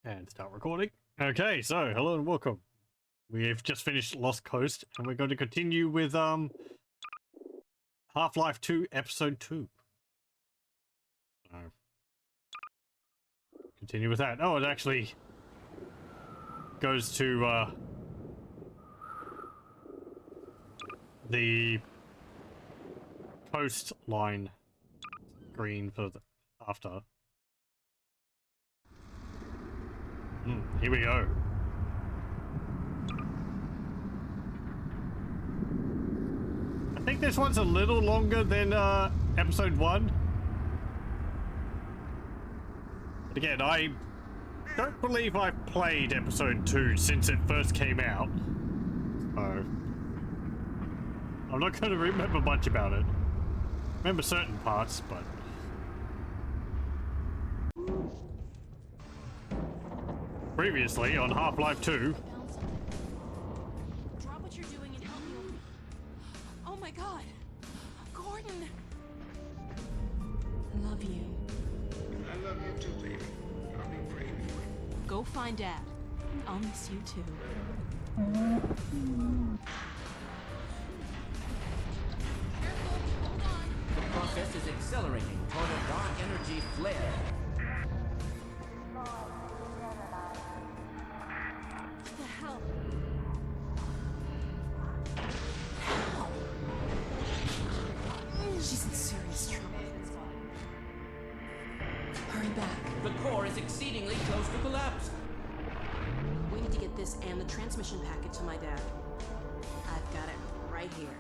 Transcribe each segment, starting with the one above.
And start recording. Okay, so hello and welcome. We've just finished Lost Coast and we're going to continue with Half-Life 2 Episode 2. So continue with that. Oh, it actually goes to the coastline screen for the after. Here we go. I think this one's a little longer than episode 1. But again, I don't believe I've played episode 2 since it first came out. So I'm not going to remember much about it. Remember certain parts, but previously on Half-Life 2. Drop what you're doing and help me. Oh my god. Gordon. I love you. I love you too, baby. I'll be praying for you. Go find Dad. I'll miss you too. Careful, hold on. The process is accelerating toward a dark energy flare. What the hell? She's in serious trouble. Hurry back. The core is exceedingly close to collapse. We need to get this and the transmission packet to my dad. I've got it right here.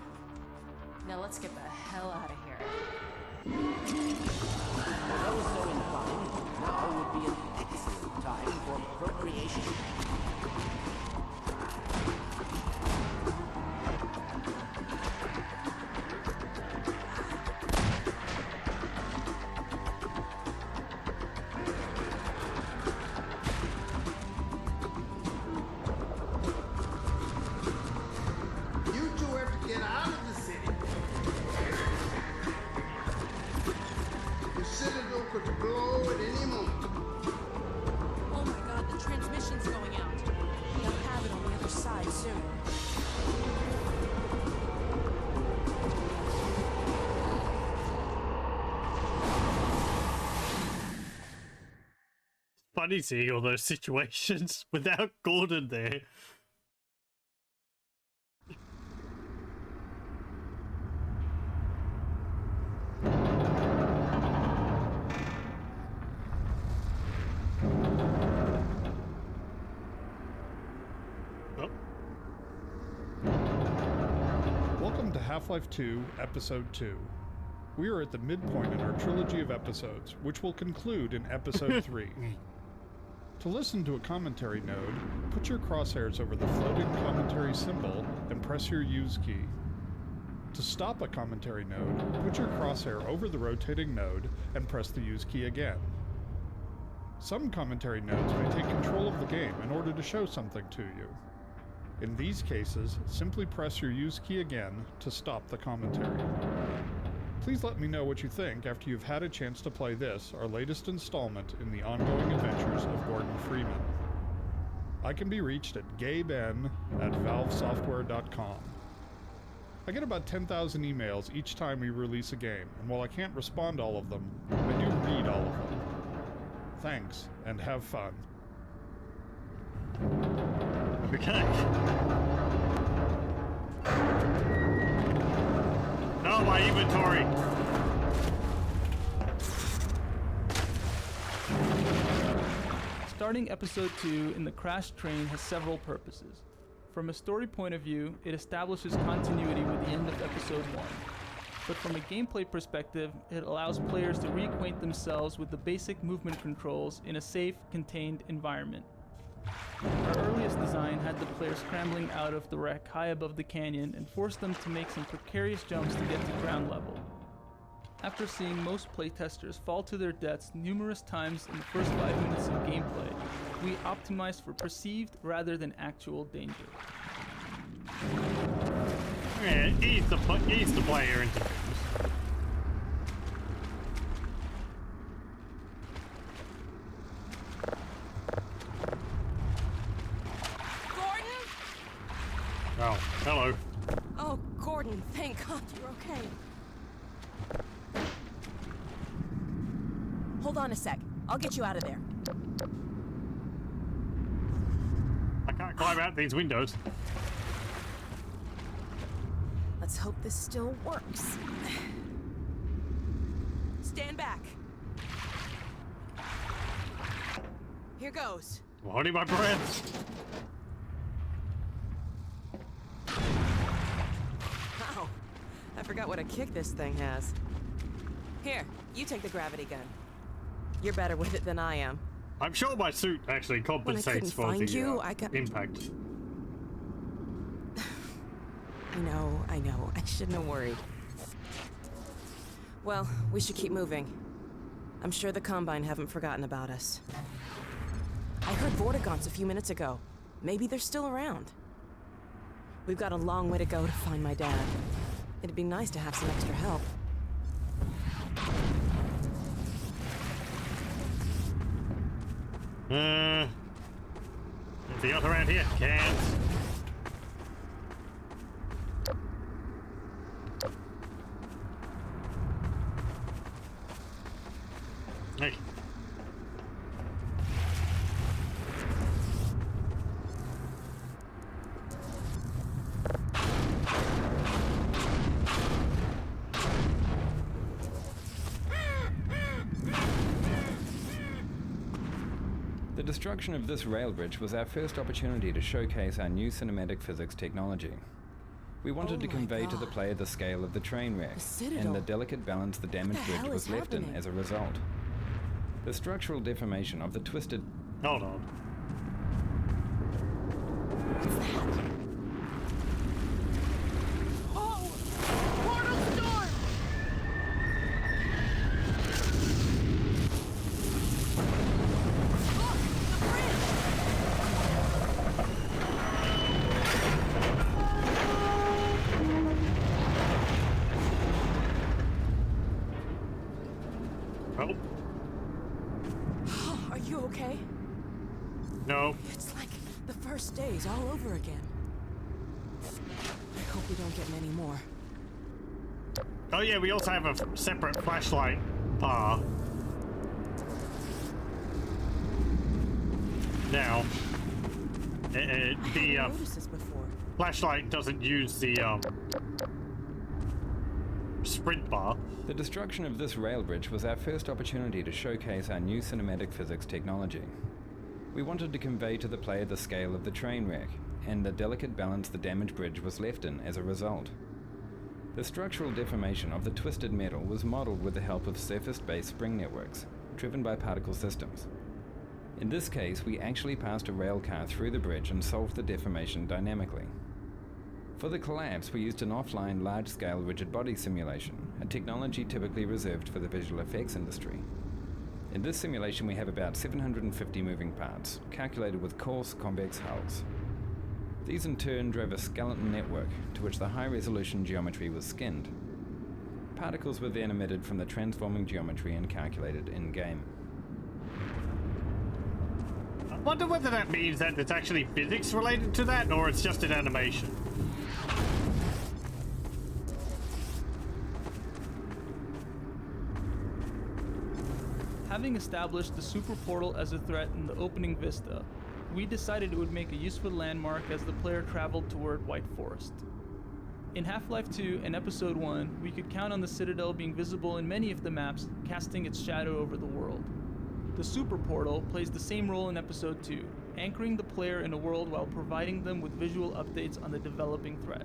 Now let's get the hell out of here. For those so inclined, now would be an excellent time for procreation. You two have to get out of the city. The Citadel could blow at any moment. Oh my god, the transmission's going out. They'll have it on the other side soon. Funny seeing all those situations without Gordon there. Oh. Welcome to Half-Life 2, Episode 2. We are at the midpoint in our trilogy of episodes, which will conclude in Episode 3. To listen to a commentary node, put your crosshairs over the floating commentary symbol and press your use key. To stop a commentary node, put your crosshair over the rotating node and press the use key again. Some commentary nodes may take control of the game in order to show something to you. In these cases, simply press your use key again to stop the commentary. Please let me know what you think after you've had a chance to play this, our latest installment in the ongoing adventures of Gordon Freeman. I can be reached at gayben@valvesoftware.com. I get about 10,000 emails each time we release a game, and while I can't respond to all of them, I do read all of them. Thanks, and have fun. Okay. Oh, my inventory. Starting episode 2 in the crashed train has several purposes. From a story point of view, it establishes continuity with the end of episode 1. But from a gameplay perspective, it allows players to reacquaint themselves with the basic movement controls in a safe, contained environment. Our earliest design had the player scrambling out of the wreck high above the canyon and forced them to make some precarious jumps to get to ground level. After seeing most playtesters fall to their deaths numerous times in the first 5 minutes of gameplay, we optimized for perceived rather than actual danger. Yeah, ease the player into things. Oh, hello. Oh, Gordon, thank God you're okay. Hold on a sec. I'll get you out of there. I can't climb out these windows. Let's hope this still works. Stand back. Here goes. I'm holding my breath. Wow. I forgot what a kick this thing has. Here, you take the gravity gun. You're better with it than I am. I'm sure my suit actually compensates for find the you, I got- impact. I know. I shouldn't have worried. Well, we should keep moving. I'm sure the Combine haven't forgotten about us. I heard Vortigaunt's a few minutes ago. Maybe they're still around. We've got a long way to go to find my dad. It'd be nice to have some extra help. Anything else around here? Cans. Hey. The destruction of this rail bridge was our first opportunity to showcase our new cinematic physics technology. We wanted to convey to the player the scale of the train wreck The Citadel. and the delicate balance the damaged hell bridge was is left in happening? as a result. The structural deformation of the twisted Hold on. Oh! Portal storm! Look! The bridge! Oh, Are you okay? no. It's like the first days all over again. I hope we don't get many more. Oh yeah, we also have a separate flashlight bar. Now, I the hadn't noticed this before. flashlight doesn't use the sprint bar. The destruction of this rail bridge was our first opportunity to showcase our new cinematic physics technology. We wanted to convey to the player the scale of the train wreck and the delicate balance the damaged bridge was left in as a result. The structural deformation of the twisted metal was modeled with the help of surface-based spring networks, driven by particle systems. In this case, we actually passed a rail car through the bridge and solved the deformation dynamically. For the collapse, we used an offline large-scale rigid body simulation, a technology typically reserved for the visual effects industry. In this simulation, we have about 750 moving parts, calculated with coarse, convex hulls. These in turn drove a skeleton network to which the high-resolution geometry was skinned. Particles were then emitted from the transforming geometry and calculated in-game. I wonder whether that means that it's actually physics related to that, or it's just an animation. Having established the super portal as a threat in the opening vista, we decided it would make a useful landmark as the player traveled toward White Forest. In Half-Life 2 and Episode 1, we could count on the Citadel being visible in many of the maps, casting its shadow over the world. The super portal plays the same role in Episode 2, anchoring the player in a world while providing them with visual updates on the developing threat.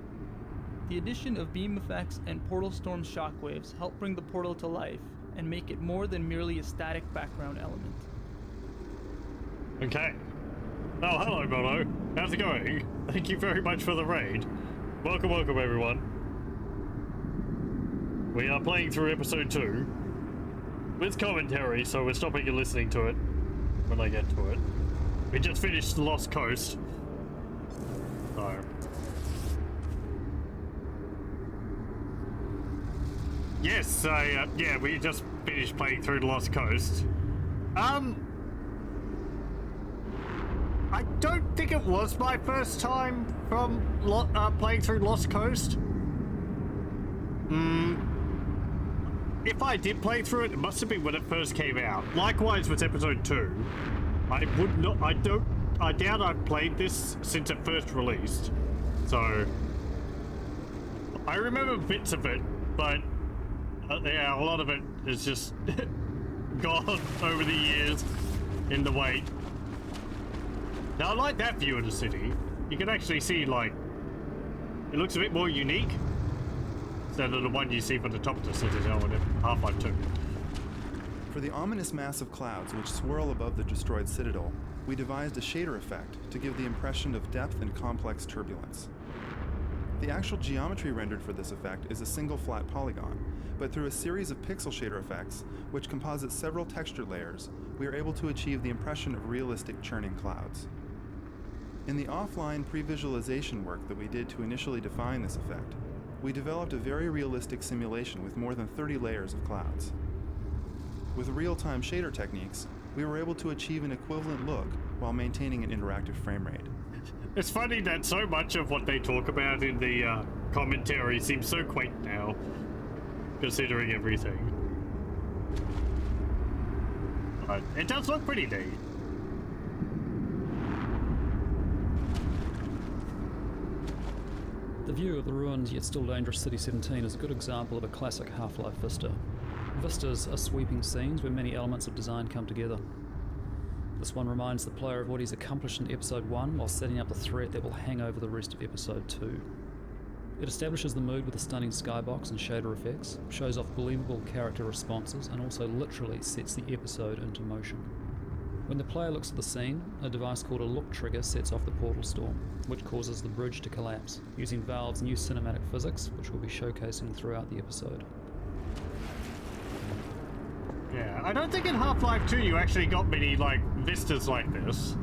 The addition of beam effects and portal storm shockwaves help bring the portal to life and make it more than merely a static background element. Okay. Oh, hello, Mono. How's it going? Thank you very much for the raid. Welcome, welcome, everyone. We are playing through Episode 2 with commentary, so we're stopping and listening to it when I get to it. We just finished Lost Coast. So. Yes, yeah, we just finished playing through Lost Coast. I don't think it was my first time from playing through Lost Coast. If I did play through it, it must have been when it first came out. Likewise with episode 2. I doubt I've played this since it first released. So I remember bits of it, but yeah, a lot of it is just gone over the years in the wait. Now I like that view of the city. You can actually see, like, it looks a bit more unique instead of the one you see from the top of the Citadel in Half-Life 2. For the ominous mass of clouds which swirl above the destroyed Citadel, we devised a shader effect to give the impression of depth and complex turbulence. The actual geometry rendered for this effect is a single flat polygon, but through a series of pixel shader effects, which composite several texture layers, we are able to achieve the impression of realistic churning clouds. In the offline pre-visualization work that we did to initially define this effect, we developed a very realistic simulation with more than 30 layers of clouds. With real-time shader techniques, we were able to achieve an equivalent look while maintaining an interactive frame rate. It's funny that so much of what they talk about in the commentary seems so quaint now, considering everything. But it does look pretty neat. The view of the ruined yet still dangerous City 17 is a good example of a classic Half-Life vista. Vistas are sweeping scenes where many elements of design come together. This one reminds the player of what he's accomplished in Episode 1 while setting up the threat that will hang over the rest of Episode 2. It establishes the mood with a stunning skybox and shader effects, shows off believable character responses, and also literally sets the episode into motion. When the player looks at the scene, a device called a look trigger sets off the portal storm, which causes the bridge to collapse, using Valve's new cinematic physics, which we'll be showcasing throughout the episode. Yeah, I don't think in Half-Life 2 you actually got many, like, vistas like this.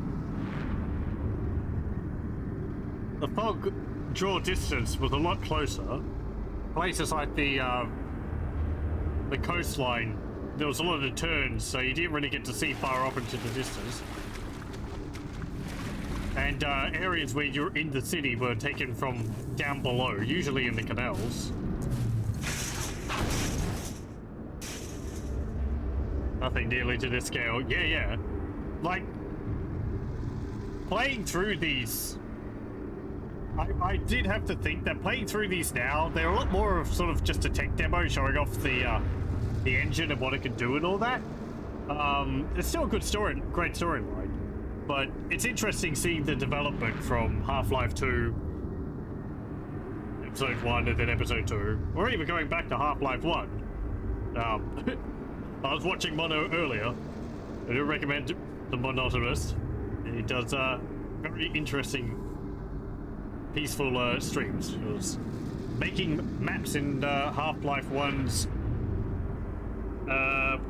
The fog draw distance was a lot closer. Places like the coastline, there was a lot of turns, so you didn't really get to see far off into the distance. And areas where you're in the city were taken from down below, usually in the canals. Nothing nearly to this scale. Yeah. Like, playing through these, I did have to think that playing through these now, they're a lot more of sort of just a tech demo showing off the engine and what it can do and all that. It's still a good story, great storyline, but it's interesting seeing the development from Half-Life 2, Episode 1, and then Episode 2, or even going back to Half-Life 1. I was watching Mono earlier. I do recommend The Monotonous. He does very interesting, peaceful streams. He was making maps in Half-Life 1's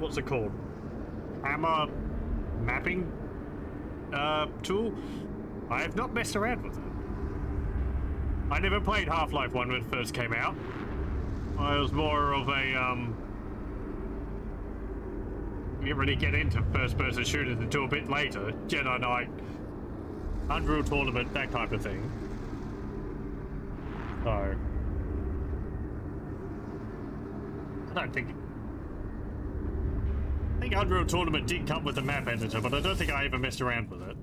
what's it called? Hammer mapping tool. I have not messed around with it. I never played Half-Life 1 when it first came out. I was more of a we didn't really get into first-person shooters until a bit later. Jedi Knight, Unreal Tournament, that type of thing. So I think Unreal Tournament did come with a map editor, but I don't think I ever messed around with it.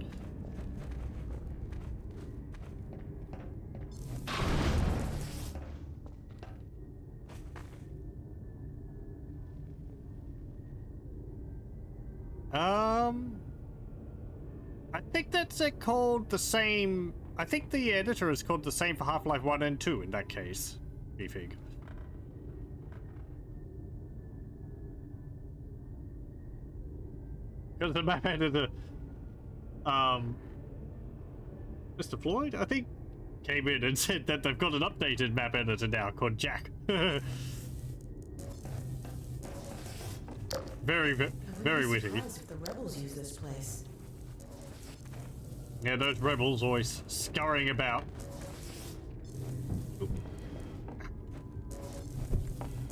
I think that's called the same. I think the editor is called the same for Half-Life 1 and 2 in that case, B-Fig. Because the map editor, Mr. Floyd, I think, came in and said that they've got an updated map editor now called Jack. Very witty. If the rebels use this place. Yeah, those rebels always scurrying about.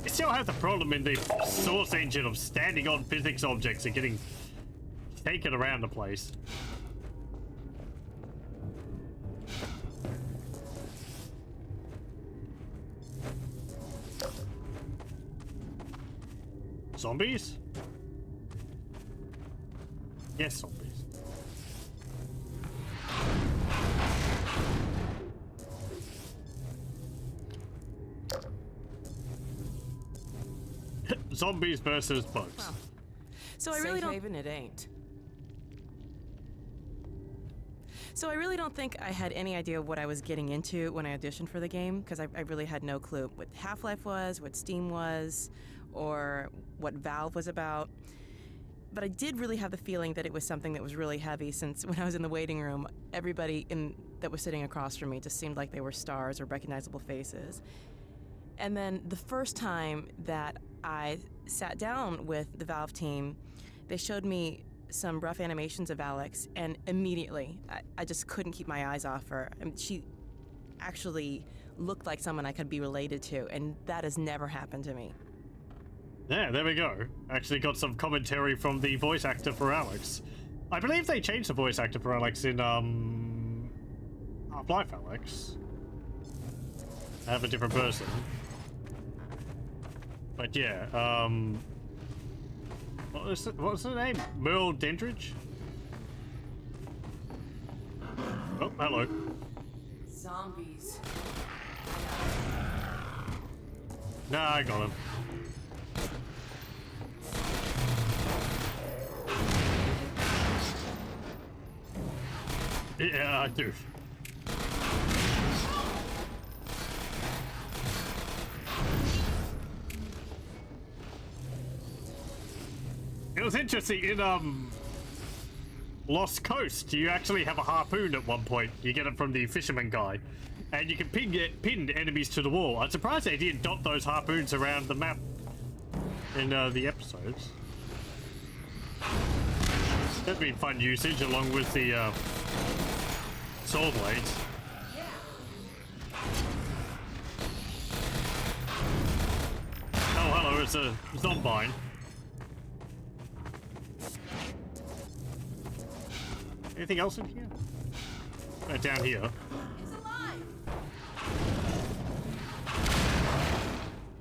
You still have the problem in the source engine of standing on physics objects and getting taken around the place. Zombies? Yes, zombies. Zombies versus bugs. Well, so I really Safe don't. haven it ain't. So I really don't think I had any idea what I was getting into when I auditioned for the game, because I really had no clue what Half-Life was, what Steam was, or what Valve was about. But I did really have the feeling that it was something that was really heavy, since when I was in the waiting room, everybody that was sitting across from me just seemed like they were stars or recognizable faces. And then the first time that I sat down with the Valve team, they showed me some rough animations of Alyx, and immediately I just couldn't keep my eyes off her. I mean, she actually looked like someone I could be related to, and that has never happened to me. Yeah, there we go. Actually got some commentary from the voice actor for Alyx. I believe they changed the voice actor for Alyx in Half-Life Alyx. I have a different person. But yeah, what's the name? Merle Dendridge? Oh, hello. Zombies. Nah, I got him. Yeah, I do. It was interesting in Lost Coast. You actually have a harpoon at one point. You get it from the fisherman guy, and you can pin enemies to the wall. I'm surprised they didn't dot those harpoons around the map in the episodes. That'd be fun usage along with the sword blades. Oh, hello! It's a zombie. Anything else in here? Down here. It's alive.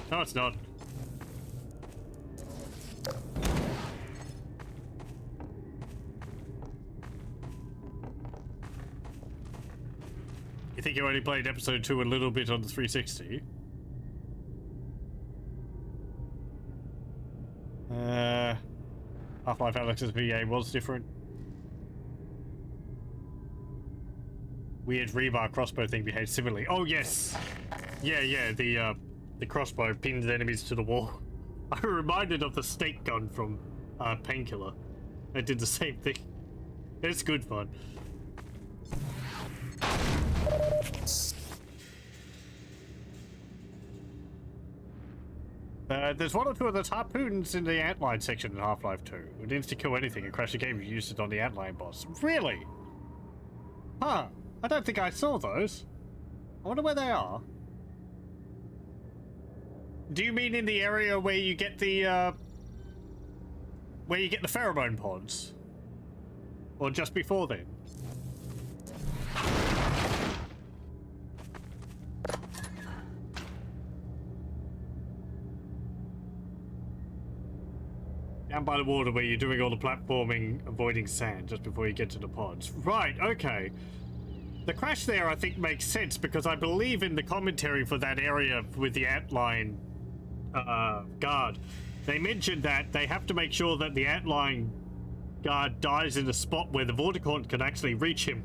No, it's not. You think you only played episode 2 a little bit on the 360? Half-Life Alyx's VA was different. Weird rebar crossbow thing behaves similarly. Oh yes, yeah. The crossbow pins enemies to the wall. I'm reminded of the stake gun from Painkiller. They did the same thing. It's good fun. There's one or two of those harpoons in the antline section in Half-Life 2. It insta kill anything and crash a game if you used it on the antline boss. Really? Huh. I don't think I saw those. I wonder where they are. Do you mean in the area where you get the pheromone pods? Or just before then? Down by the water where you're doing all the platforming, avoiding sand just before you get to the pods. Right, okay. The crash there, I think, makes sense because I believe in the commentary for that area with the antline guard, they mentioned that they have to make sure that the antline guard dies in a spot where the Vorticon can actually reach him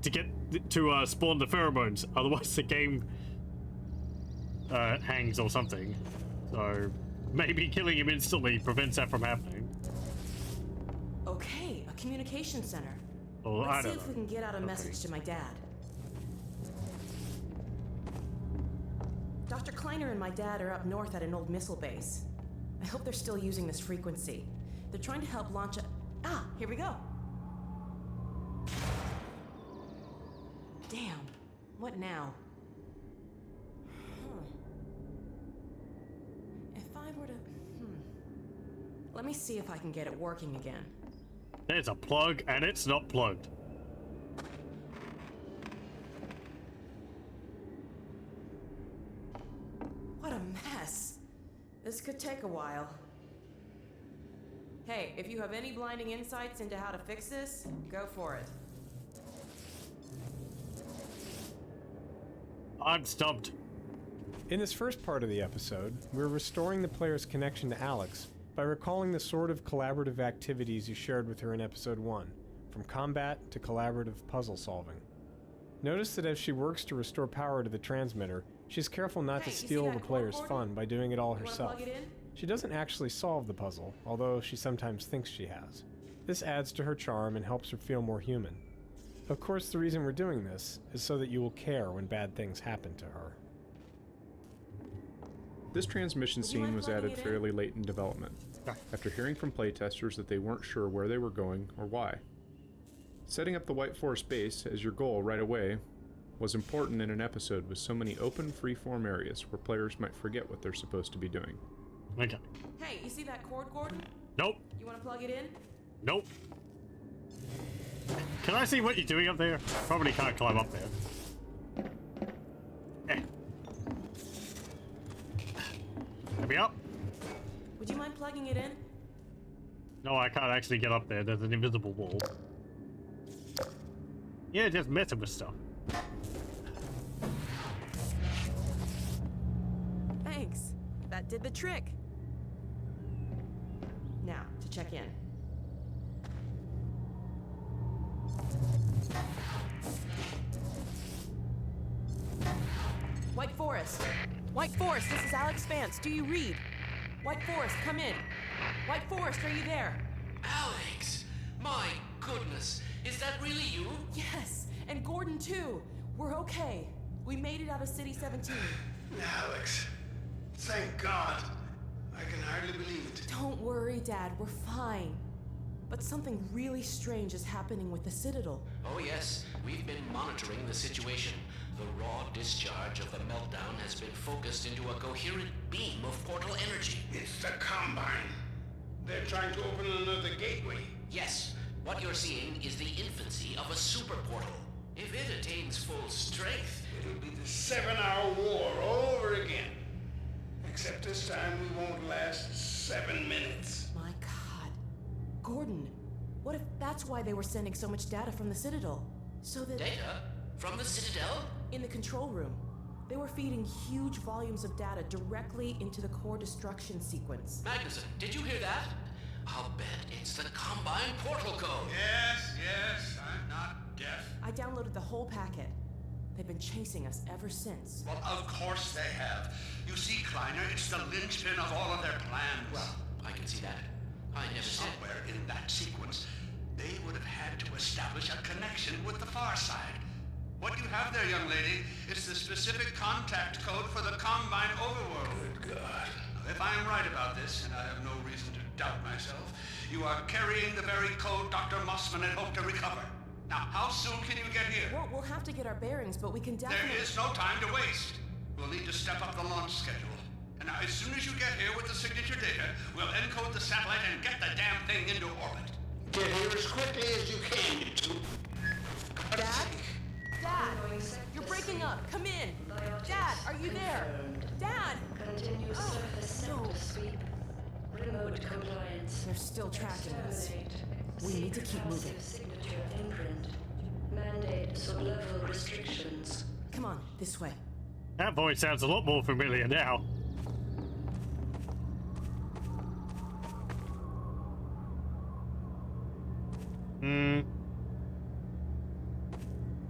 to get to spawn the pheromones. Otherwise, the game hangs or something. So maybe killing him instantly prevents that from happening. Okay, a communication center. Well, I Let's see don't if know. we can get out a message to my dad. Dr. Kleiner and my dad are up north at an old missile base. I hope they're still using this frequency. They're trying to help launch a... Ah, here we go. Damn, what now? If I were to... Let me see if I can get it working again. There's a plug, and it's not plugged. What a mess. This could take a while. Hey, if you have any blinding insights into how to fix this, go for it. I'm stumped. In this first part of the episode, we're restoring the player's connection to Alyx by recalling the sort of collaborative activities you shared with her in episode 1, from combat to collaborative puzzle solving. Notice that as she works to restore power to the transmitter, she's careful not to steal the player's fun by doing it all herself. She doesn't actually solve the puzzle, although she sometimes thinks she has. This adds to her charm and helps her feel more human. Of course, the reason we're doing this is so that you will care when bad things happen to her. This transmission scene was added fairly late in development, after hearing from playtesters that they weren't sure where they were going or why. Setting up the White Forest base as your goal right away was important in an episode with so many open, free-form areas where players might forget what they're supposed to be doing. Okay. Hey, you see that cord, Gordon? Nope. You want to plug it in? Nope. Can I see what you're doing up there? Probably can't climb up there. Eh. Let me up. Would you mind plugging it in? No, I can't actually get up there. There's an invisible wall. Yeah, just messing with stuff. Thanks. That did the trick. Now, to check in. White Forest. White Forest, this is Alyx Vance. Do you read? White Forest, come in. White Forest, are you there? Alyx! My goodness, is that really you? Yes, and Gordon too. We're okay. We made it out of City 17. Alyx, thank God. I can hardly believe it. Don't worry, Dad. We're fine. But something really strange is happening with the Citadel. Oh yes, we've been monitoring the situation. The raw discharge of the meltdown has been focused into a coherent beam of portal energy. It's the Combine. They're trying to open another gateway. Yes, what you're seeing is the infancy of a super portal. If it attains full strength, it'll be the 7-hour war all over again. Except this time we won't last 7 minutes. My God. Gordon, what if that's why they were sending so much data from the Citadel? So that... Data? From the Citadel? In the control room. They were feeding huge volumes of data directly into the core destruction sequence. Magnuson, did you hear that? I'll bet it's the Combine portal code. Yes, I'm not deaf. I downloaded the whole packet. They've been chasing us ever since. Well, of course they have. You see, Kleiner, it's the linchpin of all of their plans. Well, I can see that. I never said... Somewhere in that sequence, they would have had to establish a connection with the far side. What you have there, young lady, is the specific contact code for the Combine overworld. Good God. Now, if I am right about this, and I have no reason to doubt myself, you are carrying the very code Dr. Mossman had hoped to recover. Now, how soon can you get here? Well, we'll have to get our bearings, but we can definitely... There is no time to waste. We'll need to step up the launch schedule. And now, as soon as you get here with the signature data, we'll encode the satellite and get the damn thing into orbit. Get here as quickly as you can, you two. Dad? Dad! You're breaking up! Come in! Dad, are you there? Dad! Continue surface sector sweep. Remote compliance. They're still tracking us. We need to keep moving. Signature imprint. Mandate sublevel restrictions. Come on, this way. That voice sounds a lot more familiar now.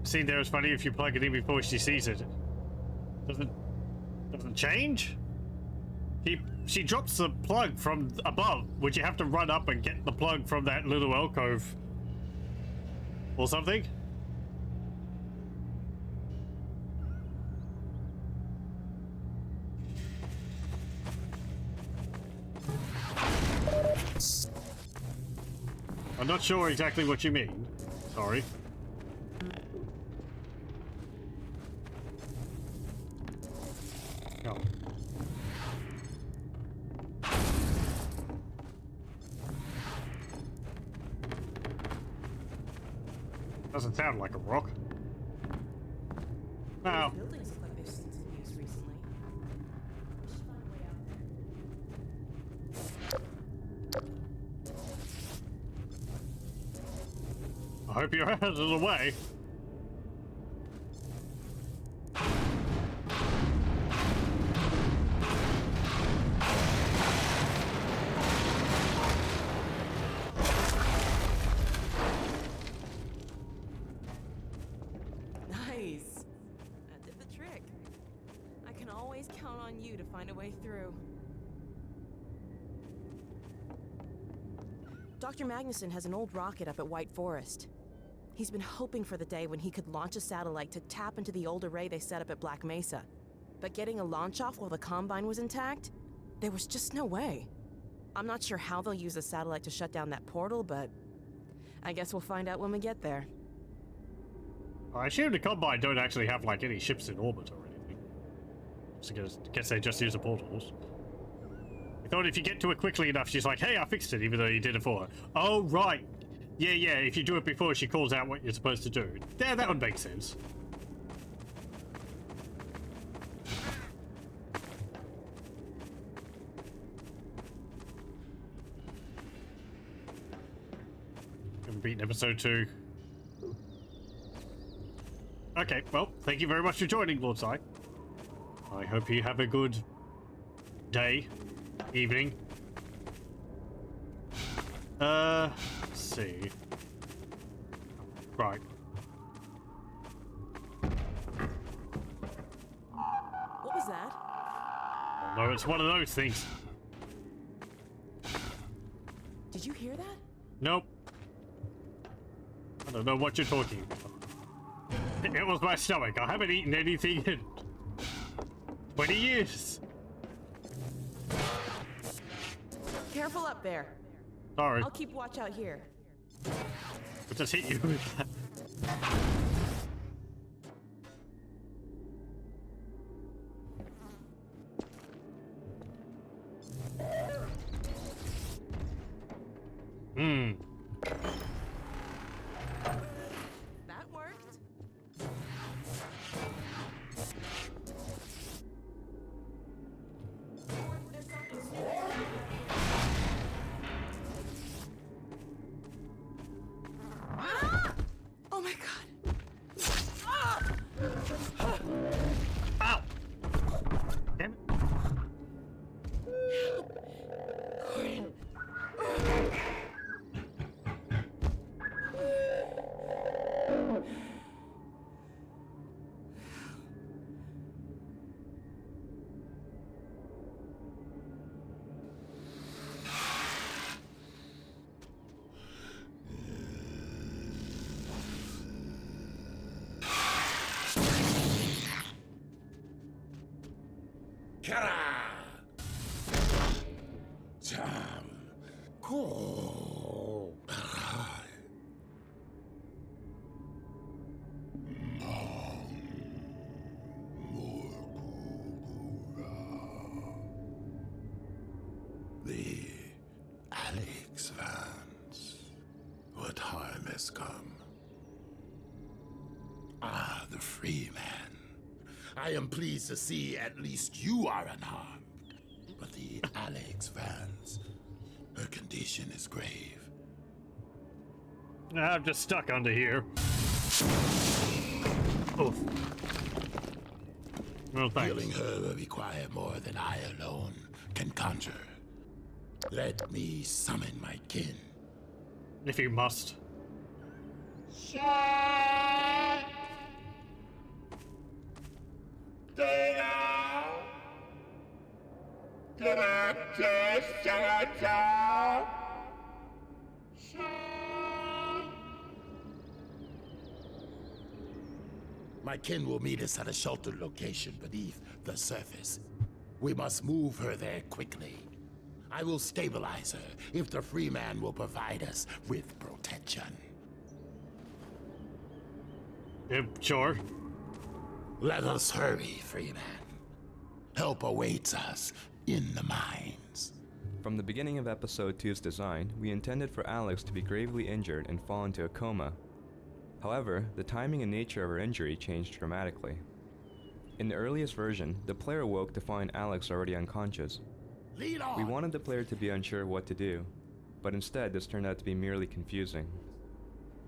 See, there is funny if you plug it in before she sees it. Doesn't change? She drops the plug from above. Would you have to run up and get the plug from that little alcove? Or something? I'm not sure exactly what you mean. Sorry. No. Doesn't sound like a rock. No. Buildings look like they've seen some use recently. We should find a way out there. hope you're out of the way. Nice. That did the trick. I can always count on you to find a way through. Dr. Magnuson has an old rocket up at White Forest. He's been hoping for the day when he could launch a satellite to tap into the old array they set up at Black Mesa. But getting a launch off while the Combine was intact? There was just no way. I'm not sure how they'll use the satellite to shut down that portal, but I guess we'll find out when we get there. I assume the Combine don't actually have, like, any ships in orbit or anything. So I guess they just use the portals. I thought if you get to it quickly enough, she's like, hey, I fixed it, even though you did it for her. Oh, right. Yeah, if you do it before she calls out what you're supposed to do. Yeah, that would make sense. Haven't beaten episode 2. Okay, well, thank you very much for joining, Lord Sai. I hope you have a good day, evening. Let's see. Right. What was that? No, it's one of those things. Did you hear that? Nope. I don't know what you're talking about. It was my stomach. I haven't eaten anything in 20 years. Careful up there. Sorry. I'll keep watch out here. I'll just hit you with that. That worked. Oh my god. Ow! Damn it. The Alyx Vance. What harm has come? Ah, the free man. I am pleased to see at least you are unharmed. But the Alyx Vance, her condition is grave. I'm just stuck under here. Oof. Well, thanks. Healing her will require more than I alone can conjure. Let me summon my kin. If you must. My kin will meet us at a sheltered location beneath the surface. We must move her there quickly. I will stabilize her if the free man will provide us with protection. Yep, sure. Let us hurry, free man. Help awaits us in the mines. From the beginning of Episode 2's design, we intended for Alyx to be gravely injured and fall into a coma. However, the timing and nature of her injury changed dramatically. In the earliest version, the player woke to find Alyx already unconscious. Lead on! We wanted the player to be unsure what to do, but instead this turned out to be merely confusing.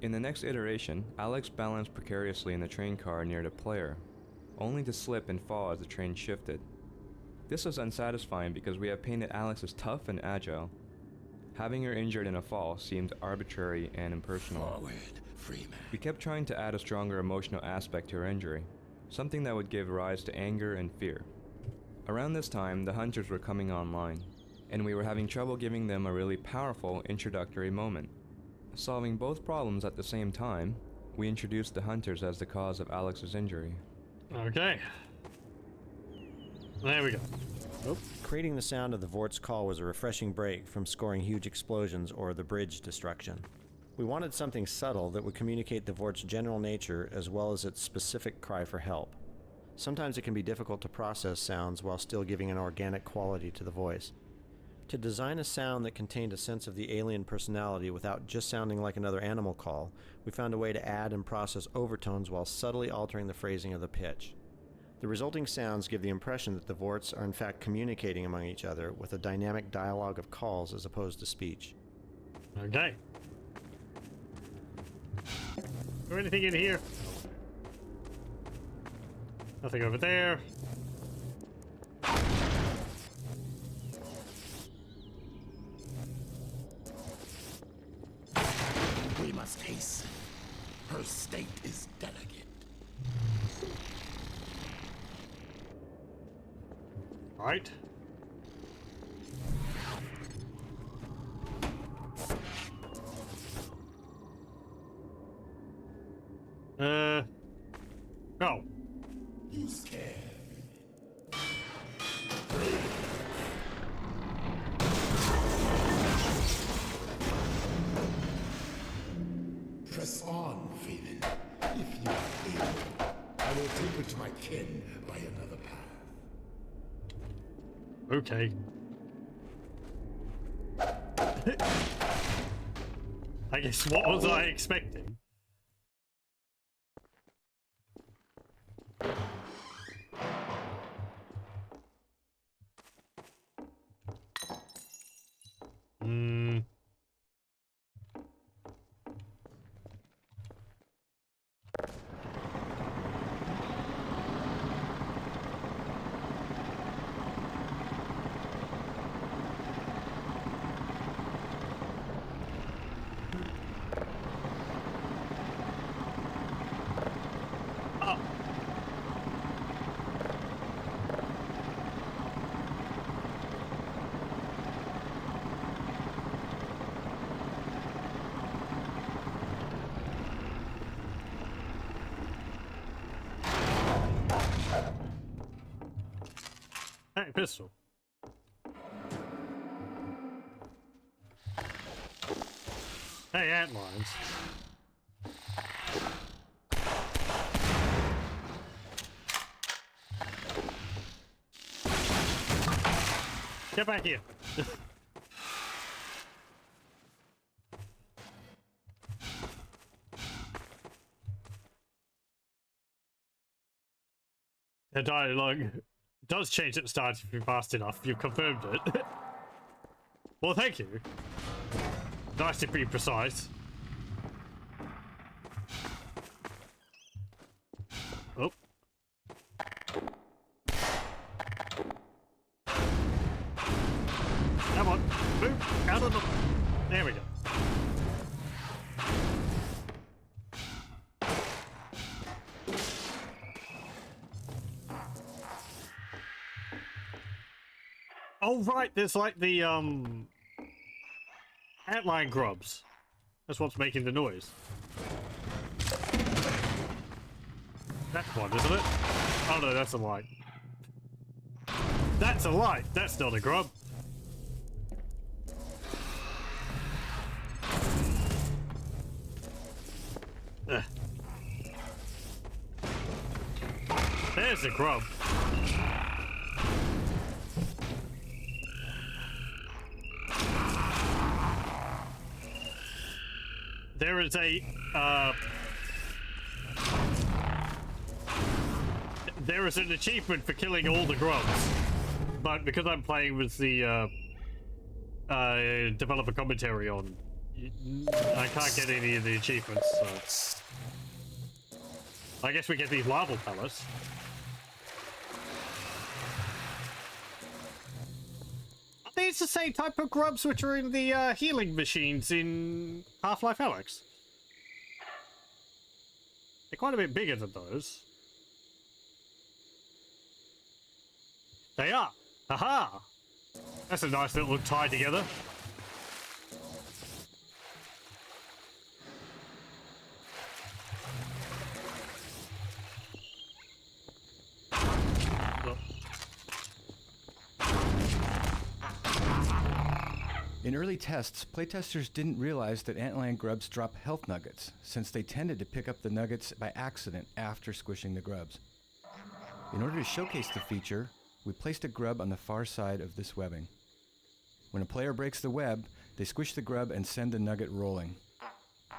In the next iteration, Alyx balanced precariously in the train car near the player, only to slip and fall as the train shifted. This was unsatisfying because we have painted Alyx as tough and agile. Having her injured in a fall seemed arbitrary and impersonal. Forward, Freeman. We kept trying to add a stronger emotional aspect to her injury, something that would give rise to anger and fear. Around this time, the Hunters were coming online, and we were having trouble giving them a really powerful introductory moment. Solving both problems at the same time, we introduced the Hunters as the cause of Alyx's injury. Okay. There we go. Oh. Creating the sound of the Vort's call was a refreshing break from scoring huge explosions or the bridge destruction. We wanted something subtle that would communicate the Vort's general nature as well as its specific cry for help. Sometimes it can be difficult to process sounds while still giving an organic quality to the voice. To design a sound that contained a sense of the alien personality without just sounding like another animal call, we found a way to add and process overtones while subtly altering the phrasing of the pitch. The resulting sounds give the impression that the Vorts are in fact communicating among each other with a dynamic dialogue of calls as opposed to speech. Okay. Is there anything in here? Nothing over there. We must hasten. Her state is delicate. Right. Oh. You scared. Press on, Freeman. If you are able, I will take her to my kin by another path. Okay. I guess what was I expecting? Hey, pistol. Hey, antlines. Get back here. The dialogue does change at the start if you're fast enough. You've confirmed it. Well, thank you. Nice to be precise. Oh. Come on. Move out of the... There we go. Oh, right, there's like the, antline grubs. That's what's making the noise. That's one, isn't it? Oh no, that's a light. That's a light! That's not a grub! Ugh. There's a grub. There is a, there is an achievement for killing all the grubs, but because I'm playing with the, developer commentary on, I can't get any of the achievements, so... I guess we get these larval pellets. Are these the same type of grubs which are in the healing machines in Half-Life Alyx? They're quite a bit bigger than those. They are! Haha! That's a nice little tie together. In early tests, playtesters didn't realize that antlion grubs drop health nuggets, since they tended to pick up the nuggets by accident after squishing the grubs. In order to showcase the feature, we placed a grub on the far side of this webbing. When a player breaks the web, they squish the grub and send the nugget rolling.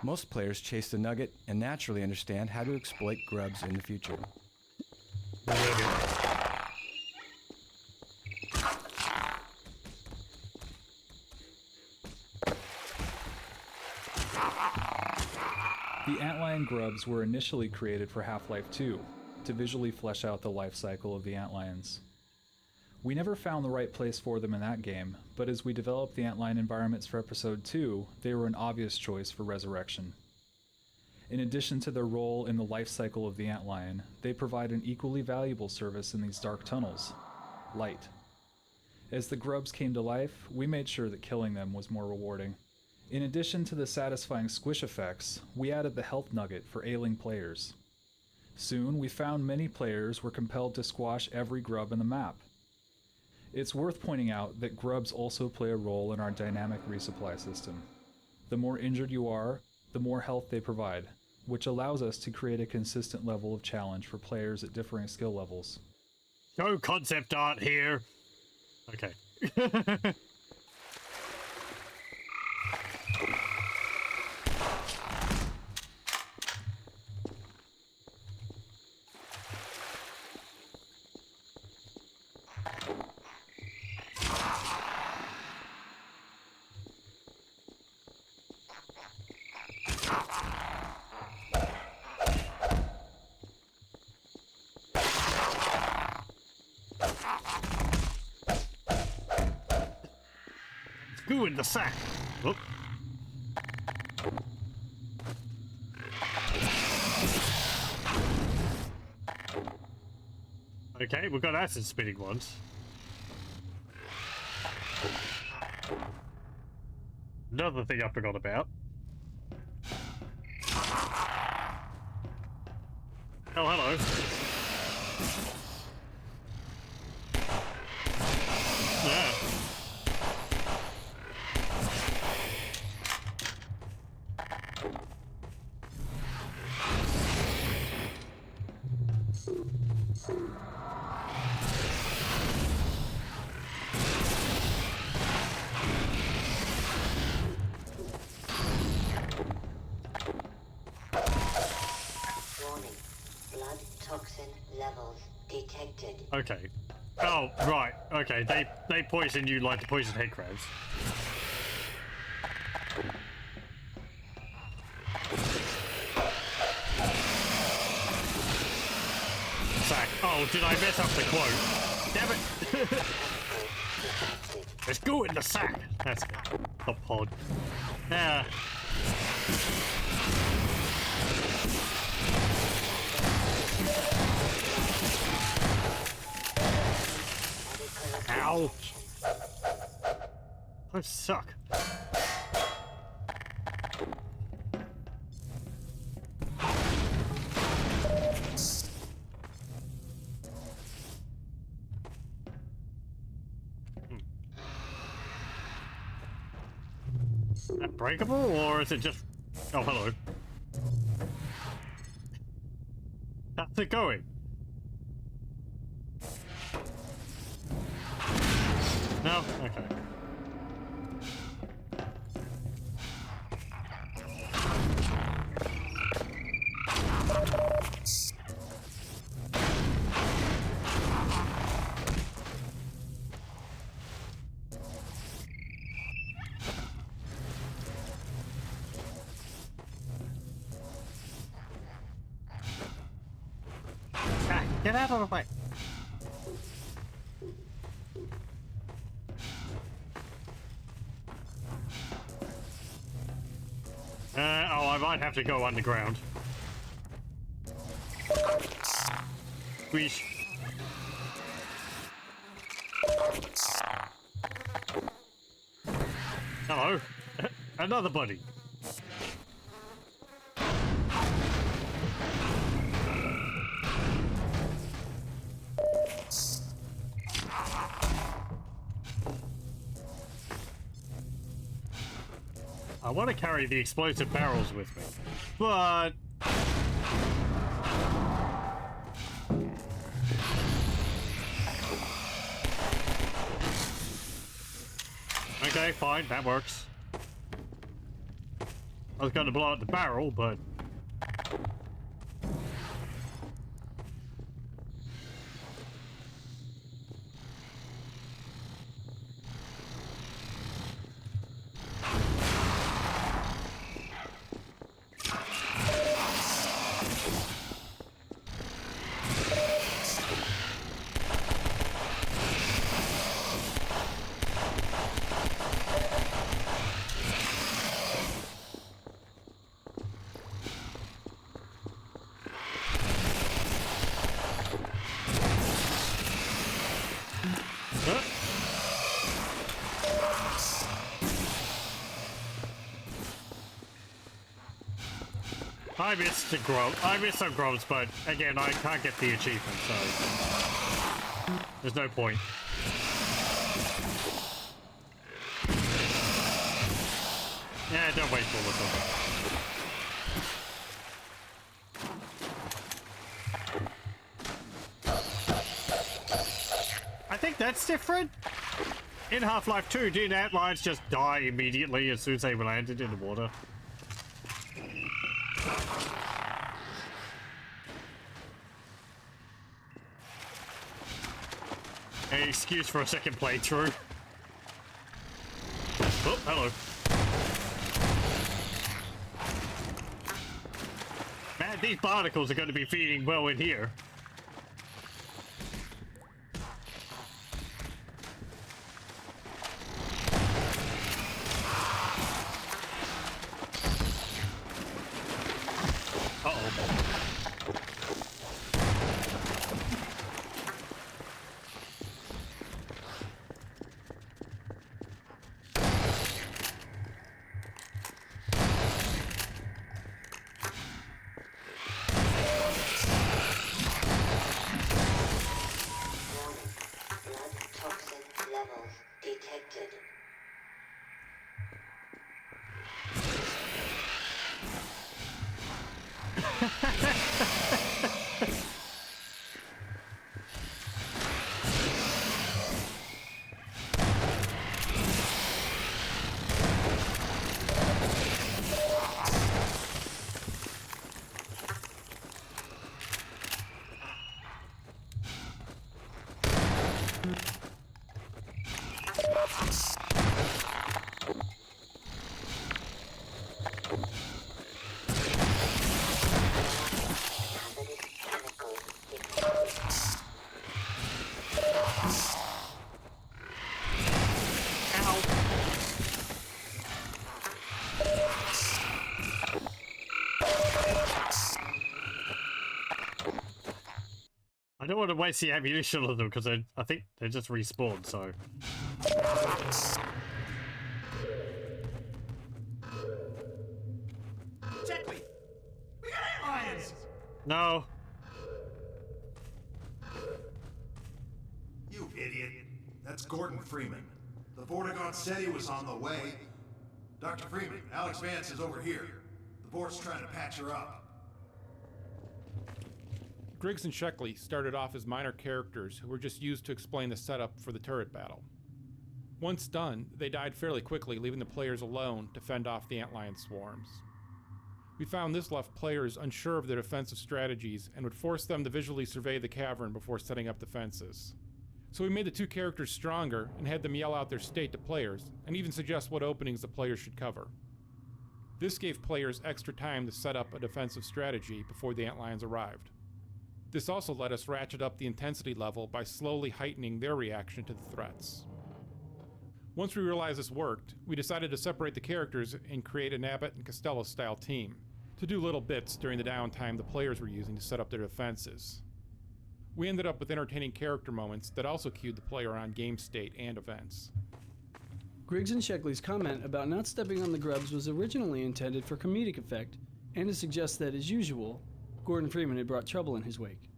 Most players chase the nugget and naturally understand how to exploit grubs in the future. The antlion grubs were initially created for Half-Life 2, to visually flesh out the life cycle of the antlions. We never found the right place for them in that game, but as we developed the antlion environments for Episode 2, they were an obvious choice for Resurrection. In addition to their role in the life cycle of the antlion, they provide an equally valuable service in these dark tunnels: light. As the grubs came to life, we made sure that killing them was more rewarding. In addition to the satisfying squish effects, we added the health nugget for ailing players. Soon, we found many players were compelled to squash every grub in the map. It's worth pointing out that grubs also play a role in our dynamic resupply system. The more injured you are, the more health they provide, which allows us to create a consistent level of challenge for players at differing skill levels. No concept art here! Okay. Goo in the sack. Whoop. Okay, we've got acid spitting ones. Another thing I forgot about. Oh, hello. Yeah. Okay. Oh, right. Okay, they poison you like the poison head crabs. Sack. Oh, did I mess up the quote? Damn it! Let's go in the sack! That's the pod. Yeah. Ow! I suck. Is that breakable, or is it just... Oh, hello. How's it going? No? Okay. Get out of the way. Oh, I might have to go underground. Squeeze. Hello. Another buddy. I want to carry the explosive barrels with me, but... Okay, fine, that works. I was going to blow out the barrel, but... I missed the grub. I missed some grubs, but again, I can't get the achievement, so there's no point. Yeah, don't waste all of them. I think that's different. In Half-Life 2, did Antlions just die immediately as soon as they landed in the water? An excuse for a second playthrough. Oh, hello. Man, these barnacles are going to be feeding well in here. I don't want to waste the ammunition on them because I think they just respawned, so... Gently! We got aliens! No. You idiot. That's Gordon Freeman. The Vortigaunt said he was on the way. Dr. Freeman, Alyx Vance is over here. The Vort's trying to patch her up. Griggs and Sheckley started off as minor characters who were just used to explain the setup for the turret battle. Once done, they died fairly quickly, leaving the players alone to fend off the antlion swarms. We found this left players unsure of their defensive strategies and would force them to visually survey the cavern before setting up defenses. So we made the two characters stronger and had them yell out their state to players, and even suggest what openings the players should cover. This gave players extra time to set up a defensive strategy before the antlions arrived. This also let us ratchet up the intensity level by slowly heightening their reaction to the threats. Once we realized this worked, we decided to separate the characters and create an Abbott and Costello style team, to do little bits during the downtime the players were using to set up their defenses. We ended up with entertaining character moments that also cued the player on game state and events. Griggs and Sheckley's comment about not stepping on the grubs was originally intended for comedic effect, and to suggest that, as usual, Gordon Freeman had brought trouble in his wake.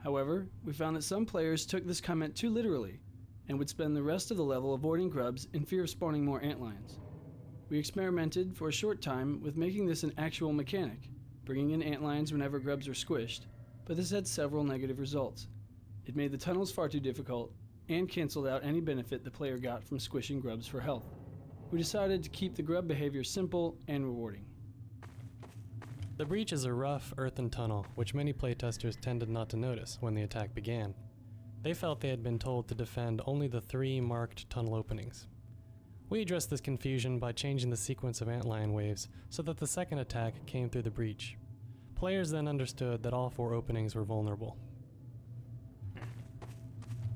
However, we found that some players took this comment too literally, and would spend the rest of the level avoiding grubs in fear of spawning more antlions. We experimented for a short time with making this an actual mechanic, bringing in antlions whenever grubs are squished, but this had several negative results. It made the tunnels far too difficult, and canceled out any benefit the player got from squishing grubs for health. We decided to keep the grub behavior simple and rewarding. The breach is a rough, earthen tunnel, which many playtesters tended not to notice when the attack began. They felt they had been told to defend only the 3 marked tunnel openings. We addressed this confusion by changing the sequence of antlion waves so that the second attack came through the breach. Players then understood that all 4 openings were vulnerable.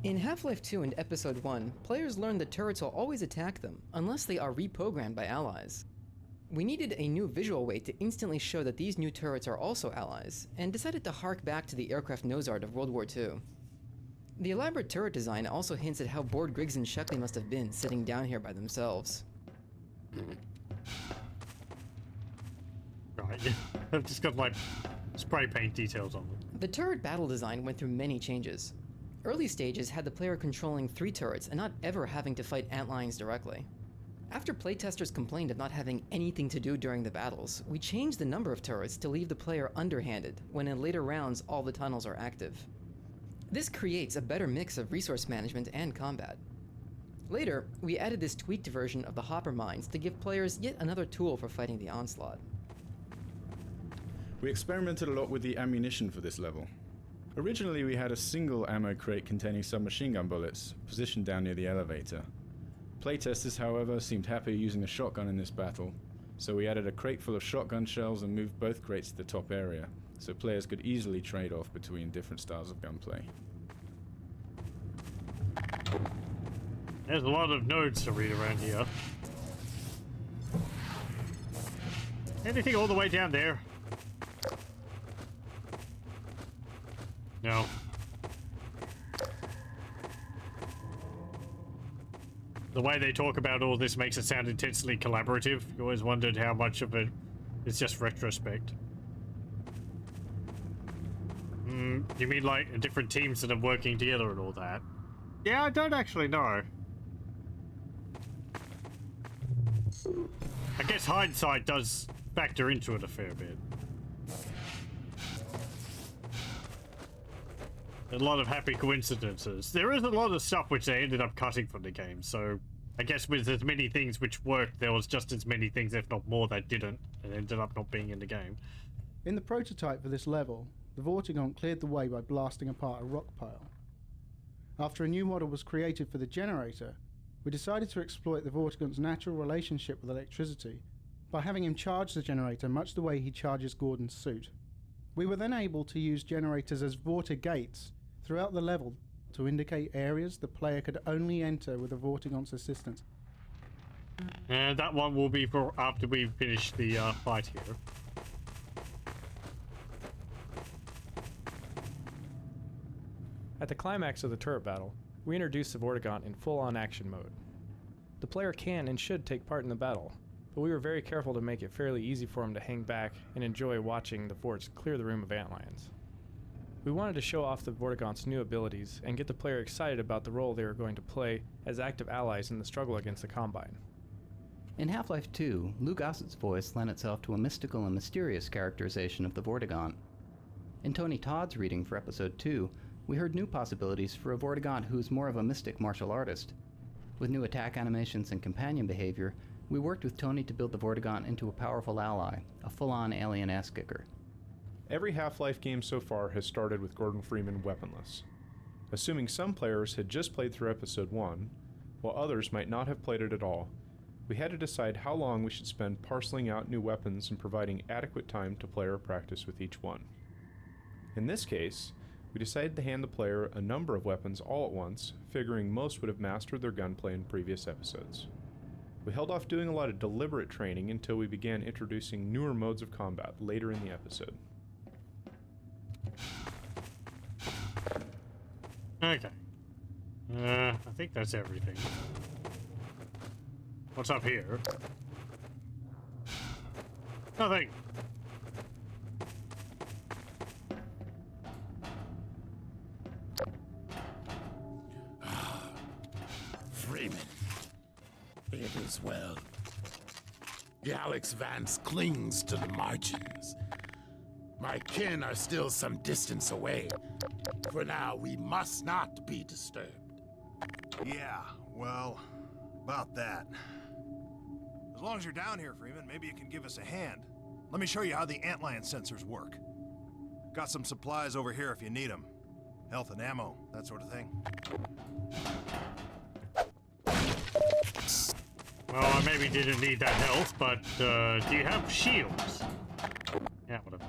In Half-Life 2 and Episode 1, players learned that turrets will always attack them, unless they are reprogrammed by allies. We needed a new visual way to instantly show that these new turrets are also allies, and decided to hark back to the aircraft nose art of World War II. The elaborate turret design also hints at how bored Griggs and Sheckley must have been sitting down here by themselves. Right, I've just got like spray paint details on them. The turret battle design went through many changes. Early stages had the player controlling 3 turrets and not ever having to fight antlions directly. After playtesters complained of not having anything to do during the battles, we changed the number of turrets to leave the player underhanded when in later rounds all the tunnels are active. This creates a better mix of resource management and combat. Later, we added this tweaked version of the hopper mines to give players yet another tool for fighting the onslaught. We experimented a lot with the ammunition for this level. Originally we had a single ammo crate containing submachine gun bullets, positioned down near the elevator. Playtesters, however, seemed happier using a shotgun in this battle, so we added a crate full of shotgun shells and moved both crates to the top area, so players could easily trade off between different styles of gunplay. There's a lot of nodes to read around here. Anything all the way down there? No. The way they talk about all this makes it sound intensely collaborative. You always wondered how much of it is just retrospect. You mean like different teams that are working together and all that? Yeah, I don't actually know. I guess hindsight does factor into it a fair bit. A lot of happy coincidences. There is a lot of stuff which they ended up cutting from the game, so I guess with as many things which worked, there was just as many things, if not more, that didn't, and ended up not being in the game. In the prototype for this level, the Vortigaunt cleared the way by blasting apart a rock pile. After a new model was created for the generator, we decided to exploit the Vortigaunt's natural relationship with electricity by having him charge the generator much the way he charges Gordon's suit. We were then able to use generators as Vortigates throughout the level to indicate areas the player could only enter with the Vortigaunt's assistance. And that one will be for after we finish the fight here. At the climax of the turret battle, we introduced the Vortigaunt in full-on action mode. The player can and should take part in the battle, but we were very careful to make it fairly easy for him to hang back and enjoy watching the forts clear the room of antlions. We wanted to show off the Vortigaunt's new abilities and get the player excited about the role they were going to play as active allies in the struggle against the Combine. In Half-Life 2, Lou Gossett's voice lent itself to a mystical and mysterious characterization of the Vortigaunt. In Tony Todd's reading for Episode 2, we heard new possibilities for a Vortigaunt who's more of a mystic martial artist. With new attack animations and companion behavior, we worked with Tony to build the Vortigaunt into a powerful ally, a full-on alien ass-kicker. Every Half-Life game so far has started with Gordon Freeman weaponless. Assuming some players had just played through Episode 1, while others might not have played it at all, we had to decide how long we should spend parceling out new weapons and providing adequate time to player practice with each one. In this case, We decided to hand the player a number of weapons all at once, figuring most would have mastered their gunplay in previous episodes. We held off doing a lot of deliberate training until we began introducing newer modes of combat later in the episode. Okay. I think that's everything. What's up here? Nothing. Freeman. It is well. The Alyx Vance clings to the margins. My kin are still some distance away. For now, we must not be disturbed. Yeah, well, about that. As long as you're down here, Freeman, maybe you can give us a hand. Let me show you how the antlion sensors work. Got some supplies over here if you need them. Health and ammo, that sort of thing. Well, I maybe didn't need that health, but do you have shields? Yeah, whatever.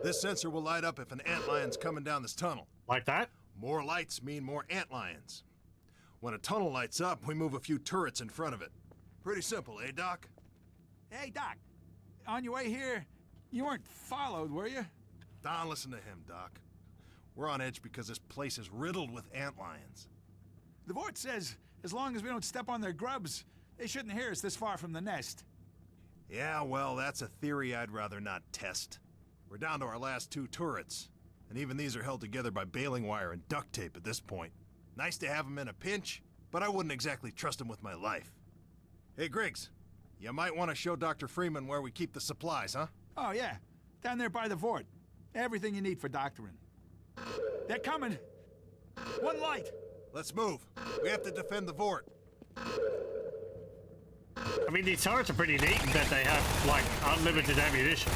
This sensor will light up if an antlion's coming down this tunnel. Like that? More lights mean more antlions. When a tunnel lights up, we move a few turrets in front of it. Pretty simple, eh, Doc? Hey, Doc. On your way here, you weren't followed, were you? Don't listen to him, Doc. We're on edge because this place is riddled with antlions. The Vort says as long as we don't step on their grubs, they shouldn't hear us this far from the nest. Yeah, well, that's a theory I'd rather not test. We're down to our last 2 turrets, and even these are held together by baling wire and duct tape at this point. Nice to have them in a pinch, but I wouldn't exactly trust them with my life. Hey, Griggs, you might want to show Dr. Freeman where we keep the supplies, huh? Oh, yeah. Down there by the Vort. Everything you need for doctoring. They're coming. One light. Let's move. We have to defend the Vort. I mean, these turrets are pretty neat in that they have, like, unlimited ammunition.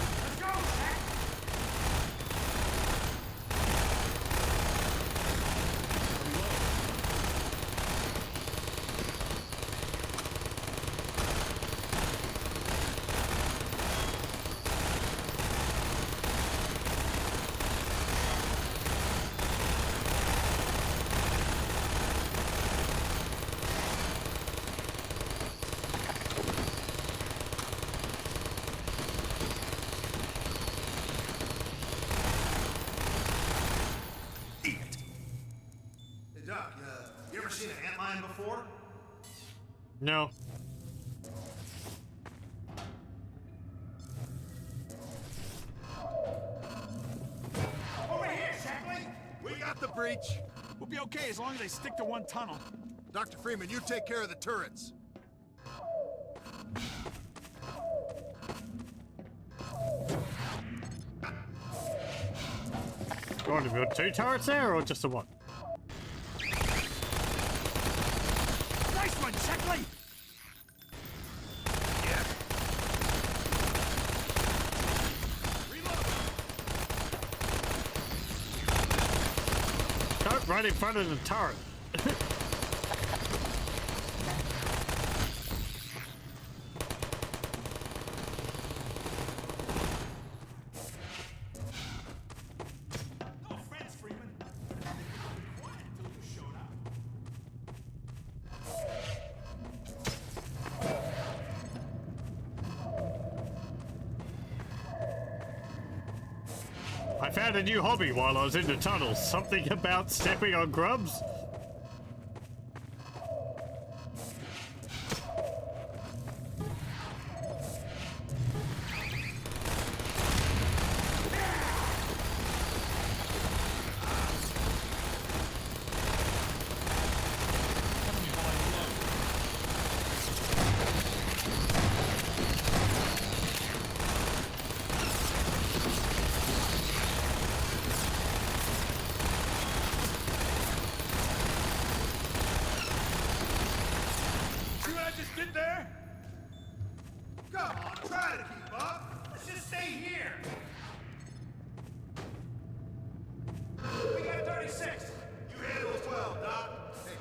No. Over here, Shackley! We got the breach. We'll be okay as long as they stick to one tunnel. Dr. Freeman, you take care of the turrets. Going to build 2 turrets there, or just the one? Nice one, Shackley! Right in front of the turret. No offense, Freeman. Quiet until you showed up. I found a new hobby while I was in the tunnels. Something about stepping on grubs. Get there! Come on, try to keep up. Let's just stay here. We got 36. You handle it well, Doc. Hey,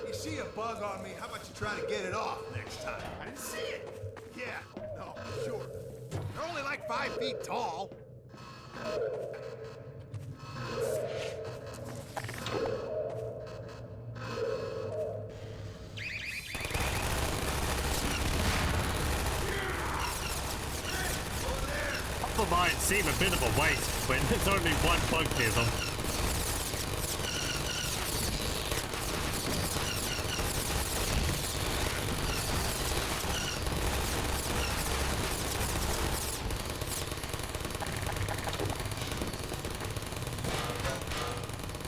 you see a bug on me, how about you try to get it off next time? I didn't see it. Yeah, no, sure. They're only like 5 feet tall. Might seem a bit of a waste when there's only one bug near them.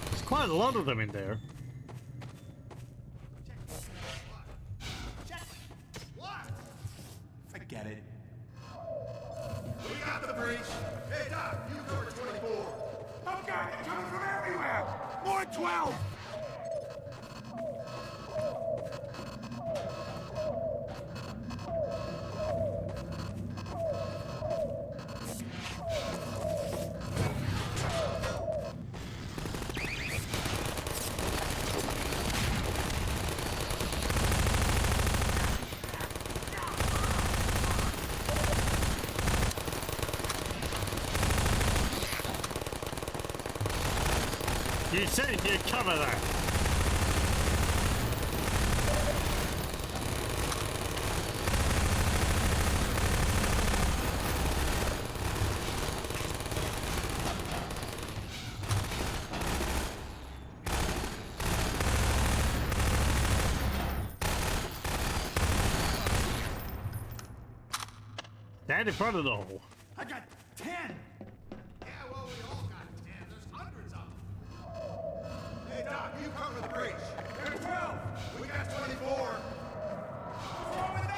There's quite a lot of them in there. Forget it. We got the breach. Hey, Doc, you cover 24. Oh, God, they're coming from everywhere! More 12! You said you'd cover that. Stand in front of the hole. I got 10! Yeah, well, we all got 10. There's hundreds of them. Hey, Doc, you cover the breach. There's 12! We got 24. What's wrong with that?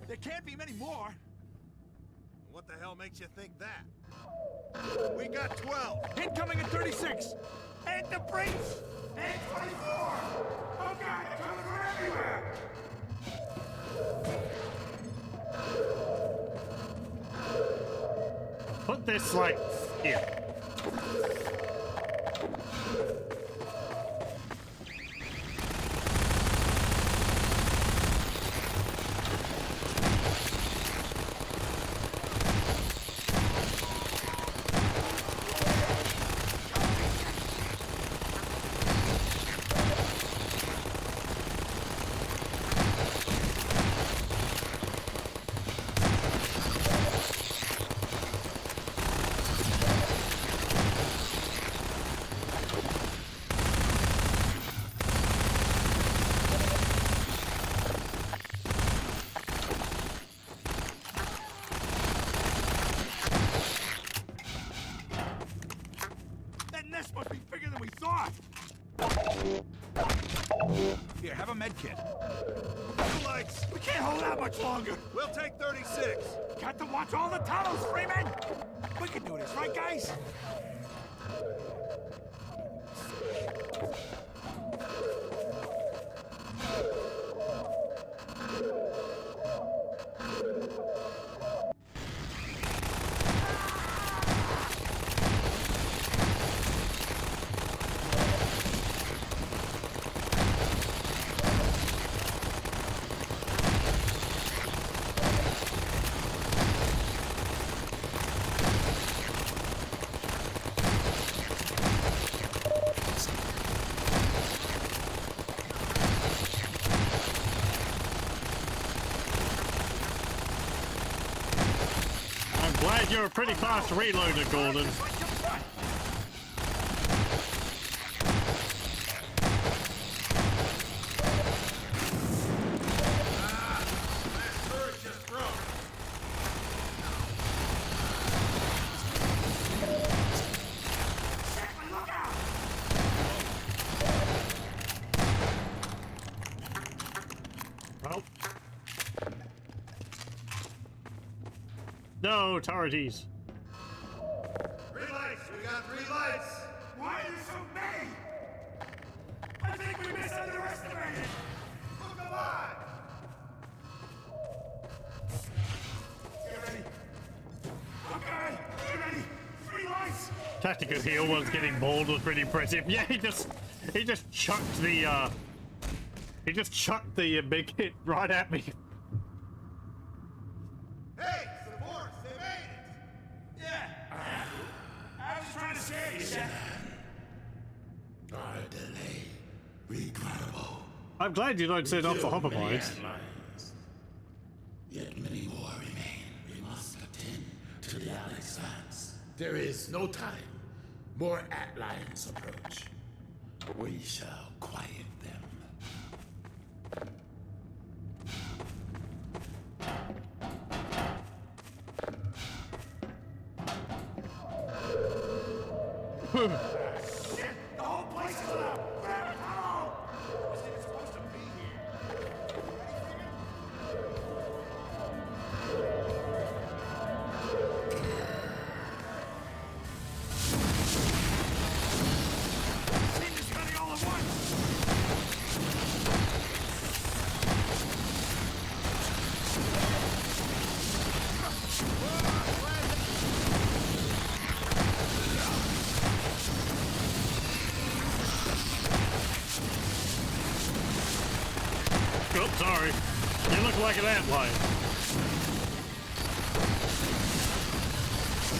There can't be many more. What the hell makes you think that? We got 12. Incoming at 36. And the breach. And 24. Oh, God, they're coming from everywhere. Put this like here. This must be bigger than we thought! Here, have a med kit. Two lights! We can't hold out much longer! We'll take 36! Got to watch all the tunnels, Freeman! We can do this, right, guys? Glad you're a pretty fast reloader, Gordon. No, turreties. 3 lights! We got 3 lights! Why are there so many? I think we misunderestimated. Look alive! Get ready. Okay, get ready. 3 lights. Tactical heal was getting mauled was pretty impressive. Yeah, he just chucked the big hit right at me. Hey, supports, they made it! Yeah. I was trying to scare you, Chef. Our delay, regrettable. I'm glad you don't set off the hopper mines. Yet many more remain. We must attend to the Alyx Vance. There is no time. More Atlians approach. We shall quiet them. Shit, the whole place is up. Grab it, hello. Wasn't supposed to be here. See this many all at once. Oh, sorry. You look like an antlion.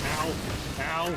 Ow. Ow.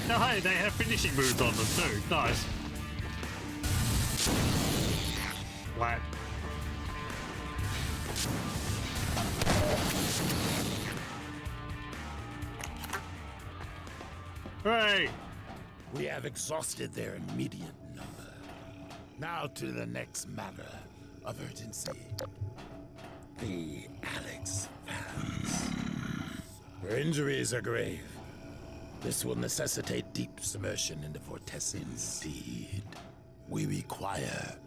No, hey, they have finishing moves on them too. Nice. Flat. Hooray! We have exhausted their immediate number. Now to the next matter of urgency. The Alyx Vance. Her injuries are grave. This will necessitate deep submersion into vortexes. Indeed. We require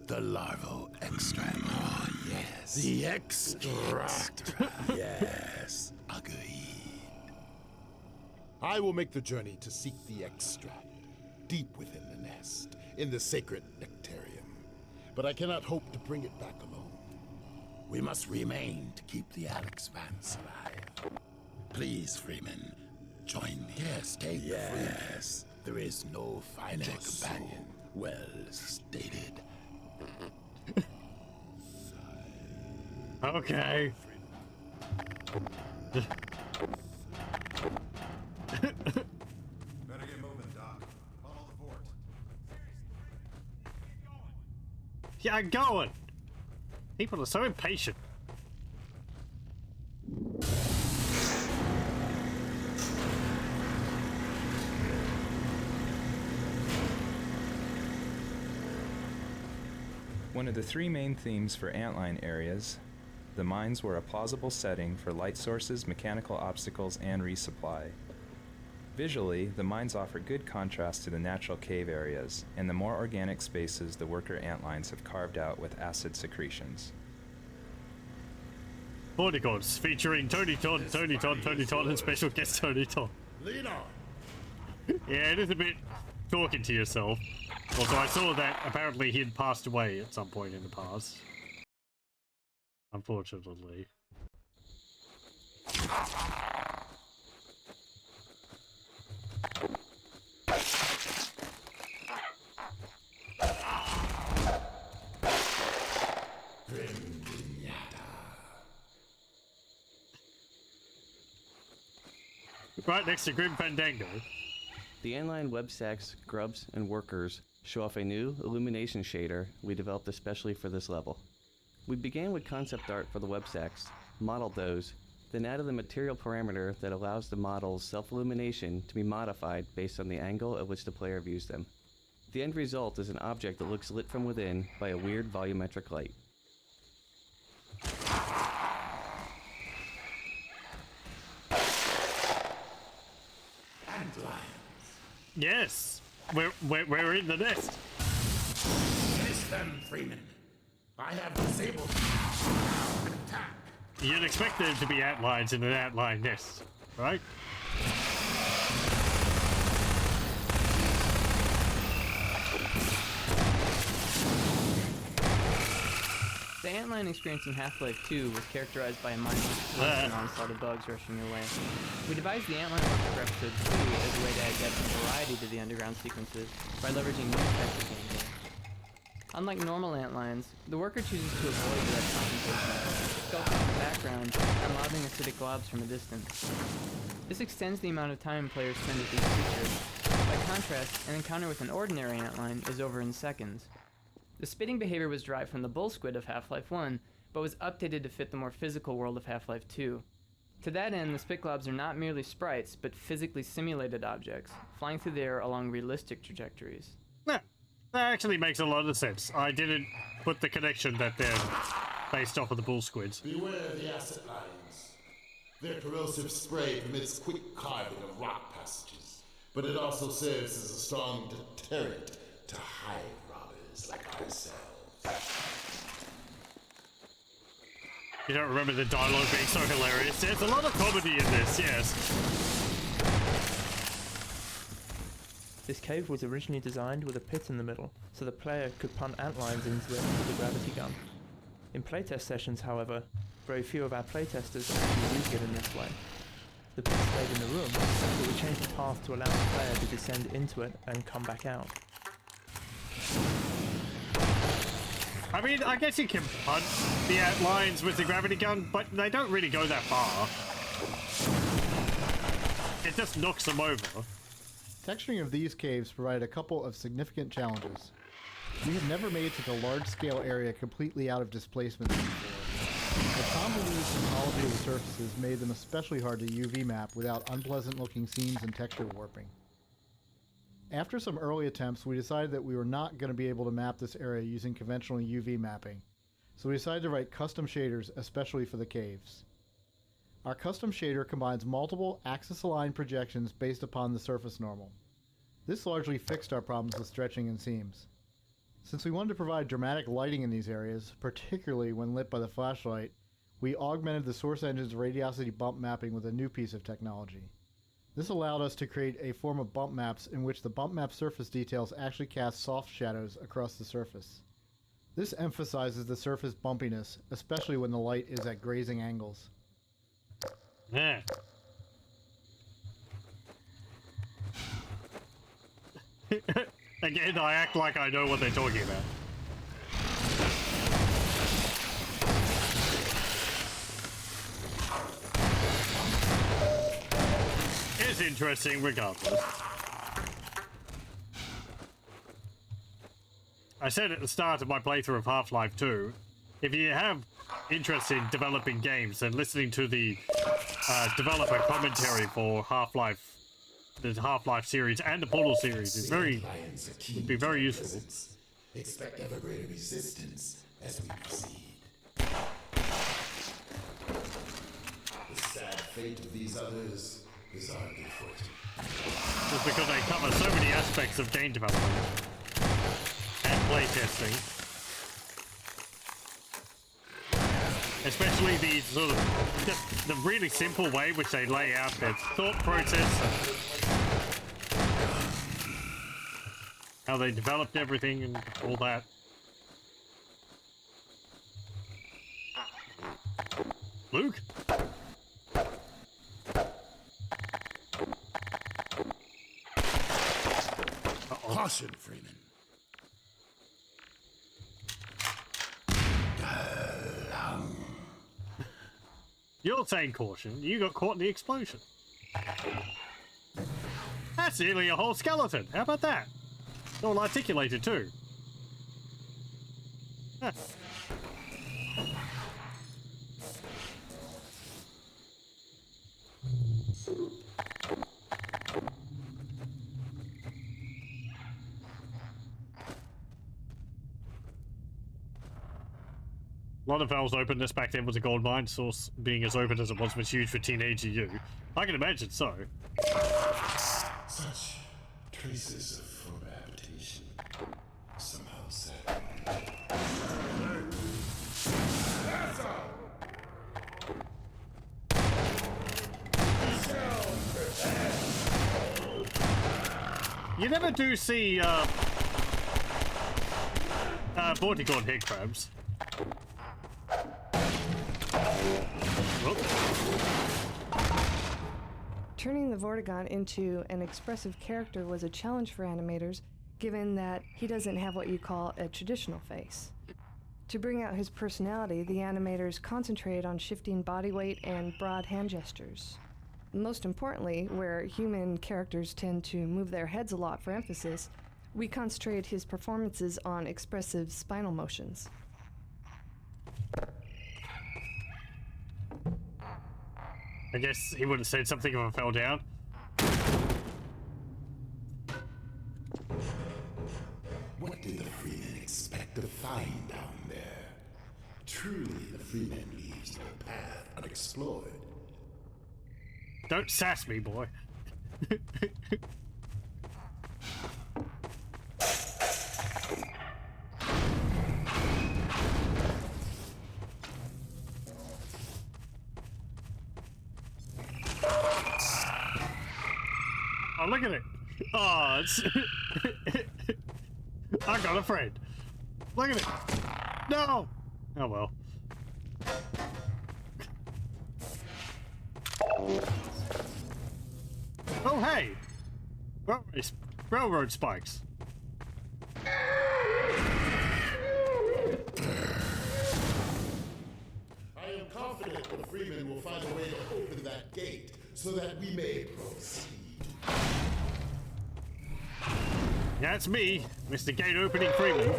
the larval extract. Oh, yes. The extract. Yes. Agreed. I will make the journey to seek the extract, deep within the nest, in the sacred nectarium. But I cannot hope to bring it back alone. We must remain to keep the Alyx Vance alive. Please, Freeman, join me. Yes, take Yes, there is no finer companion. Well stated. Okay. Better get moving, Doc. Follow the fort. Yeah, I'm going. People are so impatient. One of the three main themes for antline areas, the mines were a plausible setting for light sources, mechanical obstacles, and resupply. Visually, the mines offer good contrast to the natural cave areas and the more organic spaces the worker antlines have carved out with acid secretions. Vortigods featuring Tony Todd, and special guest Tony Todd. Lead on. Yeah, it is a bit talking to yourself. Also, I saw that apparently he'd passed away at some point in the past. Unfortunately. Right next to Grim Fandango. The inline web stacks, grubs, and workers show off a new illumination shader we developed especially for this level. We began with concept art for the web stacks, modeled those, then added the material parameter that allows the model's self-illumination to be modified based on the angle at which the player views them. The end result is an object that looks lit from within by a weird volumetric light. Yes, we're in the nest. Finish them, Freeman. I have disabled attack. You'd expect there to be outlines in an outline nest, right? The antline experience in Half-Life 2 was characterized by a mindless onslaught of bugs rushing your way. We devised the antline work for episode 2 as a way to add depth and variety to the underground sequences by leveraging new types of gameplay. Unlike normal antlines, the worker chooses to avoid direct confrontation, sculpting in the background and lobbing acidic globs from a distance. This extends the amount of time players spend with these creatures. By contrast, an encounter with an ordinary antline is over in seconds. The spitting behavior was derived from the bull squid of Half-Life 1, but was updated to fit the more physical world of Half-Life 2. To that end, the spit globs are not merely sprites, but physically simulated objects, flying through the air along realistic trajectories. Yeah, that actually makes a lot of sense. I didn't put the connection that they're based off of the bull squids. Beware the acid lines. Their corrosive spray permits quick carving of rock passages, but it also serves as a strong deterrent to hive robbers like ourselves. You don't remember the dialogue being so hilarious? There's a lot of comedy in this, yes. This cave was originally designed with a pit in the middle, so the player could punt antlines into it with a gravity gun. In playtest sessions, however, very few of our playtesters actually used it in this way. The pit stayed in the room, but we changed the path to allow the player to descend into it and come back out. I mean, I guess you can punt the outlines with the gravity gun, but they don't really go that far. It just knocks them over. Texturing of these caves provided a couple of significant challenges. We had never made such a large-scale area completely out of displacement before. The convoluted topology of the surfaces made them especially hard to UV map without unpleasant-looking seams and texture warping. After some early attempts, we decided that we were not going to be able to map this area using conventional UV mapping, so we decided to write custom shaders especially for the caves. Our custom shader combines multiple axis-aligned projections based upon the surface normal. This largely fixed our problems with stretching and seams. Since we wanted to provide dramatic lighting in these areas, particularly when lit by the flashlight, we augmented the source engine's radiosity bump mapping with a new piece of technology. This allowed us to create a form of bump maps in which the bump map surface details actually cast soft shadows across the surface. This emphasizes the surface bumpiness, especially when the light is at grazing angles. Yeah. Again, I act like I know what they're talking about. It's interesting regardless. I said at the start of my playthrough of Half-Life 2, if you have interest in developing games, then listening to the developer commentary for Half-Life, the Half-Life series and the Portal series is would be very useful. Expect ever greater resistance as we proceed. The sad fate of these others is our good fortune. Just because they cover so many aspects of game development and playtesting. Especially the sort of the really simple way which they lay out their thought process, how they developed everything and all that. Luke? Caution, Freeman. You're saying caution. You got caught in the explosion. That's nearly a whole skeleton. How about that? All articulated too. Huh. A lot of Valve's openness back then was a gold mine. Source being as open as it was huge for teenager you. I can imagine so. Such traces of form-adaptation. Somehow said. You never do see Vorticorn head crabs. Turning the Vortigaunt into an expressive character was a challenge for animators, given that he doesn't have what you call a traditional face. To bring out his personality, the animators concentrated on shifting body weight and broad hand gestures. Most importantly, where human characters tend to move their heads a lot for emphasis, we concentrated his performances on expressive spinal motions. I guess he would have said something if I fell down. What did the Freeman expect to find down there? Truly, the Freeman leaves no path unexplored. Don't sass me, boy. Oh, look at it. Oh, it's... I got a friend. Look at it. No! Oh, well. Oh, hey! Railroad spikes. I am confident the Freeman will find a way to open that gate so that we may proceed. That's me, Mr. Gate Opening Freeman.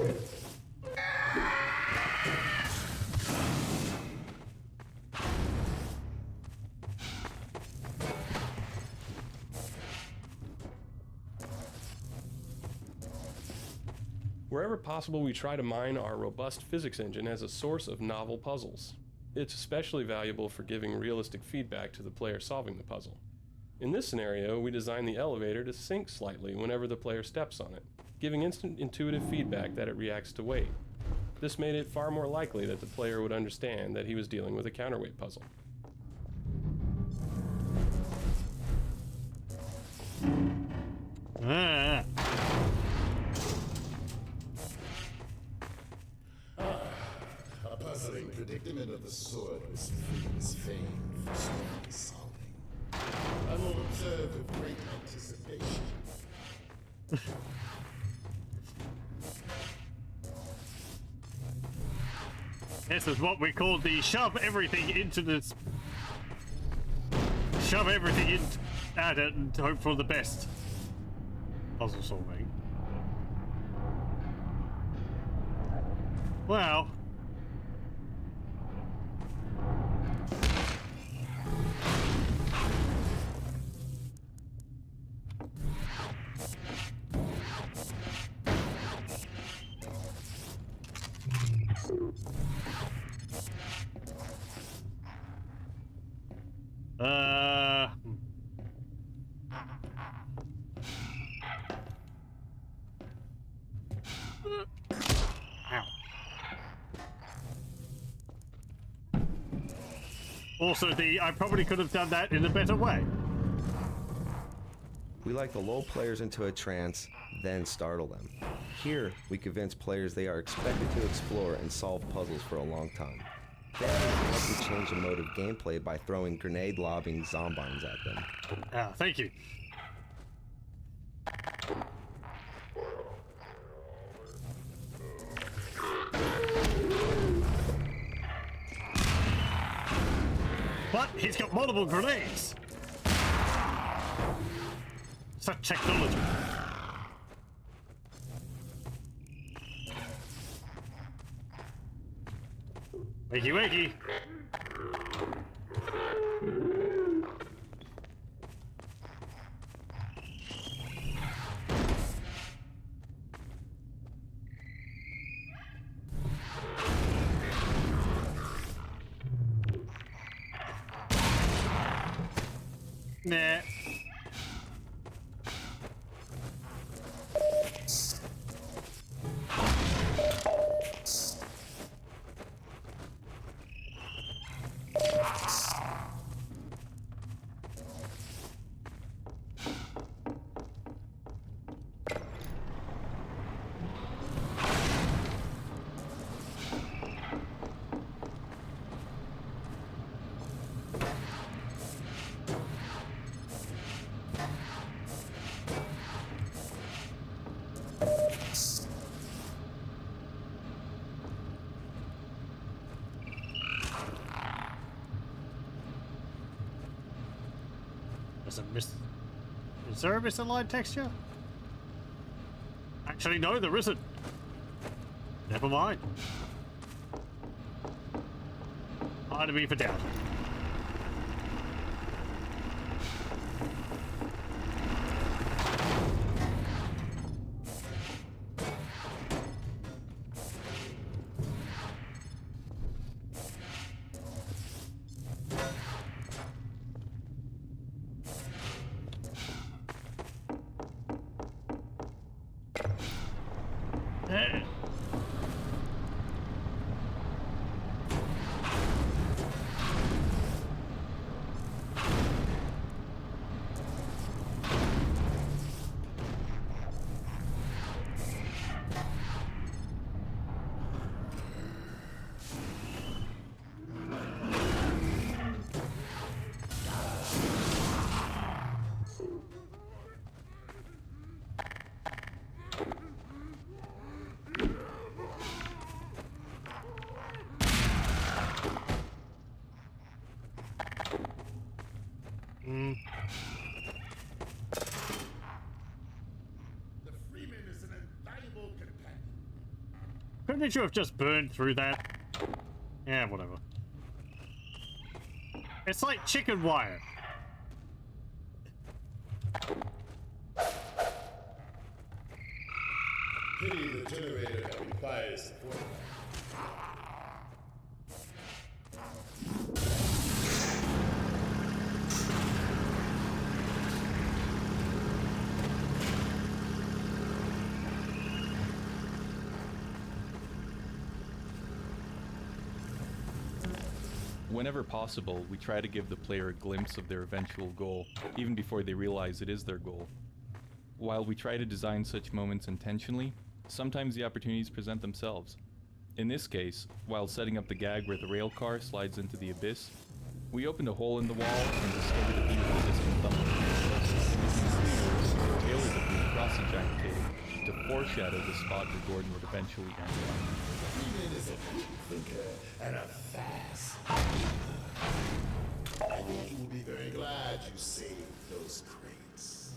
Wherever possible, we try to mine our robust physics engine as a source of novel puzzles. It's especially valuable for giving realistic feedback to the player solving the puzzle. In this scenario, we designed the elevator to sink slightly whenever the player steps on it, giving instant intuitive feedback that it reacts to weight. This made it far more likely that the player would understand that he was dealing with a counterweight puzzle. A puzzling predicament of the sort was Freeman's fame for strong solving. I will observe with great anticipation. This is what we call the shove everything into this. Shove everything in at it and hope for the best. Puzzle solving. Well. Ow. Also, I probably could have done that in a better way. We like to lull players into a trance, then startle them. Here, we convince players they are expected to explore and solve puzzles for a long time. Then, we help them change the mode of gameplay by throwing grenade-lobbing zombies at them. Ah, thank you. But he's got multiple grenades. Such technology. Wakey wakey. Nah. Is there a misaligned texture? Actually, no, there isn't. Never mind. Hard to be for doubt. Couldn't you have just burned through that? Yeah, whatever. It's like chicken wire. Pity the generator that requires support. Whenever possible, we try to give the player a glimpse of their eventual goal, even before they realize it is their goal. While we try to design such moments intentionally, sometimes the opportunities present themselves. In this case, while setting up the gag where the rail car slides into the abyss, we opened a hole in the wall and discovered a view of the distant thumbnail. Taylor the blue crossing jack tape to foreshadow the spot where Gordon would eventually end up. Freeman is a quick thinker and a fast. I think he will be very glad you saved those crates.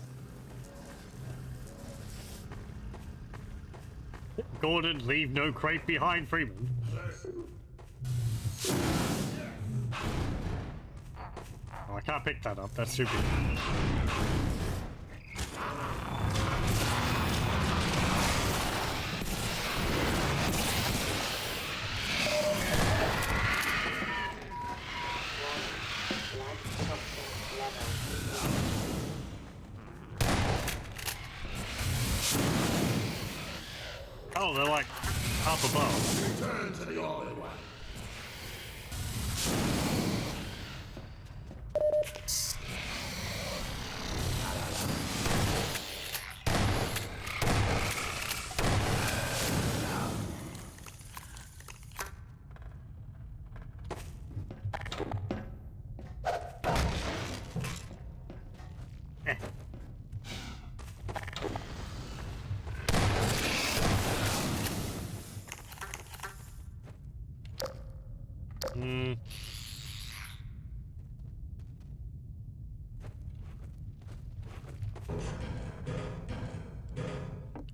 Gordon, leave no crate behind, Freeman. Oh, I can't pick that up. That's stupid. Oh, they're like up above. Return to the all-in-one.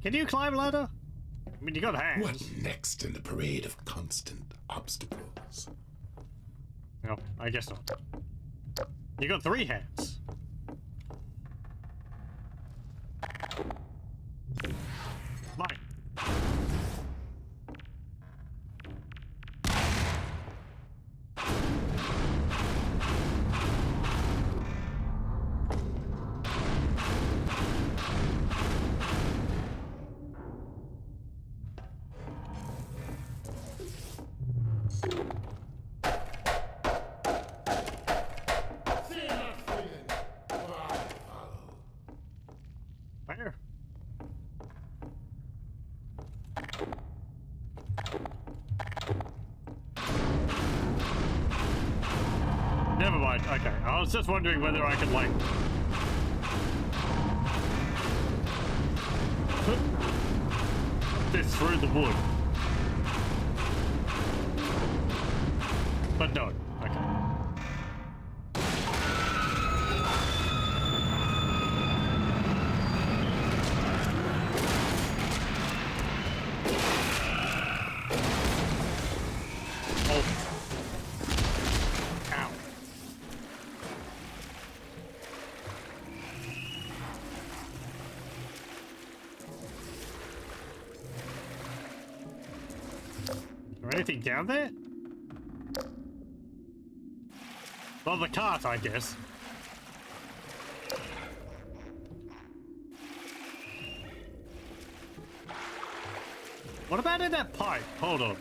Can you climb a ladder? I mean, you got hands. What next in the parade of constant obstacles? No, I guess not. You got 3 hands. Mine. Where? Never mind. Okay, I was just wondering whether I could like put this through the wood, but no. Okay. Anything down there? Well, the cart, I guess. What about in that pipe? Hold on.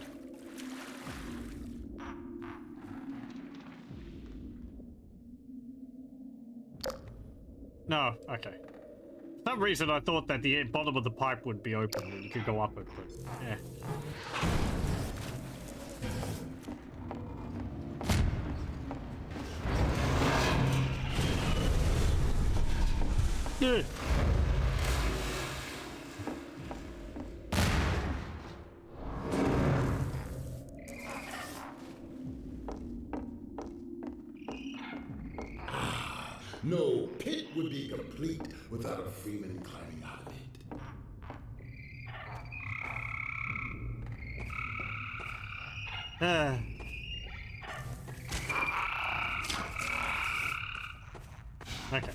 No, okay. For some reason I thought that the bottom of the pipe would be open and you could go up it, but yeah. Yeah. No pit would be complete without a Freeman climbing out of it. Okay.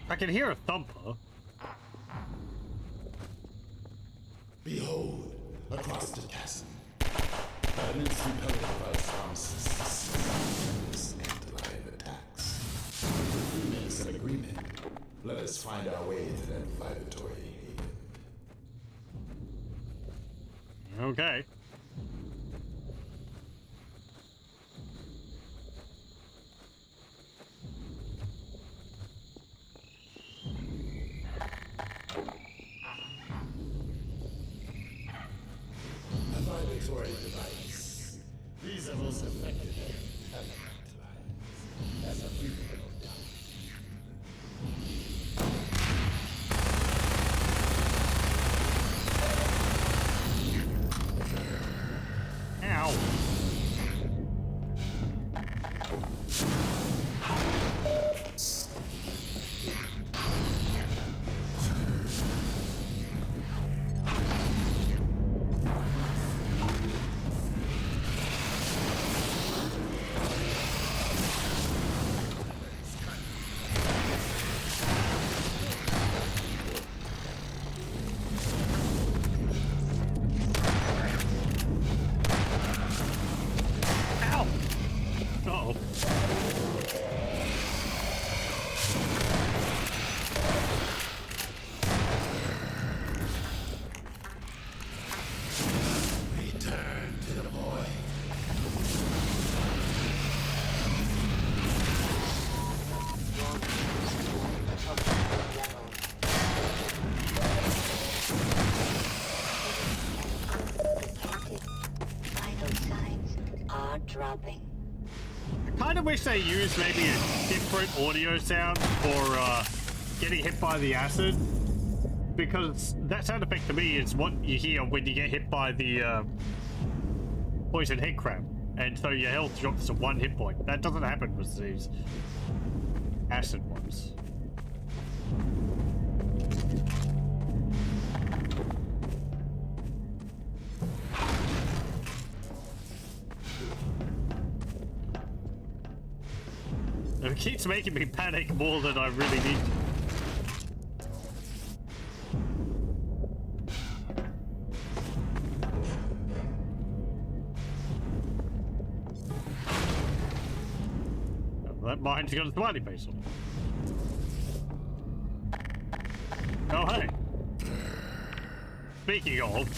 I can hear a thumper. Behold, across the chasm, an repelling device promises and live attacks. If we make an agreement, let us find our way to that vibratory haven. Okay. A vibratory device. These are most effective and utilized as a frequent Ow. Uh-oh. return to the void. Vital signs are dropping. I kind of wish they used maybe a different audio sound for getting hit by the acid, because that sound effect to me is what you hear when you get hit by the poison head crab, and so your health drops to 1 hit point. That doesn't happen with these. acid ones. It keeps making me panic more than I really need to. That mine's got a smiley face on it. Oh, hey. Speaking of...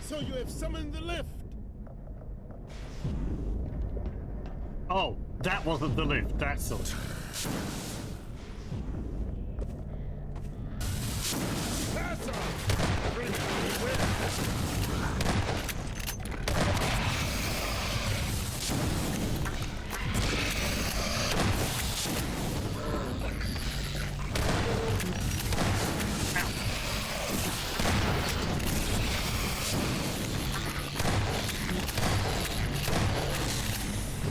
So you have summoned the lift. Oh, that wasn't the lift, that's the lift. Pass on.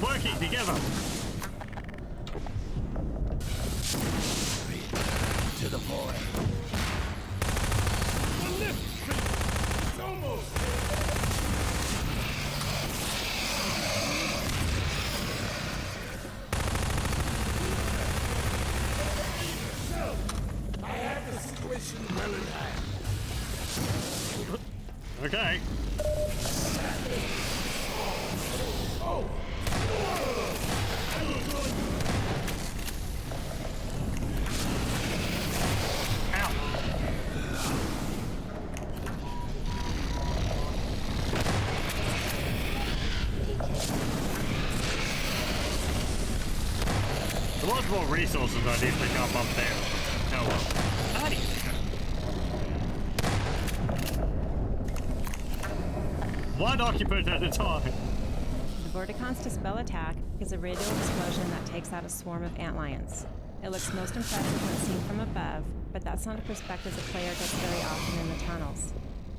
Working together. To the void. The lift. It's almost. I have the situation well in hand. Okay. Oh. There was more resources I need to pick up there. Oh well. Howdy. One occupant at a time. The Vorticon's Dispel attack is a radial explosion that takes out a swarm of antlions. It looks most impressive when seen from above, but that's not a perspective the player gets very often in the tunnels.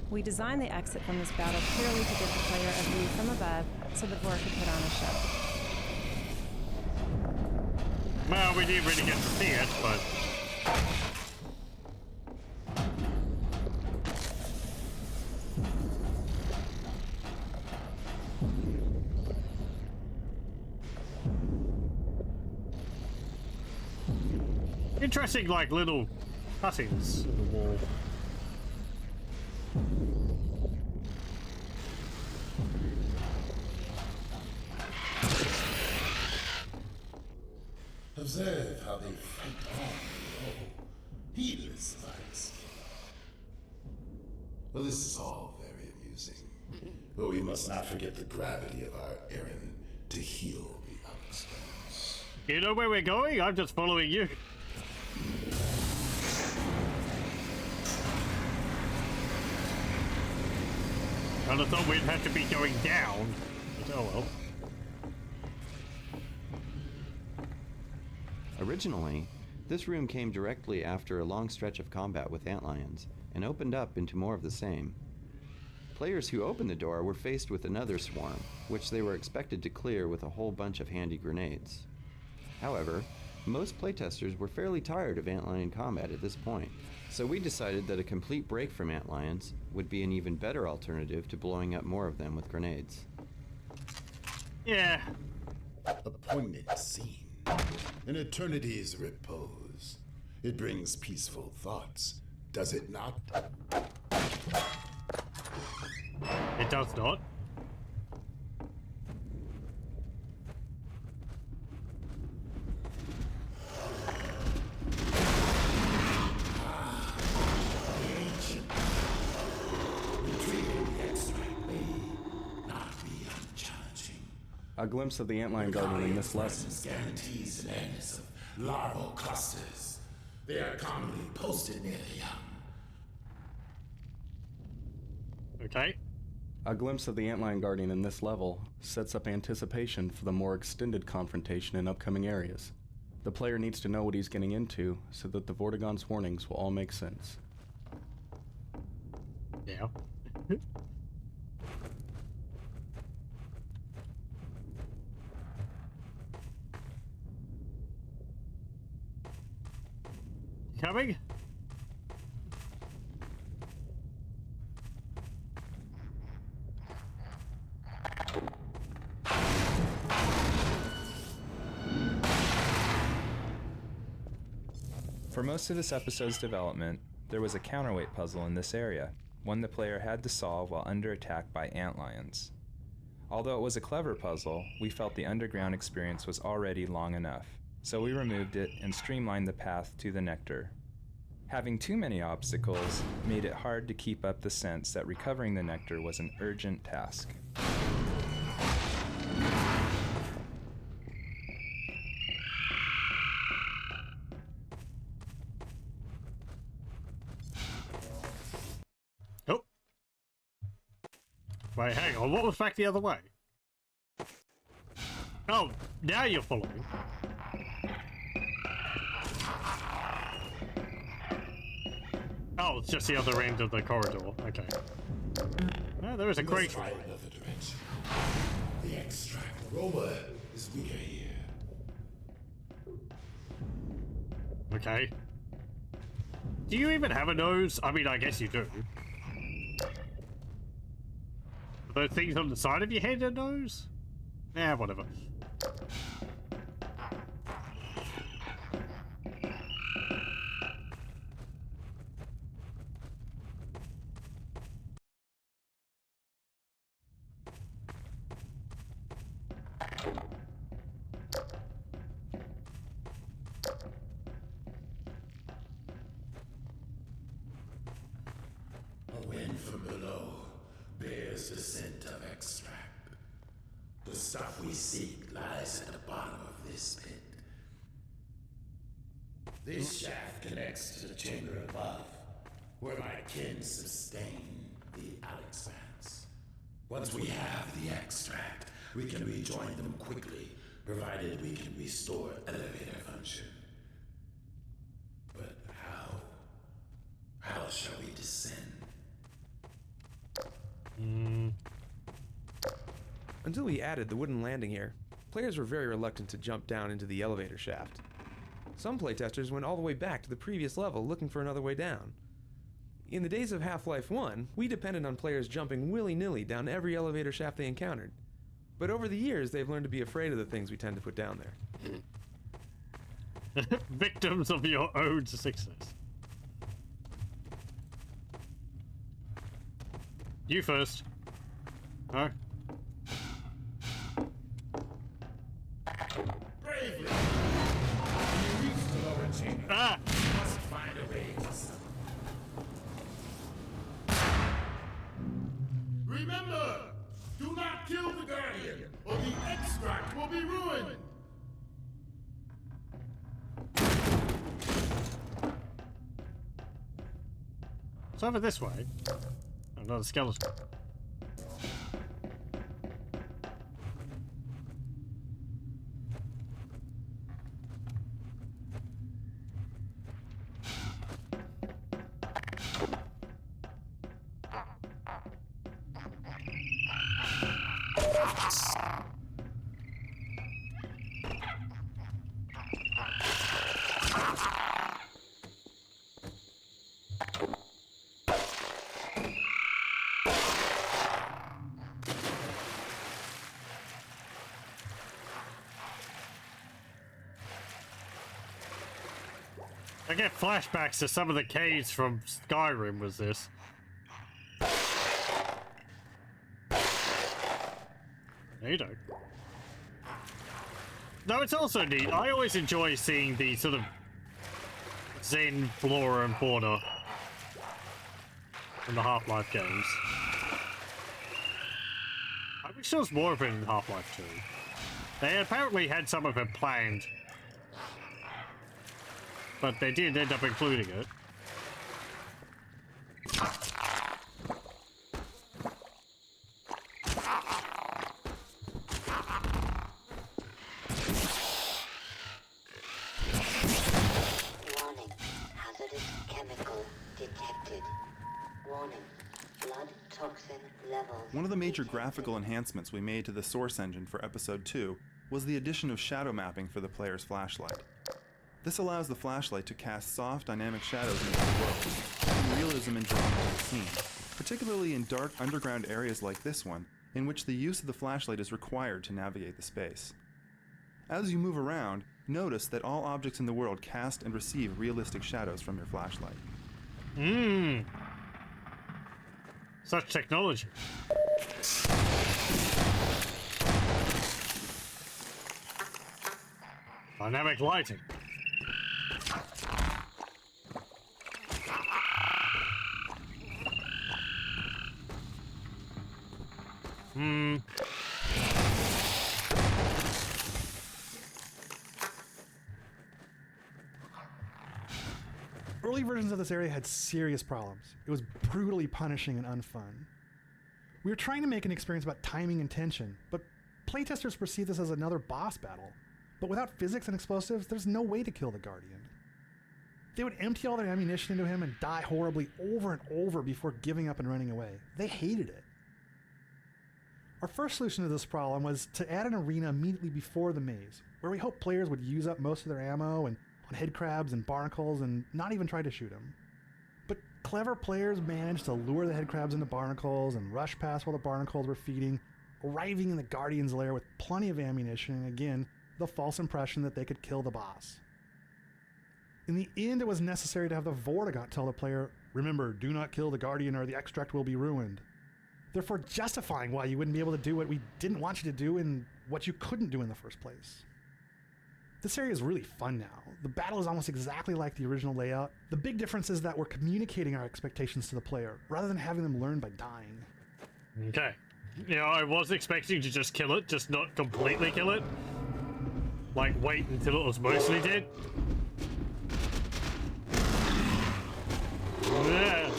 We designed the exit from this battle purely to give the player a view from above so the Vor could put on a show. Well, we didn't really get to see it, but... Interesting, like, little cuttings in the wall. Observe how they fight on, heedless lights. Well, this is all very amusing, but we must not forget the gravity of our errand to heal the outskirts. You know where we're going? I'm just following you. I'd have thought we'd have to be going down, but oh well. Originally, this room came directly after a long stretch of combat with antlions, and opened up into more of the same. Players who opened the door were faced with another swarm, which they were expected to clear with a whole bunch of handy grenades. However, most playtesters were fairly tired of antlion combat at this point, so we decided that a complete break from antlions would be an even better alternative to blowing up more of them with grenades. Yeah. A poignant scene. An eternity's repose. It brings peaceful thoughts, does it not? It does not. A glimpse of the antlion garden in this lesson guarantees the madness of larval clusters. They are commonly posted near the young. Okay. A glimpse of the Antlion Guardian in this level sets up anticipation for the more extended confrontation in upcoming areas. The player needs to know what he's getting into so that the Vortigaunt's warnings will all make sense. Yeah. Coming? For most of this episode's development, there was a counterweight puzzle in this area, one the player had to solve while under attack by antlions. Although it was a clever puzzle, we felt the underground experience was already long enough, so we removed it and streamlined the path to the nectar. Having too many obstacles made it hard to keep up the sense that recovering the nectar was an urgent task. Wait, hang on, what was back the other way? Oh, now you're following. Oh, it's just the other end of the corridor. Okay. Oh, there is a crate. Try another direction. The extract aroma is weaker here. Okay. Do you even have a nose? I mean, I guess you do. Are those things on the side of your head a nose? Nah, whatever. A wind from below bears the scent of extract. The stuff we seek lies at the bottom of this pit. This shaft connects to the chamber above, where my kin sustain the Alyx Vance. Once we have the extract, we can rejoin them quickly, provided we can restore elevator function. But how? How shall we descend? Until we added the wooden landing here, players were very reluctant to jump down into the elevator shaft. Some playtesters went all the way back to the previous level looking for another way down. In the days of Half-Life 1, we depended on players jumping willy-nilly down every elevator shaft they encountered. But over the years, they've learned to be afraid of the things we tend to put down there. Victims of your own success. You first. Huh? Bravely! You reach the lower chamber. Ah! You must find a way to stop. Remember! Do not kill the Guardian, or the extract will be ruined! It's over this way. Another skeleton. I get flashbacks to some of the caves from Skyrim. Was this? There you go. No, it's also neat. I always enjoy seeing the sort of Zen flora and fauna from the Half-Life games. I wish there was more of it in Half-Life 2. They apparently had some of it planned, but they did end up including it. detected. Warning. Blood toxin levels. One of the major graphical enhancements we made to the source engine for Episode 2 was the addition of shadow mapping for the player's flashlight. This allows the flashlight to cast soft, dynamic shadows into the world, adding realism and drama to the scene, particularly in dark underground areas like this one, in which the use of the flashlight is required to navigate the space. As you move around, notice that all objects in the world cast and receive realistic shadows from your flashlight. Such technology. Dynamic lighting. Early versions of this area had serious problems. It was brutally punishing and unfun. We were trying to make an experience about timing and tension, but playtesters perceive this as another boss battle. But without physics and explosives, there's no way to kill the Guardian. They would empty all their ammunition into him and die horribly over and over before giving up and running away. They hated it. Our first solution to this problem was to add an arena immediately before the maze, where we hoped players would use up most of their ammo and on headcrabs and barnacles and not even try to shoot them. But clever players managed to lure the headcrabs into barnacles and rush past while the barnacles were feeding, arriving in the Guardian's lair with plenty of ammunition and again, the false impression that they could kill the boss. In the end, it was necessary to have the Vortigaunt tell the player, "Remember, do not kill the Guardian or the extract will be ruined," therefore justifying why you wouldn't be able to do what we didn't want you to do and what you couldn't do in the first place. This area is really fun now. The battle is almost exactly like the original layout. The big difference is that we're communicating our expectations to the player, rather than having them learn by dying. Okay. You know, I was expecting to just kill it, just not completely kill it. Like, wait until it was mostly dead. Yeah.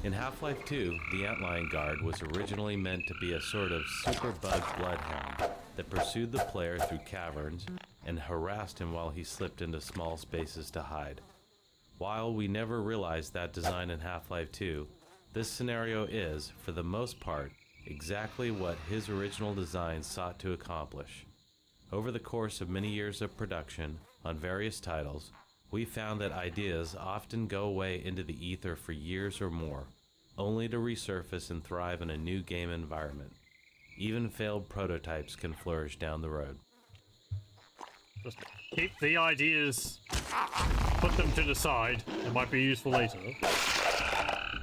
In Half-Life 2, the Antlion Guard was originally meant to be a sort of super-bug bloodhound that pursued the player through caverns and harassed him while he slipped into small spaces to hide. While we never realized that design in Half-Life 2, this scenario is, for the most part, exactly what his original design sought to accomplish. Over the course of many years of production on various titles, we found that ideas often go away into the ether for years or more, only to resurface and thrive in a new game environment. Even failed prototypes can flourish down the road. Just keep the ideas, put them to the side. They might be useful later.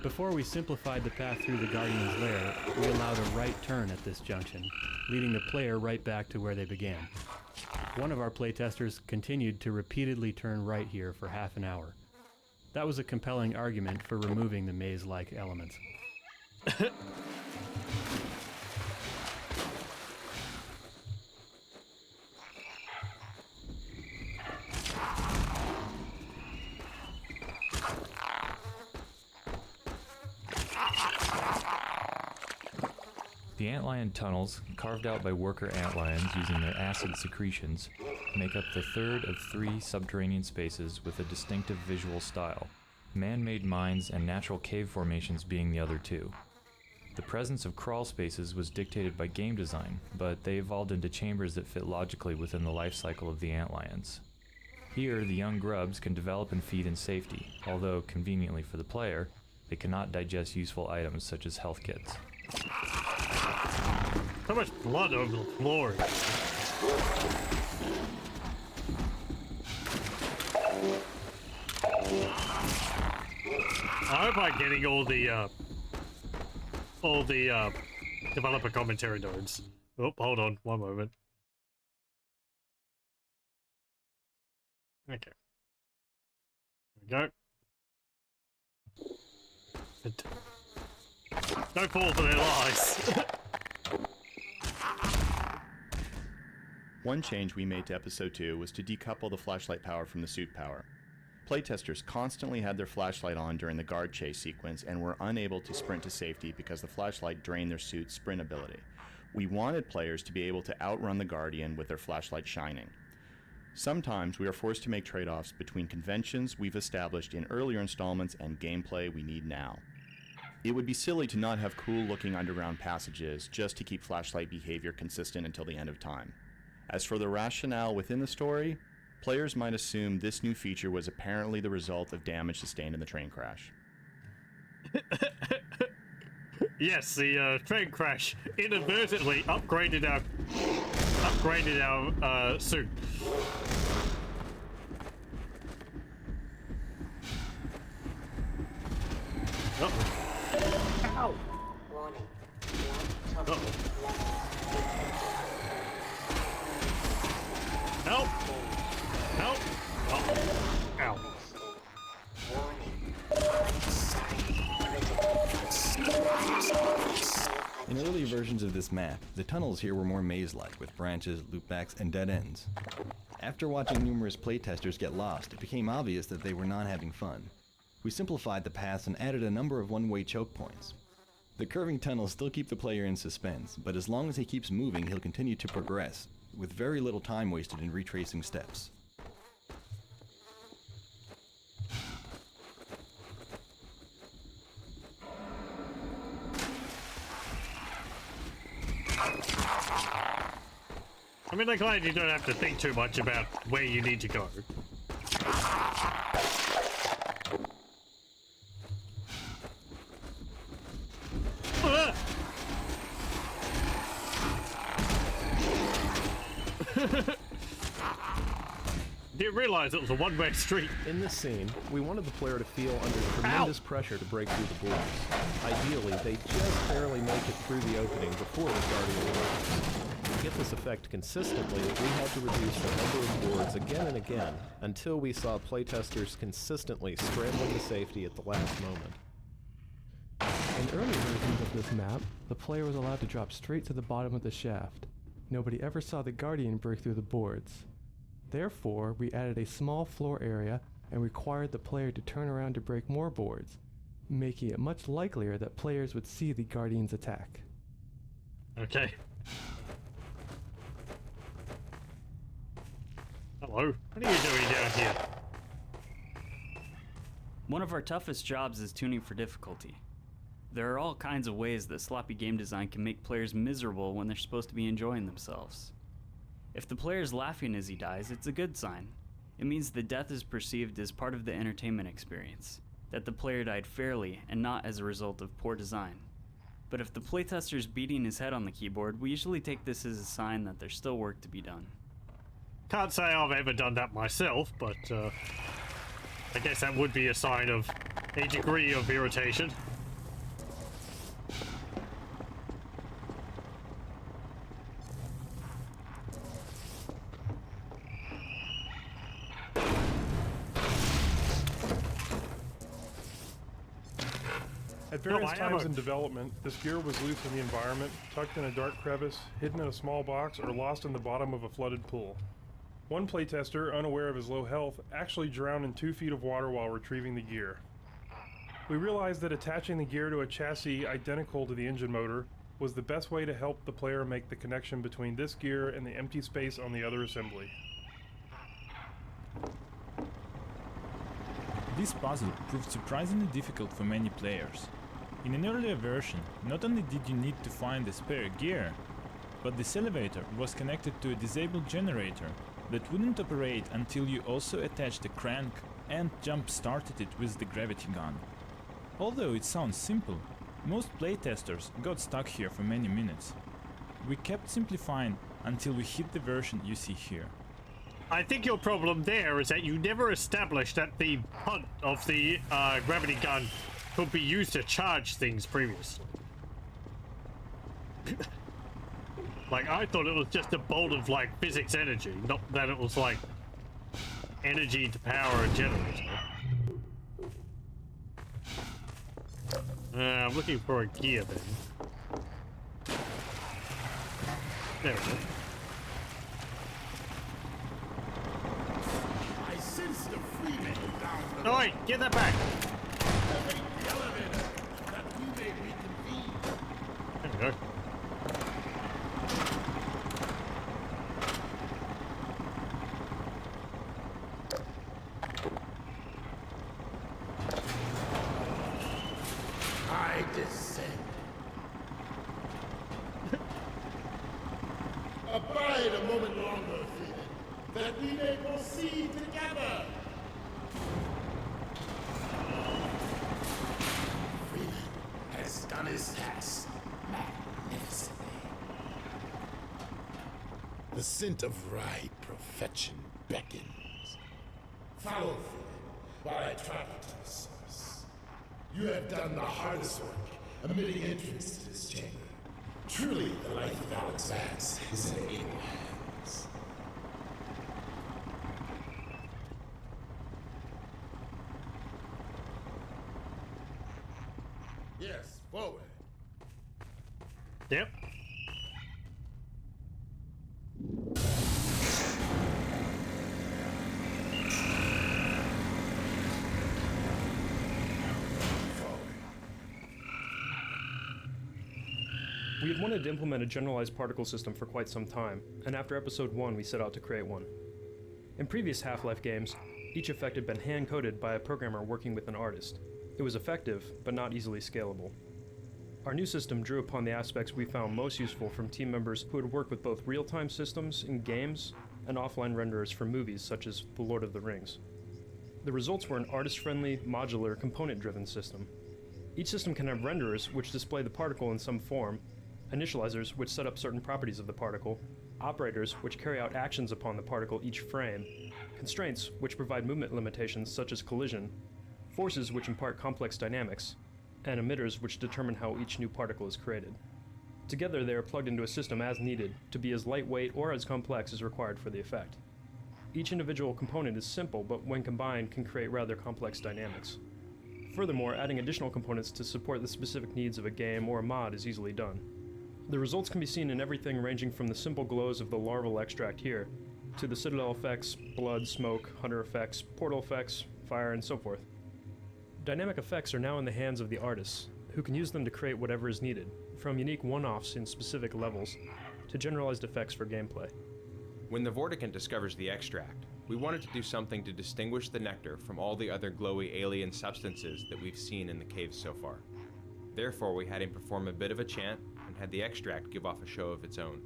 Before we simplified the path through the Guardian's lair, we allowed a right turn at this junction, leading the player right back to where they began. One of our playtesters continued to repeatedly turn right here for half an hour. That was a compelling argument for removing the maze-like elements. The antlion tunnels, carved out by worker antlions using their acid secretions, make up the third of 3 subterranean spaces with a distinctive visual style, man-made mines and natural cave formations being the other 2. The presence of crawl spaces was dictated by game design, but they evolved into chambers that fit logically within the life cycle of the antlions. Here, the young grubs can develop and feed in safety, although, conveniently for the player, they cannot digest useful items such as health kits. So much blood over the floor. I hope I'm getting all the developer commentary notes. Oh, hold on, one moment. Okay. There we go. Don't fall for their lies. One change we made to Episode 2 was to decouple the flashlight power from the suit power. Playtesters constantly had their flashlight on during the guard chase sequence and were unable to sprint to safety because the flashlight drained their suit's sprint ability. We wanted players to be able to outrun the Guardian with their flashlight shining. Sometimes we are forced to make trade-offs between conventions we've established in earlier installments and gameplay we need now. It would be silly to not have cool-looking underground passages just to keep flashlight behavior consistent until the end of time. As for the rationale within the story, players might assume this new feature was apparently the result of damage sustained in the train crash. Yes, the train crash inadvertently upgraded our suit. Ow! Warning. Blood toxin Help! Help! Oh. Ow. In earlier versions of this map, the tunnels here were more maze-like, with branches, loopbacks, and dead ends. After watching numerous playtesters get lost, it became obvious that they were not having fun. We simplified the paths and added a number of one-way choke points. The curving tunnels still keep the player in suspense, but as long as he keeps moving, he'll continue to progress, with very little time wasted in retracing steps. I mean, I'm glad you don't have to think too much about where you need to go. Didn't realize it was a one-way street. In this scene, we wanted the player to feel under tremendous pressure to break through the boards. Ideally, they just barely make it through the opening before the Guardian emerges. To get this effect consistently, we had to reduce the number of boards again and again until we saw playtesters consistently scrambling to safety at the last moment. In early versions of this map, the player was allowed to drop straight to the bottom of the shaft. Nobody ever saw the Guardian break through the boards. Therefore, we added a small floor area and required the player to turn around to break more boards, making it much likelier that players would see the Guardian's attack. Okay. Hello. What are you doing down here? One of our toughest jobs is tuning for difficulty. There are all kinds of ways that sloppy game design can make players miserable when they're supposed to be enjoying themselves. If the player is laughing as he dies, it's a good sign. It means the death is perceived as part of the entertainment experience, that the player died fairly and not as a result of poor design. But if the playtester is beating his head on the keyboard, we usually take this as a sign that there's still work to be done. Can't say I've ever done that myself, but I guess that would be a sign of a degree of irritation. At various times in development, this gear was loose in the environment, tucked in a dark crevice, hidden in a small box, or lost in the bottom of a flooded pool. One playtester, unaware of his low health, actually drowned in 2 feet of water while retrieving the gear. We realized that attaching the gear to a chassis identical to the engine motor was the best way to help the player make the connection between this gear and the empty space on the other assembly. This puzzle proved surprisingly difficult for many players. In an earlier version, not only did you need to find the spare gear, but this elevator was connected to a disabled generator that wouldn't operate until you also attached a crank and jump-started it with the gravity gun. Although it sounds simple, most playtesters got stuck here for many minutes. We kept simplifying until we hit the version you see here. I think your problem there is that you never established that the punt of the gravity gun could be used to charge things previously. Like, I thought it was just a bolt of, like, physics energy, not that it was, like, energy to power a generator. I'm looking for a gear then. There we go. I sense the Freeman down the Oh wait, get that back! the elevator that we may reconvene. There we go. moment longer, Freeman, that we may proceed together. Freeman has done his task magnificently. The scent of right perfection beckons. Follow Freeman while I travel to the source. You have done the hardest work, admitting entrance to this chamber. Truly, the life of Alyx Vance is in able hands. Yes, forward. Yep. We had wanted to implement a generalized particle system for quite some time, and after episode 1 we set out to create one. In previous Half-Life games, each effect had been hand-coded by a programmer working with an artist. It was effective, but not easily scalable. Our new system drew upon the aspects we found most useful from team members who had worked with both real-time systems in games and offline renderers for movies such as The Lord of the Rings. The results were an artist-friendly, modular, component-driven system. Each system can have renderers which display the particle in some form, initializers which set up certain properties of the particle, operators which carry out actions upon the particle each frame, constraints which provide movement limitations such as collision, forces which impart complex dynamics, and emitters which determine how each new particle is created. Together they are plugged into a system as needed to be as lightweight or as complex as required for the effect. Each individual component is simple, but when combined can create rather complex dynamics. Furthermore, adding additional components to support the specific needs of a game or a mod is easily done. The results can be seen in everything ranging from the simple glows of the larval extract here, to the Citadel effects, blood, smoke, hunter effects, portal effects, fire, and so forth. Dynamic effects are now in the hands of the artists, who can use them to create whatever is needed, from unique one-offs in specific levels, to generalized effects for gameplay. When the Vorticant discovers the extract, we wanted to do something to distinguish the nectar from all the other glowy alien substances that we've seen in the caves so far. Therefore, we had him perform a bit of a chant and had the extract give off a show of its own.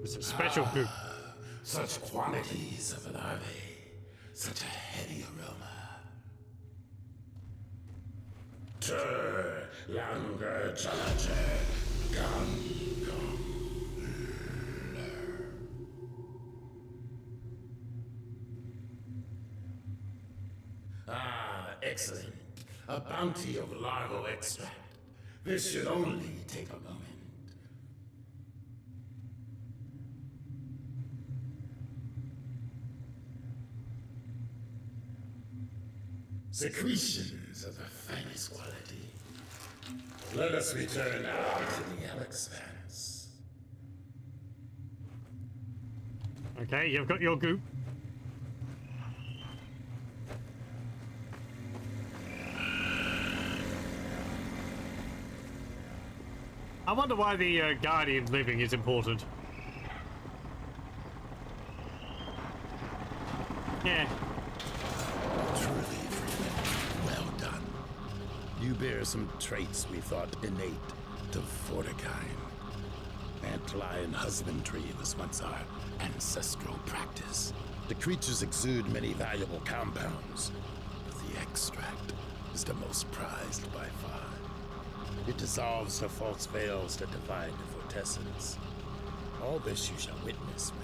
It's a special group. Such quantities of larvae, such a heady aroma. Tur langer jalajer gum gum. Ah, excellent. A bounty of larval extract. This should only take a moment. Secretions of the finest quality. Let us return now to the Alyx Vance. Okay, you've got your goop. I wonder why the Guardian living is important. Yeah. Truly, Freeman, well done. You bear some traits we thought innate to Vortigine. Antlion husbandry was once our ancestral practice. The creatures exude many valuable compounds, but the extract is the most prized by far. It dissolves the false veils that divide the vortessence. All this you shall witness when...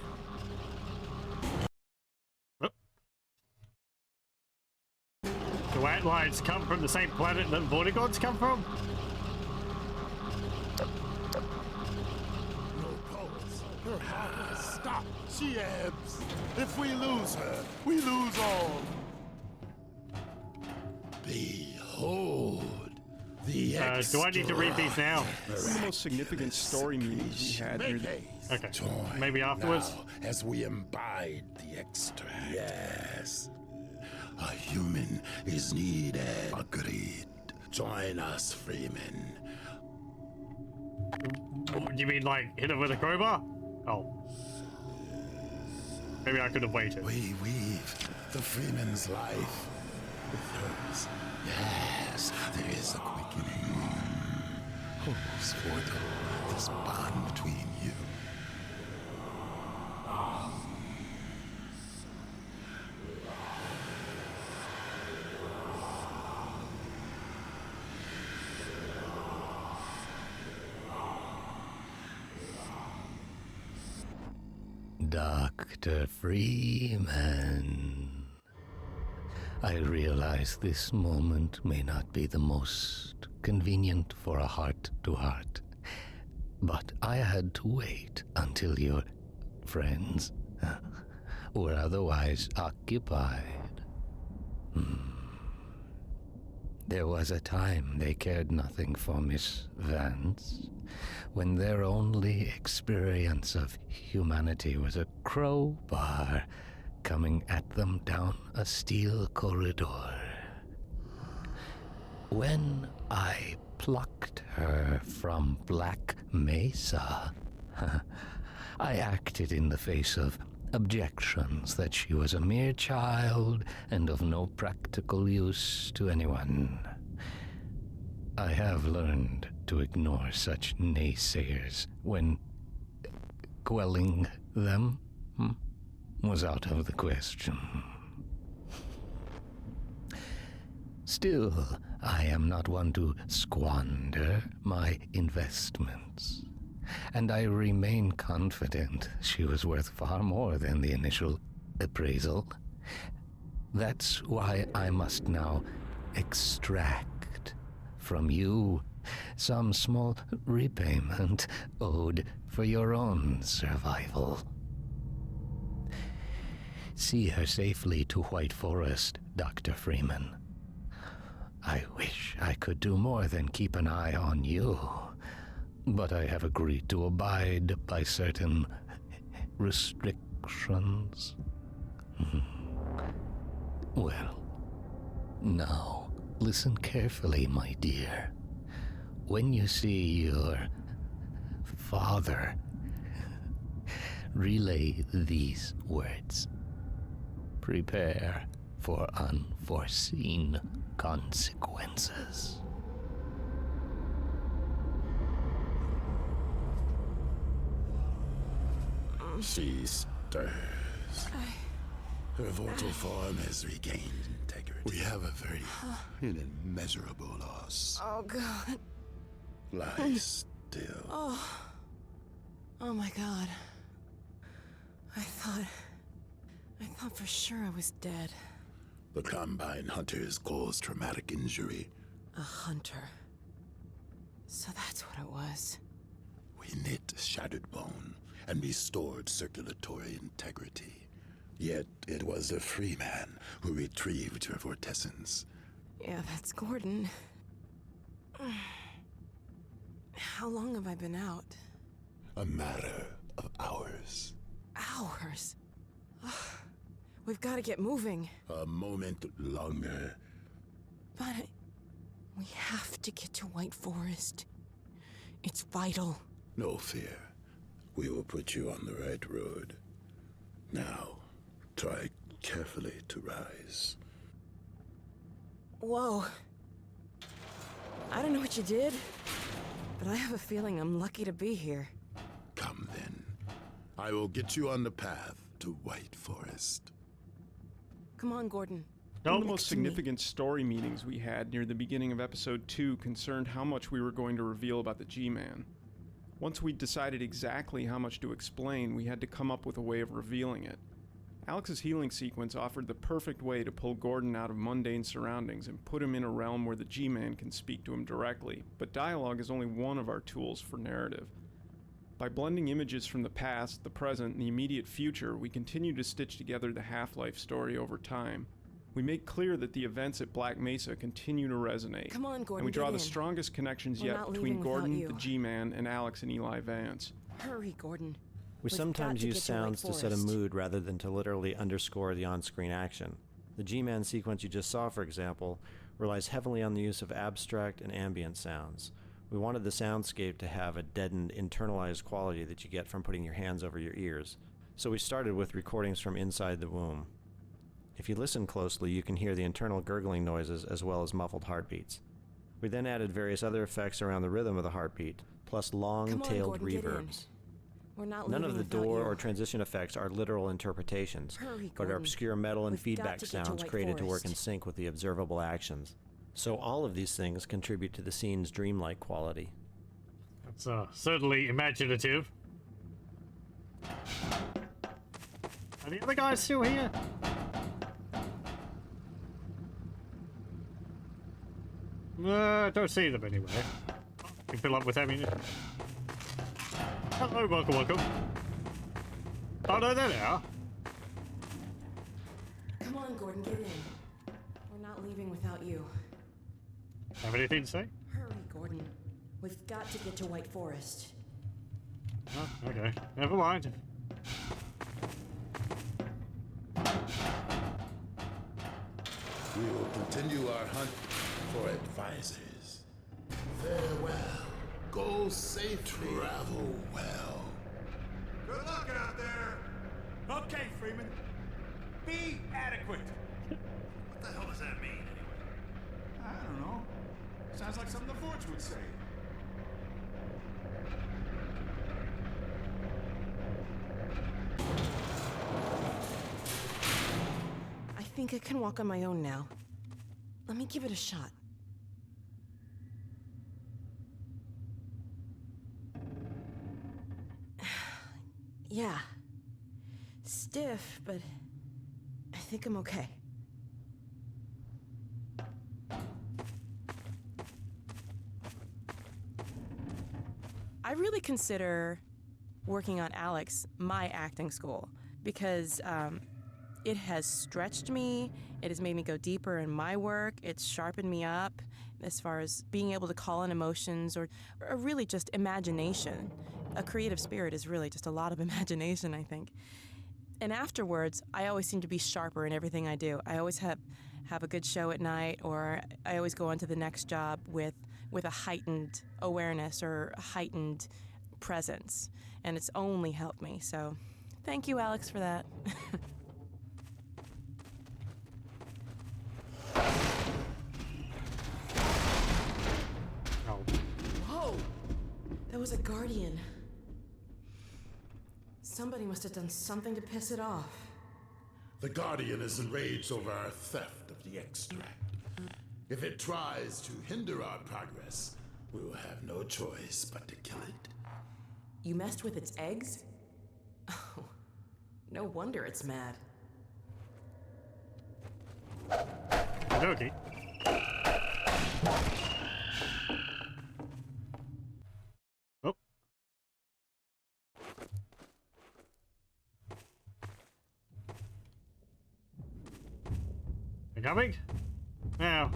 Do antlions come from the same planet that Vortigods come from? No pulse. Her heart will stop. She ebbs. If we lose her, we lose all. Behold. Do I need to read these now? One of the most significant story meetings we had here. Okay, Join maybe afterwards. now as we imbibe the extract. Yes. A human is needed. Agreed. Join us, Freeman. You mean like hit him with a crowbar? Oh. Maybe I could have waited. We weave the Freeman's life Yes, yes, there is a quickening. Almost for this bond between you. Dr. Freeman. I realize this moment may not be the most convenient for a heart-to-heart, but I had to wait until your friends were otherwise occupied. There was a time they cared nothing for Miss Vance, when their only experience of humanity was a crowbar coming at them down a steel corridor. When I plucked her from Black Mesa, I acted in the face of objections that she was a mere child and of no practical use to anyone. I have learned to ignore such naysayers when quelling them was out of the question. Still, I am not one to squander my investments, and I remain confident she was worth far more than the initial appraisal. That's why I must now extract from you some small repayment owed for your own survival. See her safely to White Forest, Dr. Freeman. I wish I could do more than keep an eye on you, but I have agreed to abide by certain restrictions. Well, now listen carefully, my dear. When you see your father, relay these words. Prepare for unforeseen consequences. She stirs. Her vocal form has regained integrity. We have a very immeasurable loss. Oh, God. Lie still. Oh my God. I thought for sure I was dead. The Combine Hunters caused traumatic injury. A hunter. So that's what it was. We knit shattered bone and restored circulatory integrity. Yet it was a free man who retrieved her vortessence. Yeah, that's Gordon. How long have I been out? A matter of hours. Hours? We've got to get moving. A moment longer. But we have to get to White Forest. It's vital. No fear. We will put you on the right road. Now, try carefully to rise. Whoa. I don't know what you did, but I have a feeling I'm lucky to be here. Come then. I will get you on the path to White Forest. Come on, Gordon. One of the most significant story meetings we had near the beginning of episode 2 concerned how much we were going to reveal about the G-Man. Once we'd decided exactly how much to explain, we had to come up with a way of revealing it. Alyx's healing sequence offered the perfect way to pull Gordon out of mundane surroundings and put him in a realm where the G-Man can speak to him directly, but dialogue is only one of our tools for narrative. By blending images from the past, the present, and the immediate future, we continue to stitch together the Half-Life story over time. We make clear that the events at Black Mesa continue to resonate. Come on, Gordon, and we draw get the in. strongest connections We're yet not between leaving without Gordon, you. the G-Man, and Alyx and Eli Vance. Hurry, Gordon. We We've sometimes got to use get to White sounds to set a Forest. mood rather than to literally underscore the on-screen action. The G-Man sequence you just saw, for example, relies heavily on the use of abstract and ambient sounds. We wanted the soundscape to have a deadened, internalized quality that you get from putting your hands over your ears. So we started with recordings from inside the womb. If you listen closely, you can hear the internal gurgling noises as well as muffled heartbeats. We then added various other effects around the rhythm of the heartbeat, plus long-tailed reverbs. We're not None of leaving the without door you. or transition effects are literal interpretations, Hurry, but are Gordon. obscure metal and We've got feedback to get to sounds White created to work in Forest. sync with the observable actions. So all of these things contribute to the scene's dreamlike quality. That's certainly imaginative. Are the other guys still here? Don't see them anywhere. Can fill up with ammunition. Hello, welcome. Oh no, there they are. Come on, Gordon, get in. We're not leaving without you. Have anything to say? Hurry, Gordon. We've got to get to White Forest. Oh, okay. Never mind. We will continue our hunt for advisors. Farewell. Go safely. Travel well. Good luck out there. Okay, Freeman. Be adequate. What the hell does that mean, anyway? I don't know. Sounds like something the Forge would say. I think I can walk on my own now. Let me give it a shot. Yeah. Stiff, but I think I'm okay. I really consider working on Alyx my acting school because it has stretched me, it has made me go deeper in my work, it's sharpened me up as far as being able to call in emotions or really just imagination. A creative spirit is really just a lot of imagination, I think. And afterwards, I always seem to be sharper in everything I do. I always have a good show at night, or I always go on to the next job with a heightened awareness or a heightened presence. And it's only helped me. So thank you, Alyx, for that. Whoa! That was a guardian. Somebody must have done something to piss it off. The Guardian is enraged over our theft of the extract. If it tries to hinder our progress, we will have no choice but to kill it. You messed with its eggs? Oh, no wonder it's mad. Okay. Oh. You coming? Now.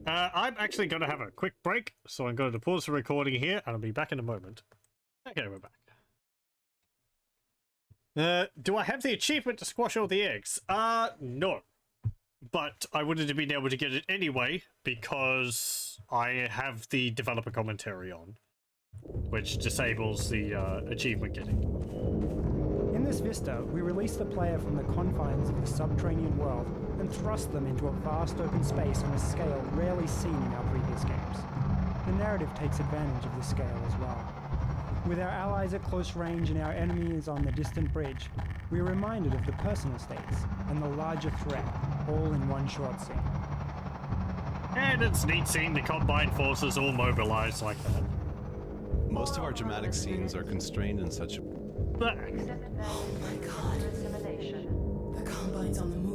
I'm actually going to have a quick break, so I'm going to pause the recording here, and I'll be back in a moment. Okay, we're back. Do I have the achievement to squash all the eggs? No. But I wouldn't have been able to get it anyway, because I have the developer commentary on, which disables the achievement getting. In this vista, we release the player from the confines of the subterranean world and thrust them into a vast open space on a scale rarely seen in our previous games. The narrative takes advantage of this scale as well. With our allies at close range and our enemies on the distant bridge, we are reminded of the personal stakes and the larger threat, all in one short scene. And it's neat seeing the combined forces all mobilized like that. Most of our dramatic scenes are constrained in such a... Oh my god. The Combine's on the move.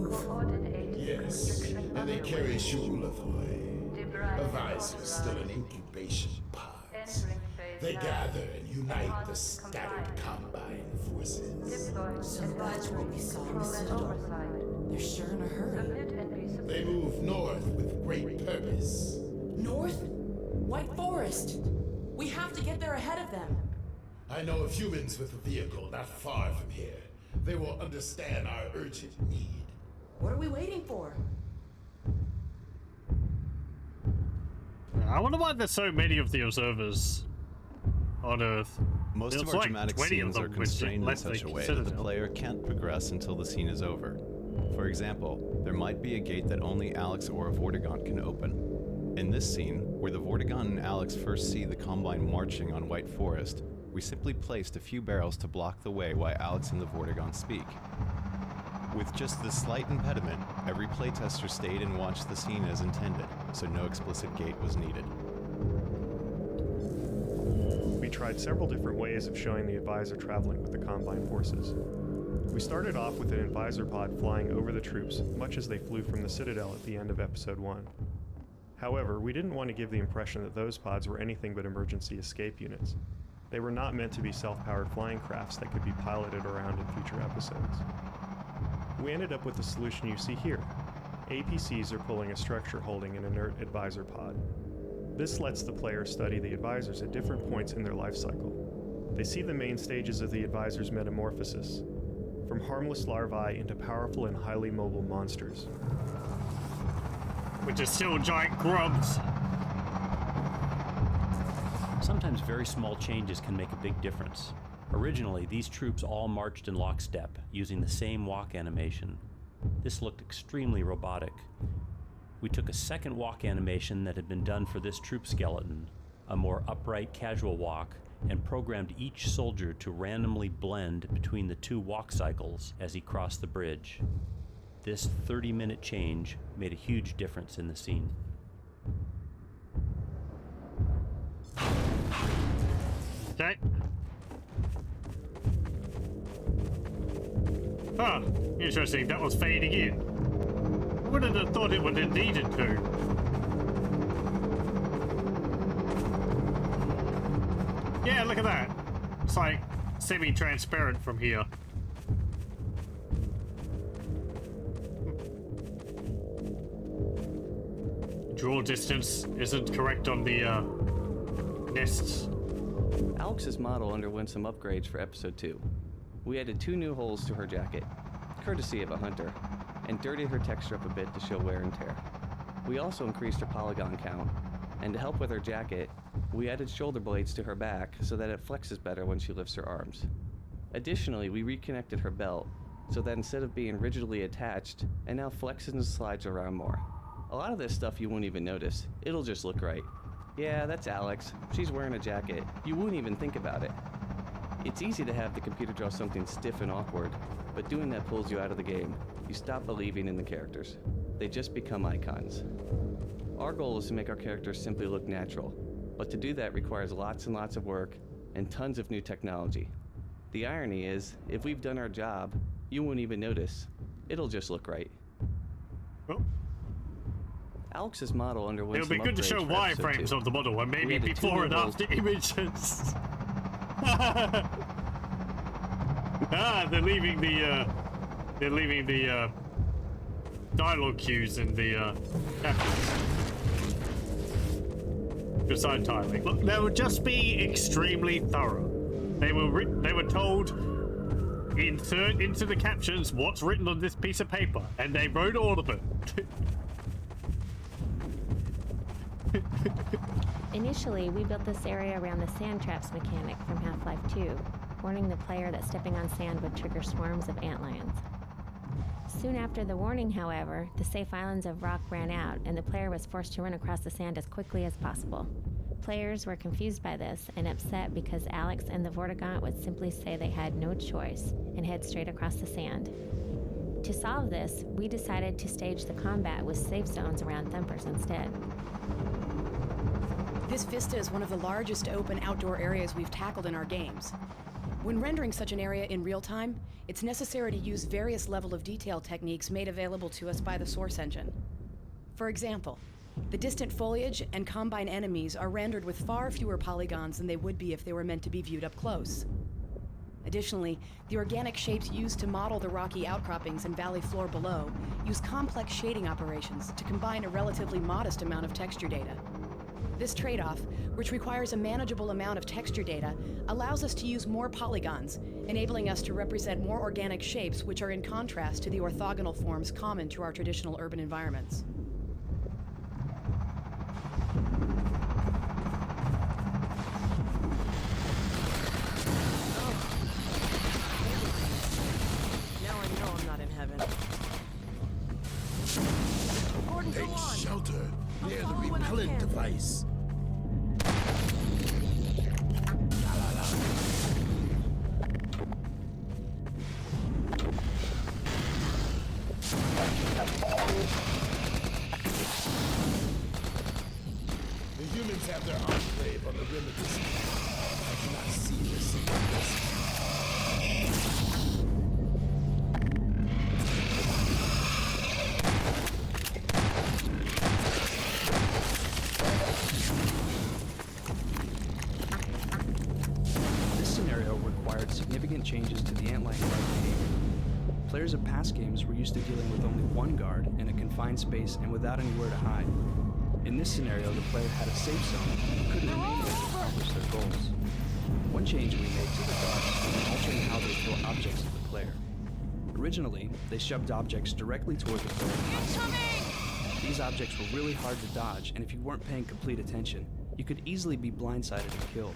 Yes, and they carry Shulathoi, advisors still in incubation pods. They gather and unite the scattered Combine forces. So that's what we saw in the Citadel. They're sure in a hurry. They move north with great purpose. North? White Forest! We have to get there ahead of them. I know of humans with a vehicle not far from here. They will understand our urgent need. What are we waiting for? I wonder why there's so many of the observers on Earth. Most There's of our like dramatic 20 of scenes are them, which constrained in less such a than way that the Citadel. player can't progress until the scene is over. For example, there might be a gate that only Alyx or a Vortigaunt can open. In this scene, where the Vortigaunt and Alyx first see the Combine marching on White Forest, we simply placed a few barrels to block the way while Alyx and the Vortigaunt speak. With just this slight impediment, every playtester stayed and watched the scene as intended, so no explicit gate was needed. We tried several different ways of showing the advisor traveling with the Combine forces. We started off with an advisor pod flying over the troops, much as they flew from the Citadel at the end of Episode 1. However, we didn't want to give the impression that those pods were anything but emergency escape units. They were not meant to be self-powered flying crafts that could be piloted around in future episodes. We ended up with the solution you see here. APCs are pulling a structure holding an inert advisor pod. This lets the player study the advisors at different points in their life cycle. They see the main stages of the advisor's metamorphosis, from harmless larvae into powerful and highly mobile monsters. Which are still giant grubs. Sometimes very small changes can make a big difference. Originally, these troops all marched in lockstep, using the same walk animation. This looked extremely robotic. We took a second walk animation that had been done for this troop skeleton, a more upright, casual walk, and programmed each soldier to randomly blend between the two walk cycles as he crossed the bridge. This 30-minute change made a huge difference in the scene. Okay. Huh, interesting, that was fading in. Wouldn't have thought it would have needed to. Yeah, look at that. It's like semi-transparent from here. Draw distance isn't correct on the nests. Alyx's model underwent some upgrades for Episode 2. We added 2 new holes to her jacket, courtesy of a hunter, and dirtied her texture up a bit to show wear and tear. We also increased her polygon count, and to help with her jacket, we added shoulder blades to her back so that it flexes better when she lifts her arms. Additionally, we reconnected her belt so that instead of being rigidly attached, it now flexes and slides around more. A lot of this stuff you won't even notice. It'll just look right. Yeah, that's Alyx. She's wearing a jacket. You wouldn't even think about it. It's easy to have the computer draw something stiff and awkward, but doing that pulls you out of the game. You stop believing in the characters. They just become icons. Our goal is to make our characters simply look natural, but to do that requires lots and lots of work and tons of new technology. The irony is, if we've done our job, you won't even notice. It'll just look right. Oh. Alyx's model underwent It would be some good to show upgrades for Episode wireframes 2. of the model and We maybe added 2 before new and holes- after images. They're leaving the dialogue cues in the captions. Beside timing. Look, they would just be extremely thorough. They were told, insert into the captions what's written on this piece of paper, and they wrote all of it. Initially, we built this area around the sand traps mechanic from Half-Life 2, warning the player that stepping on sand would trigger swarms of antlions. Soon after the warning, however, the safe islands of rock ran out, and the player was forced to run across the sand as quickly as possible. Players were confused by this and upset because Alyx and the Vortigaunt would simply say they had no choice and head straight across the sand. To solve this, we decided to stage the combat with safe zones around Thumpers instead. This vista is one of the largest open outdoor areas we've tackled in our games. When rendering such an area in real time, it's necessary to use various level of detail techniques made available to us by the source engine. For example, the distant foliage and Combine enemies are rendered with far fewer polygons than they would be if they were meant to be viewed up close. Additionally, the organic shapes used to model the rocky outcroppings and valley floor below use complex shading operations to combine a relatively modest amount of texture data. This trade-off, which requires a manageable amount of texture data, allows us to use more polygons, enabling us to represent more organic shapes which are in contrast to the orthogonal forms common to our traditional urban environments. Gordon, Take go on. shelter near the repellent device. The humans have their enclave on the rim of this. I cannot see this single person. This scenario required significant changes to the antlion guard behavior. Players of past games were used to dealing with only one guard in a confined space and without anywhere to hide. In this scenario, the player had a safe zone and could remain there to accomplish their goals. One change we made to the guards was altering how they throw objects at the player. Originally, they shoved objects directly toward the player at high speed. These objects were really hard to dodge, and if you weren't paying complete attention, you could easily be blindsided and killed.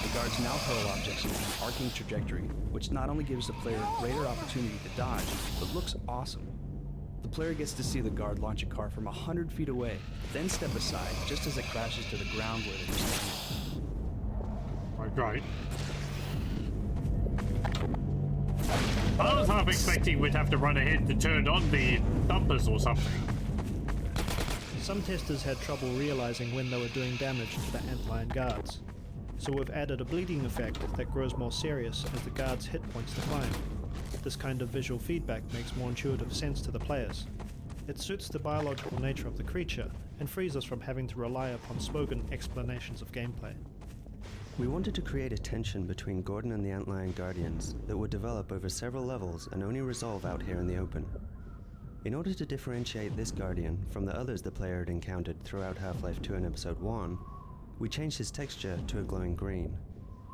The guards now hurl objects in an arcing trajectory, which not only gives the player greater opportunity to dodge, but looks awesome. The player gets to see the guard launch a car from 100 feet away, then step aside just as it crashes to the ground where they were standing. Great. I was half expecting we'd have to run ahead to turn on the thumpers or something. Some testers had trouble realizing when they were doing damage to the antlion guards, so we've added a bleeding effect that grows more serious as the guards' hit points decline. This kind of visual feedback makes more intuitive sense to the players. It suits the biological nature of the creature and frees us from having to rely upon spoken explanations of gameplay. We wanted to create a tension between Gordon and the antlion guardians that would develop over several levels and only resolve out here in the open. In order to differentiate this guardian from the others the player had encountered throughout Half-Life 2 and Episode 1, we changed his texture to a glowing green.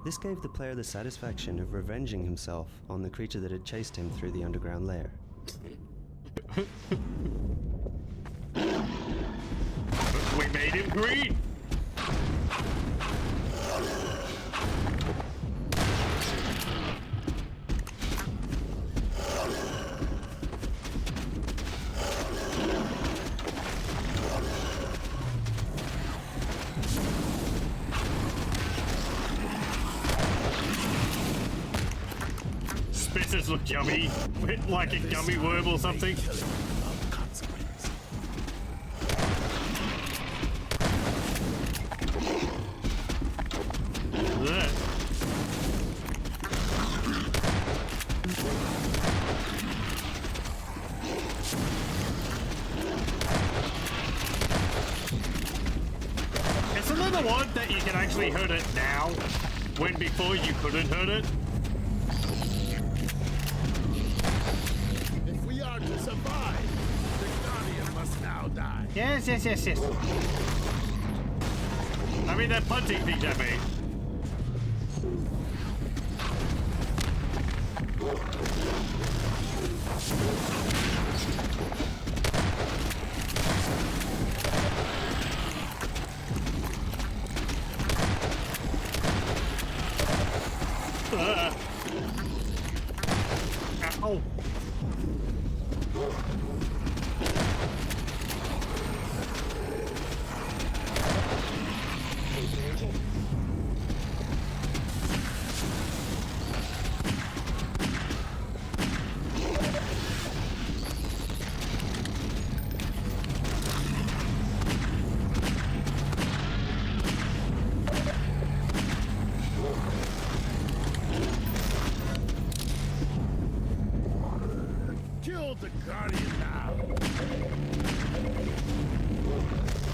This gave the player the satisfaction of revenging himself on the creature that had chased him through the underground lair. We made him green! Spitters look yummy, like a gummy worm or something. It's a little odd that you can actually hurt it now, when before you couldn't hurt it. If we are to survive, the Guardian must now die. Yes. I mean, they're punching things at me. Ow. Kill the Guardian now.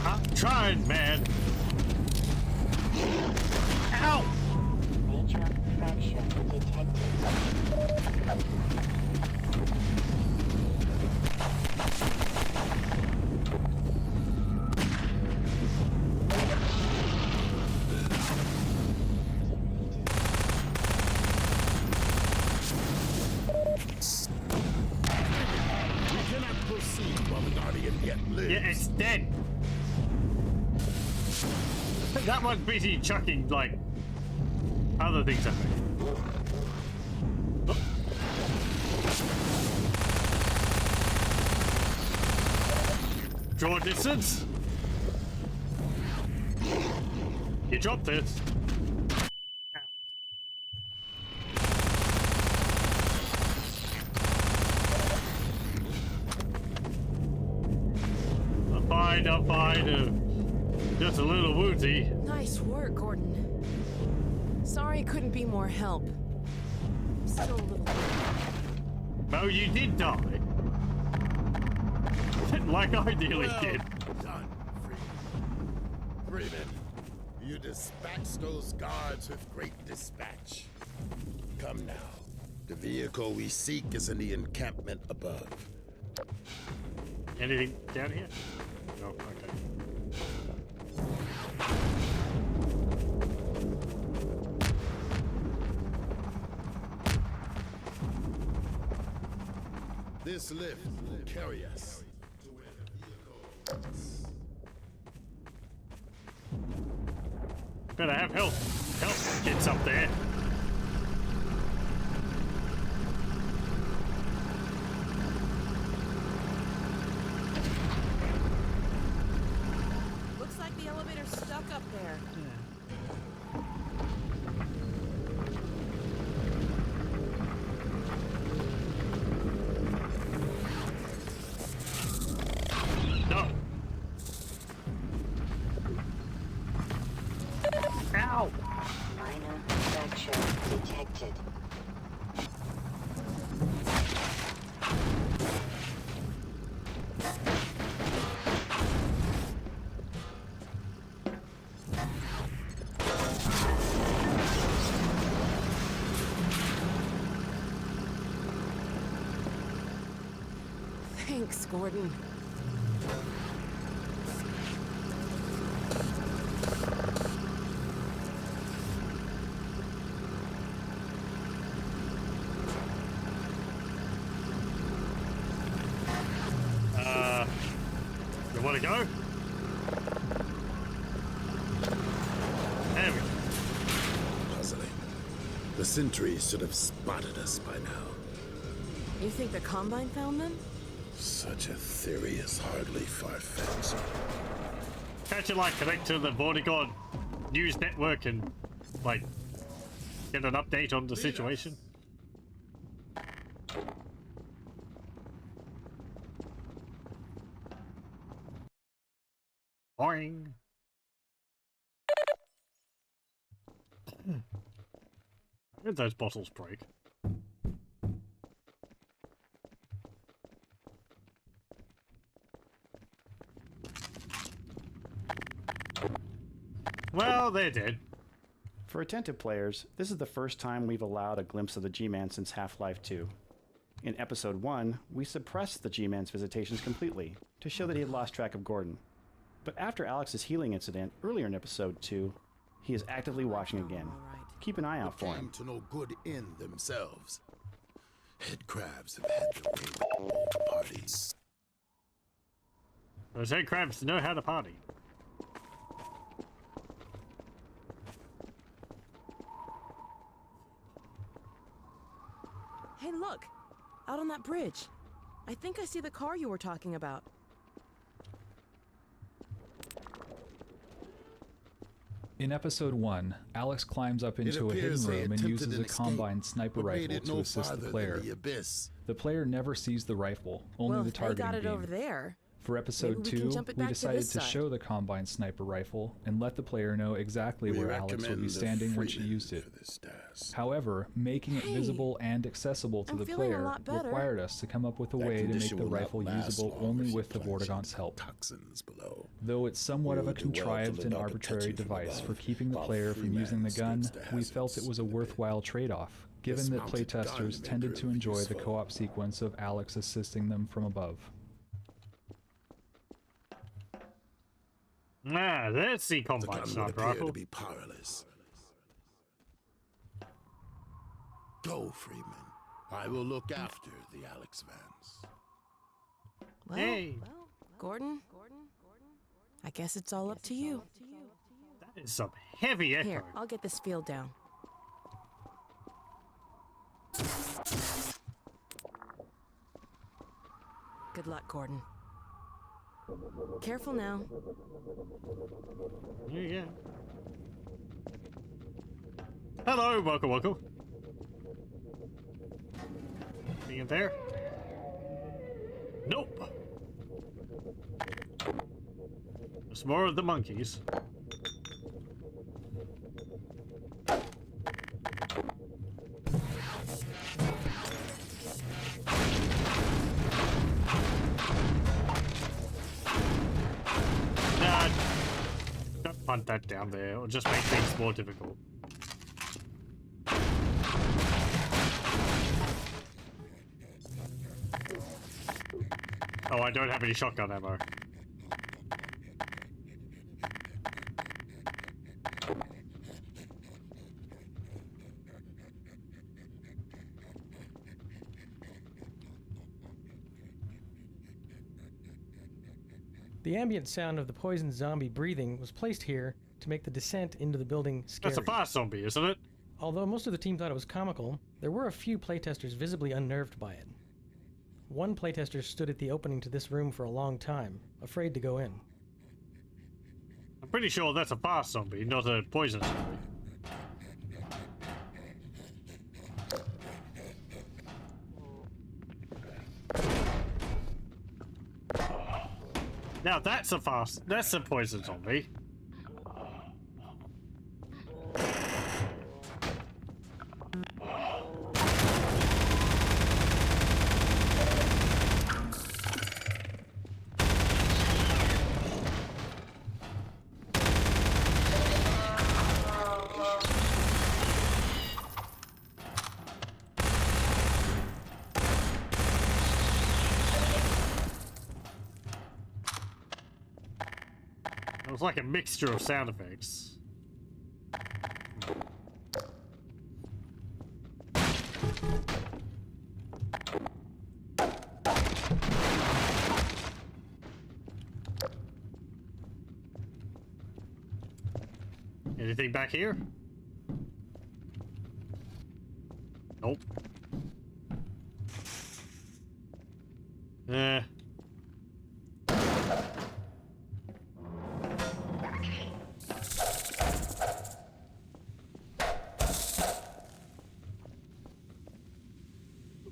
I'm trying, man. Ow! Major fracture detected. Yeah, it's dead. That one's busy chucking, like, other things at me. Oh. Draw distance. You dropped it. I'm fine. Just a little woozy. Nice work, Gordon. Sorry I couldn't be more help. Still a little. Oh, you did die. Like I nearly did. Done, Freeman. You dispatched those guards with great dispatch. Come now. The vehicle we seek is in the encampment above. Anything down here? No, okay. This lift will carry us to where the vehicle is. Better have health kits up there. Looks like the elevator's stuck up there. No. Ow! Minor fracture detected. Thanks, Gordon. You want to go? There we go. Puzzling. The sentries should have spotted us by now. You think the Combine found them? Such a theory is hardly far-fetched. Can't you, like, connect to the Vortigaunt news network and, like, get an update on the situation? Boing. I heard those bottles break. Well, they're dead. For attentive players, this is the first time we've allowed a glimpse of the G-Man since Half-Life 2. In Episode 1, we suppressed the G-Man's visitations completely, to show that he had lost track of Gordon. But after Alyx's healing incident earlier in Episode 2, he is actively watching again. Keep an eye out for him. To no good end themselves. Head crabs have had their way with old parties. Those head crabs know how to party. Hey, look! Out on that bridge. I think I see the car you were talking about. In Episode 1, Alyx climbs up into a hidden room and uses a Combine sniper rifle to assist the player. The player never sees the rifle, only the targeting got it beam. over there. For Episode 2, we decided to show the Combine sniper rifle and let the player know exactly where Alyx would be standing when she used it. However, making it visible and accessible to the player required us to come up with a way to make the rifle usable only with the Vortigaunt's help. Though it's somewhat of a contrived and arbitrary device for keeping the player from using the gun, we felt it was a worthwhile trade-off, given that playtesters tended to enjoy the co-op sequence of Alyx assisting them from above. Ah, there's the Combine sniper rifle. To be powerless. Go, Freeman. I will look after the Alyx Vance. Well, well, Gordon, I guess it's all up to you. That is some heavy echo. Here, I'll get this field down. Good luck, Gordon. Careful now. Yeah. Hello, welcome. Anything in there? Nope. There's more of the monkeys. Nah, don't punt that down there. It'll just make things more difficult. Oh, I don't have any shotgun ammo. The ambient sound of the poison zombie breathing was placed here to make the descent into the building scary. That's a fast zombie, isn't it? Although most of the team thought it was comical, there were a few playtesters visibly unnerved by it. One playtester stood at the opening to this room for a long time, afraid to go in. I'm pretty sure that's a fast zombie, not a poison zombie. Now that's a poison zombie. It was like a mixture of sound effects. Anything back here? Nope.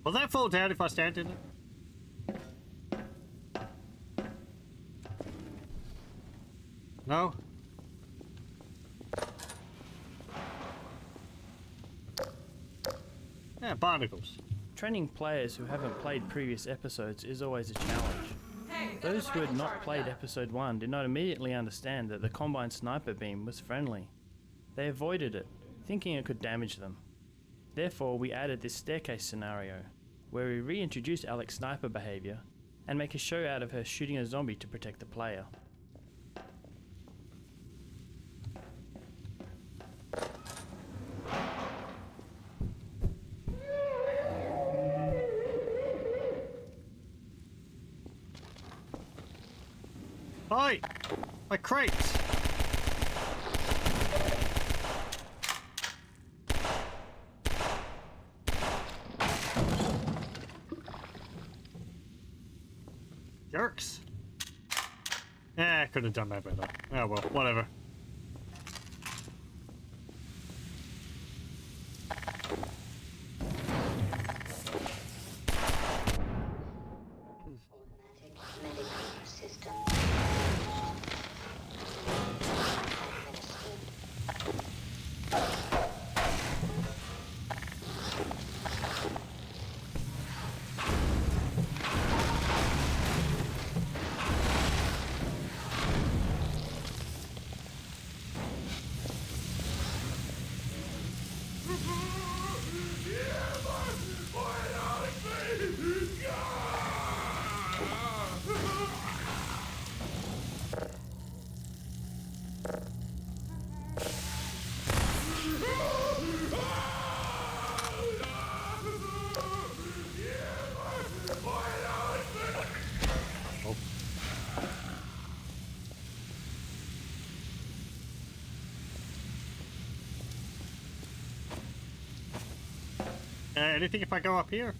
Will that fall down if I stand in it? No? Yeah, barnacles. Training players who haven't played previous episodes is always a challenge. Those who had not played episode 1 did not immediately understand that the Combine sniper beam was friendly. They avoided it, thinking it could damage them. Therefore, we added this staircase scenario, where we reintroduce Alyx's sniper behavior and make a show out of her shooting a zombie to protect the player. Hi! My crates! Jerks! Eh, could have done that better. Oh well, whatever. Anything if I go up here?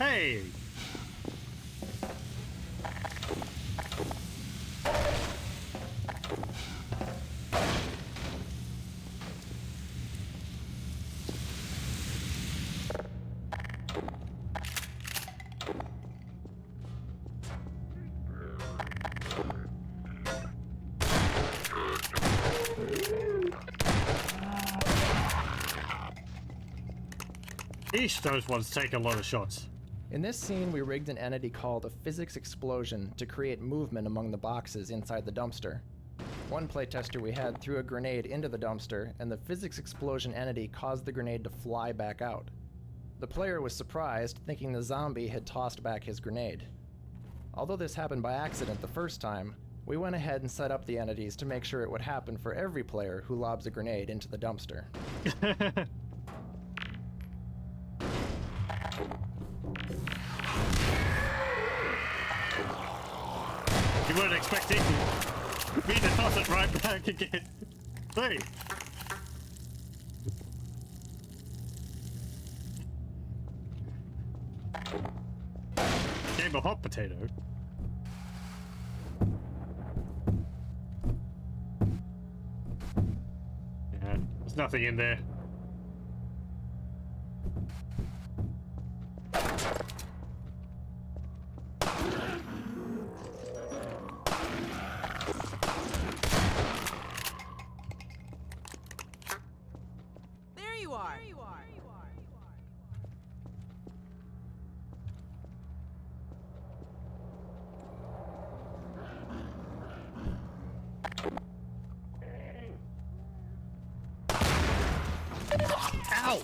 Hey! Eesh, those ones take a lot of shots. In this scene, we rigged an entity called a physics explosion to create movement among the boxes inside the dumpster. One playtester we had threw a grenade into the dumpster, and the physics explosion entity caused the grenade to fly back out. The player was surprised, thinking the zombie had tossed back his grenade. Although this happened by accident the first time, we went ahead and set up the entities to make sure it would happen for every player who lobs a grenade into the dumpster. You weren't expecting me to toss it right back again. Hey! Game of hot potato. Yeah, there's nothing in there. Ow!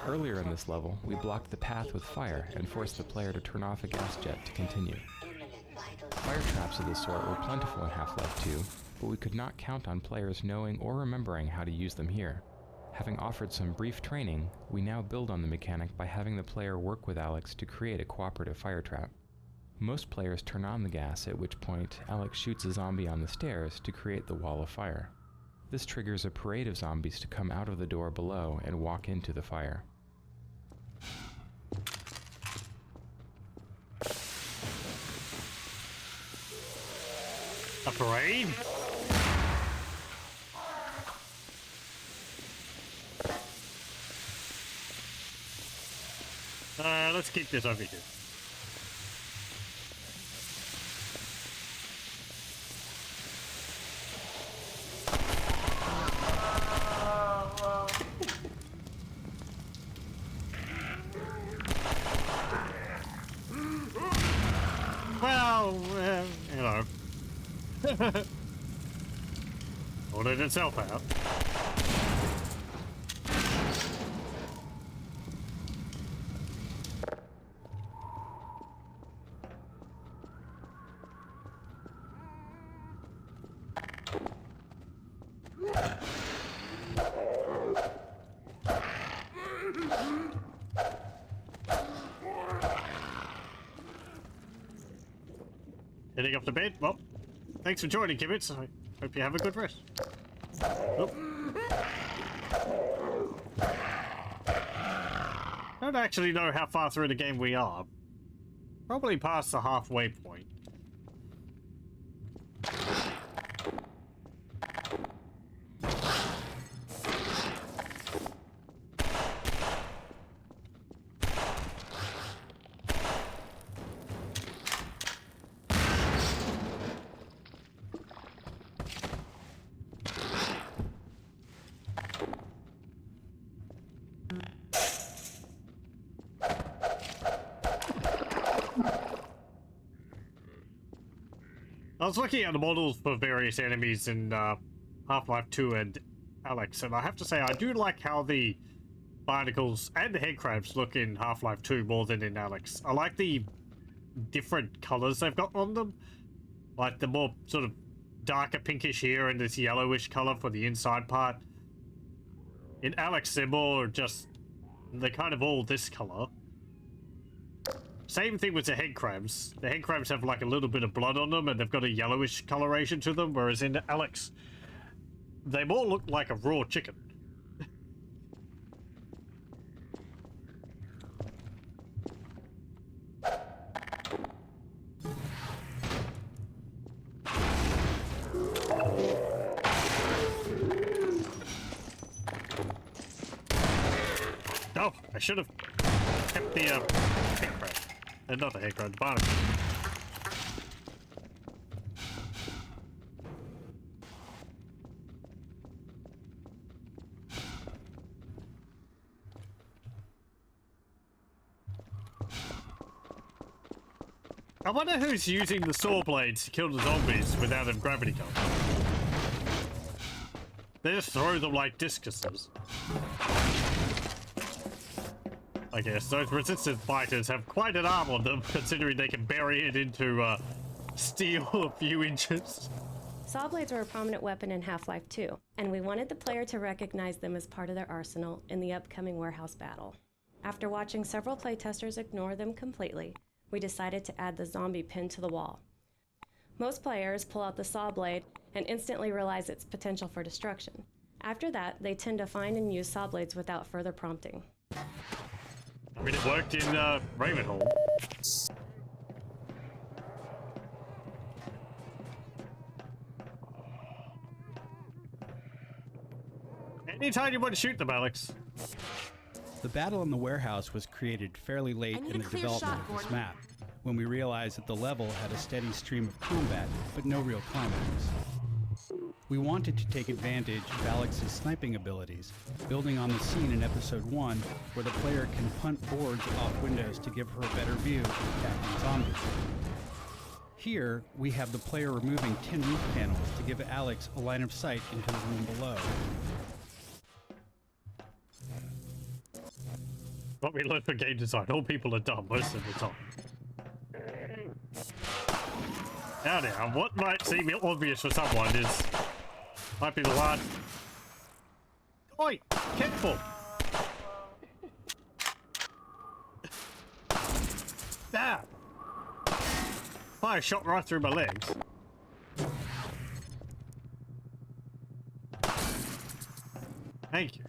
Earlier in this level, we blocked the path with fire and forced the player to turn off a gas jet to continue. Fire traps of this sort were plentiful in Half-Life 2, but we could not count on players knowing or remembering how to use them here. Having offered some brief training, we now build on the mechanic by having the player work with Alyx to create a cooperative fire trap. Most players turn on the gas, at which point Alyx shoots a zombie on the stairs to create the wall of fire. This triggers a parade of zombies to come out of the door below and walk into the fire. A parade? Let's keep this over here. Well, you know. Ordered itself out. Heading up to bed. Well, thanks for joining, Kibbits. I hope you have a good rest. Oh. Don't actually know how far through the game we are. Probably past the halfway point. I was looking at the models for various enemies in Half-Life 2 and Alyx, and I have to say I do like how the barnacles and the head crabs look in Half-Life 2 more than in Alyx. I like the different colors they've got on them, like the more sort of darker pinkish here and this yellowish color for the inside part. In Alyx, they're more just, they're kind of all this color. Same thing with the head crabs. The head crabs have like a little bit of blood on them and they've got a yellowish coloration to them, whereas in Alyx, they more look like a raw chicken. Oh, I should have kept the head crab. Not the head crab, the barnacle. I wonder who's using the saw blades to kill the zombies without a gravity gun. They just throw them like discuses. I guess those resistant fighters have quite an arm on them, considering they can bury it into steel a few inches. Saw blades were a prominent weapon in Half-Life 2, and we wanted the player to recognize them as part of their arsenal in the upcoming warehouse battle. After watching several playtesters ignore them completely, we decided to add the zombie pin to the wall. Most players pull out the saw blade and instantly realize its potential for destruction. After that, they tend to find and use saw blades without further prompting. I mean, it worked in Ravenhall. Anytime you want to shoot them, Alyx. The battle in the warehouse was created fairly late in the development of this map, when we realized that the level had a steady stream of combat, but no real climax. We wanted to take advantage of Alyx's sniping abilities, building on the scene in Episode 1 where the player can punt boards off windows to give her a better view of attacking zombies. Here, we have the player removing tin roof panels to give Alyx a line of sight into the room below. What we learned from game design, all people are dumb most of the time. Now, what might seem obvious for someone might be the one. Oi, careful! Ah! Fire shot right through my legs. Thank you.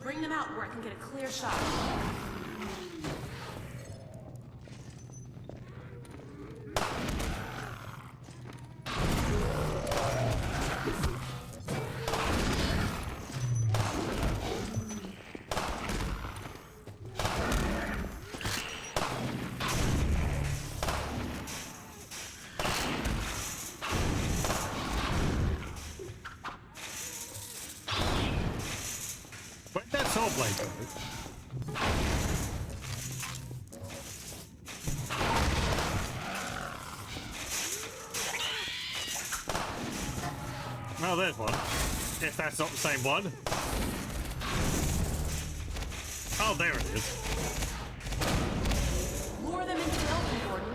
Bring them out where I can get a clear shot. Where'd that saw blade go? Oh, there's one. If that's not the same one. Oh, there it is. Lure them into the open, Gordon.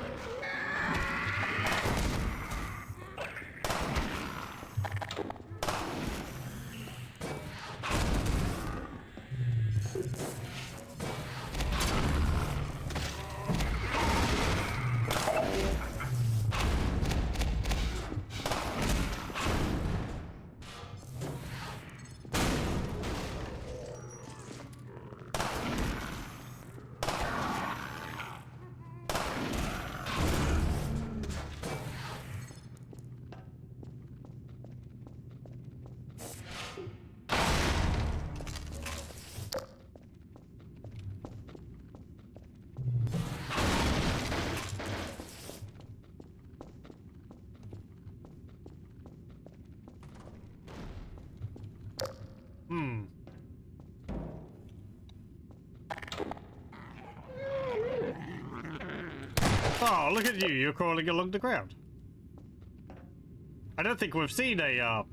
Oh, look at you. You're crawling along the ground. I don't think we've seen a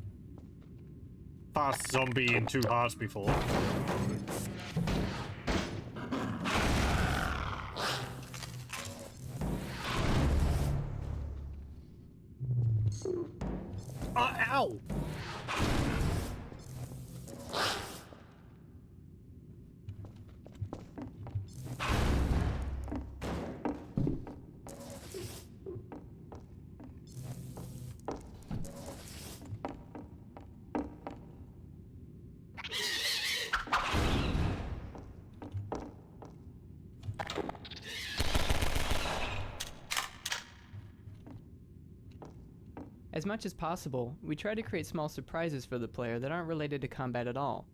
fast zombie in 2 hearts before. Ow! As much as possible, we try to create small surprises for the player that aren't related to combat at all.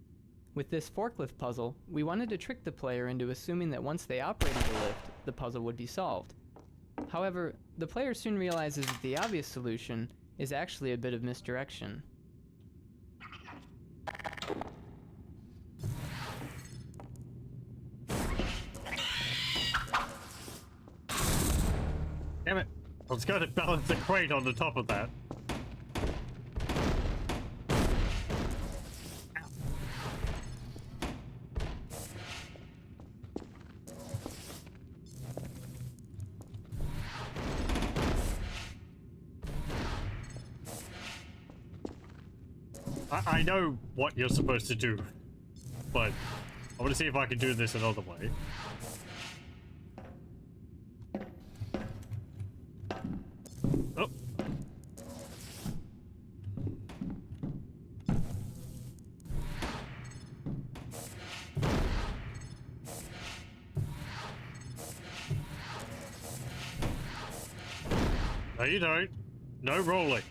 With this forklift puzzle, we wanted to trick the player into assuming that once they operated the lift, the puzzle would be solved. However, the player soon realizes that the obvious solution is actually a bit of misdirection. Damn it! I was going to balance the crate on the top of that. I know what you're supposed to do, but I want to see if I can do this another way. Oh. No, you don't. No rolling.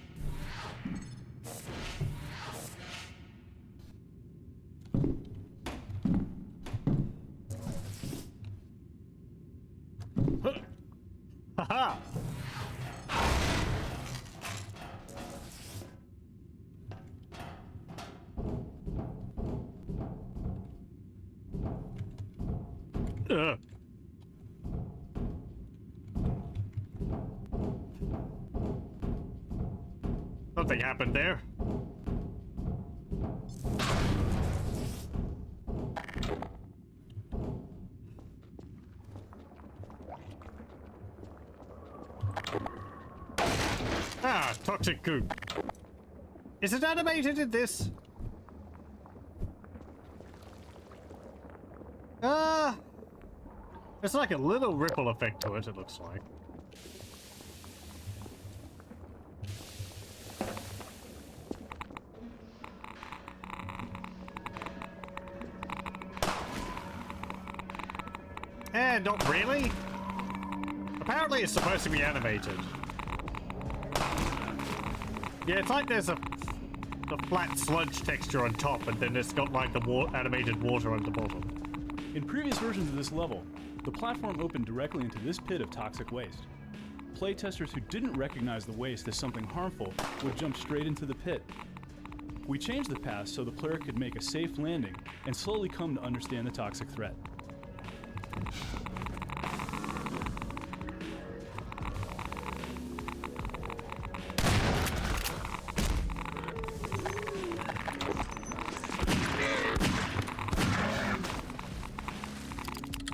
Haha! Something happened there. Ah, toxic goo. Is it animated in this? It's like a little ripple effect to it, it looks like. Eh, not really. Apparently it's supposed to be animated. Yeah, it's like there's a flat sludge texture on top, and then it's got like the animated water on the bottom. In previous versions of this level, the platform opened directly into this pit of toxic waste. Playtesters who didn't recognize the waste as something harmful would jump straight into the pit. We changed the path so the player could make a safe landing and slowly come to understand the toxic threat.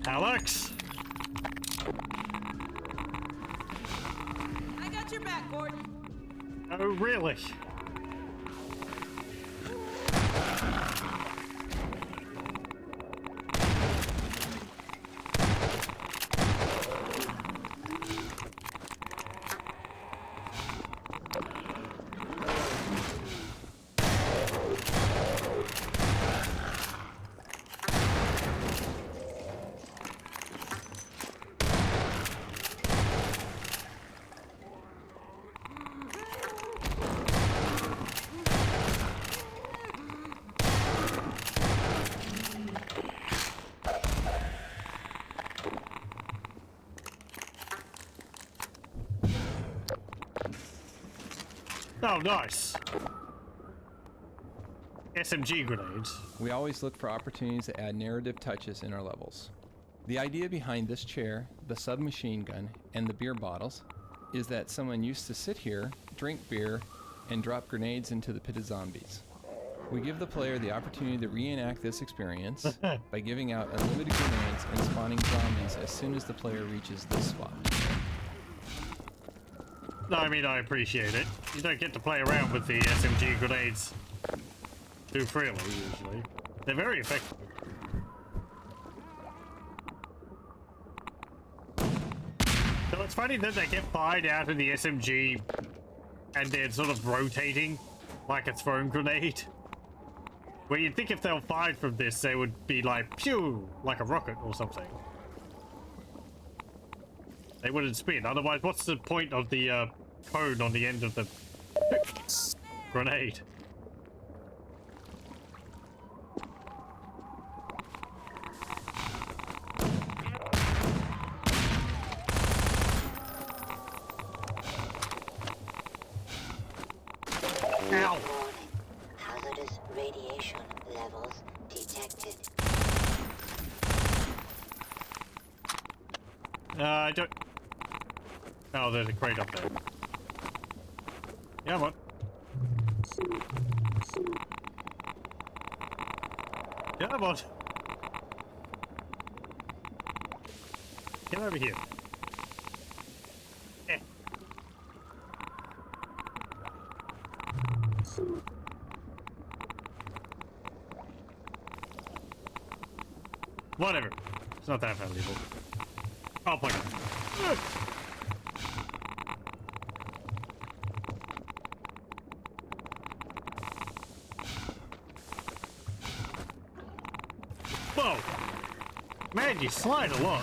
Alyx! I got your back, Gordon. Oh, really? Oh, nice. SMG grenades. We always look for opportunities to add narrative touches in our levels. The idea behind this chair, the submachine gun, and the beer bottles is that someone used to sit here, drink beer, and drop grenades into the pit of zombies. We give the player the opportunity to reenact this experience by giving out unlimited grenades and spawning zombies as soon as the player reaches this spot. I mean, I appreciate it. You don't get to play around with the SMG grenades too freely, usually. They're very effective. So it's funny that they get fired out of the SMG and they're sort of rotating like a thrown grenade. Where you'd think if they were fired from this, they would be like, pew, like a rocket or something. They wouldn't spin. Otherwise, what's the point of the cone on the end of the Grenade. Ow. Hazardous radiation levels detected. I don't... Oh, there's a crate up there. Yeah, what? Yeah, what? Get over here. Eh. Whatever. It's not that valuable. I'll plug it. Whoa! Man, you slide a lot.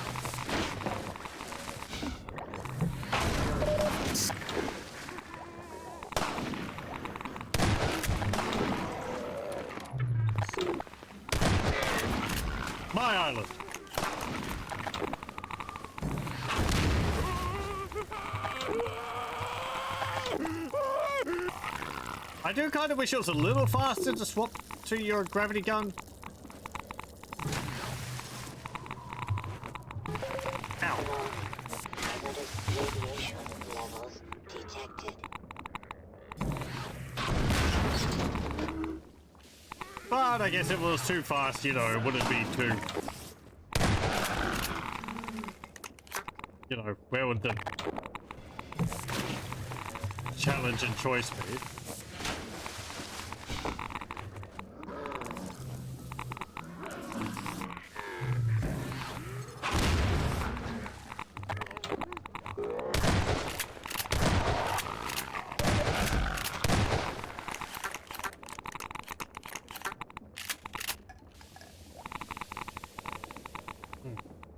My island. I do kind of wish it was a little faster to swap to your gravity gun. Ow. Radiation levels detected. But I guess if it was too fast, you know, it wouldn't be too... You know, where would the challenge and choice be?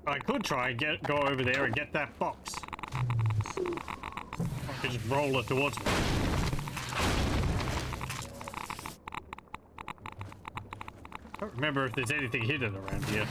I could try and go over there and get that box. I could just roll it towards me. I don't remember if there's anything hidden around here.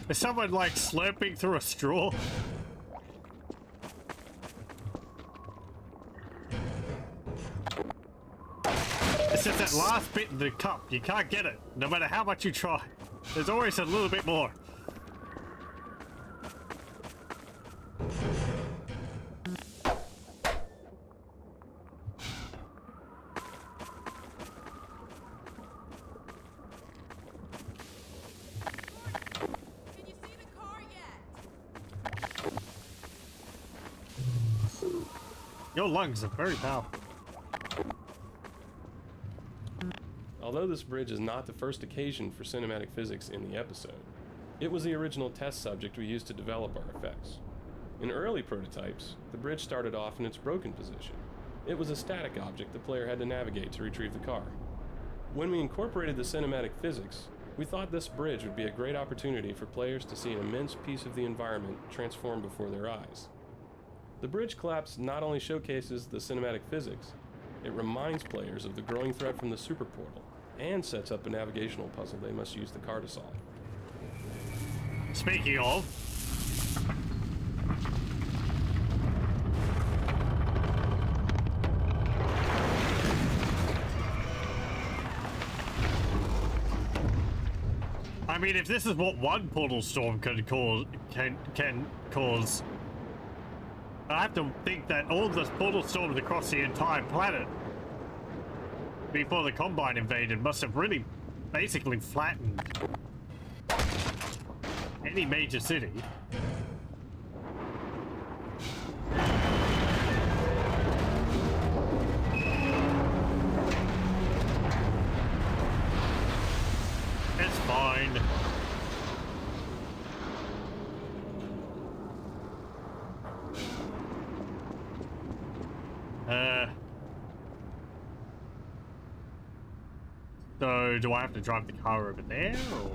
Is someone like slurping through a straw? It's just that last bit in the cup. You can't get it, no matter how much you try. There's always a little bit more. Your lungs are very powerful. Although this bridge is not the first occasion for cinematic physics in the episode, it was the original test subject we used to develop our effects. In early prototypes, the bridge started off in its broken position. It was a static object the player had to navigate to retrieve the car. When we incorporated the cinematic physics, we thought this bridge would be a great opportunity for players to see an immense piece of the environment transform before their eyes. The bridge collapse not only showcases the cinematic physics, it reminds players of the growing threat from the super portal, and sets up a navigational puzzle they must use the car to solve. Speaking of... mean, if this is what one portal storm can cause, I have to think that all the portal storms across the entire planet before the Combine invaded must have really basically flattened any major city. It's fine. So do I have to drive the car over there, or?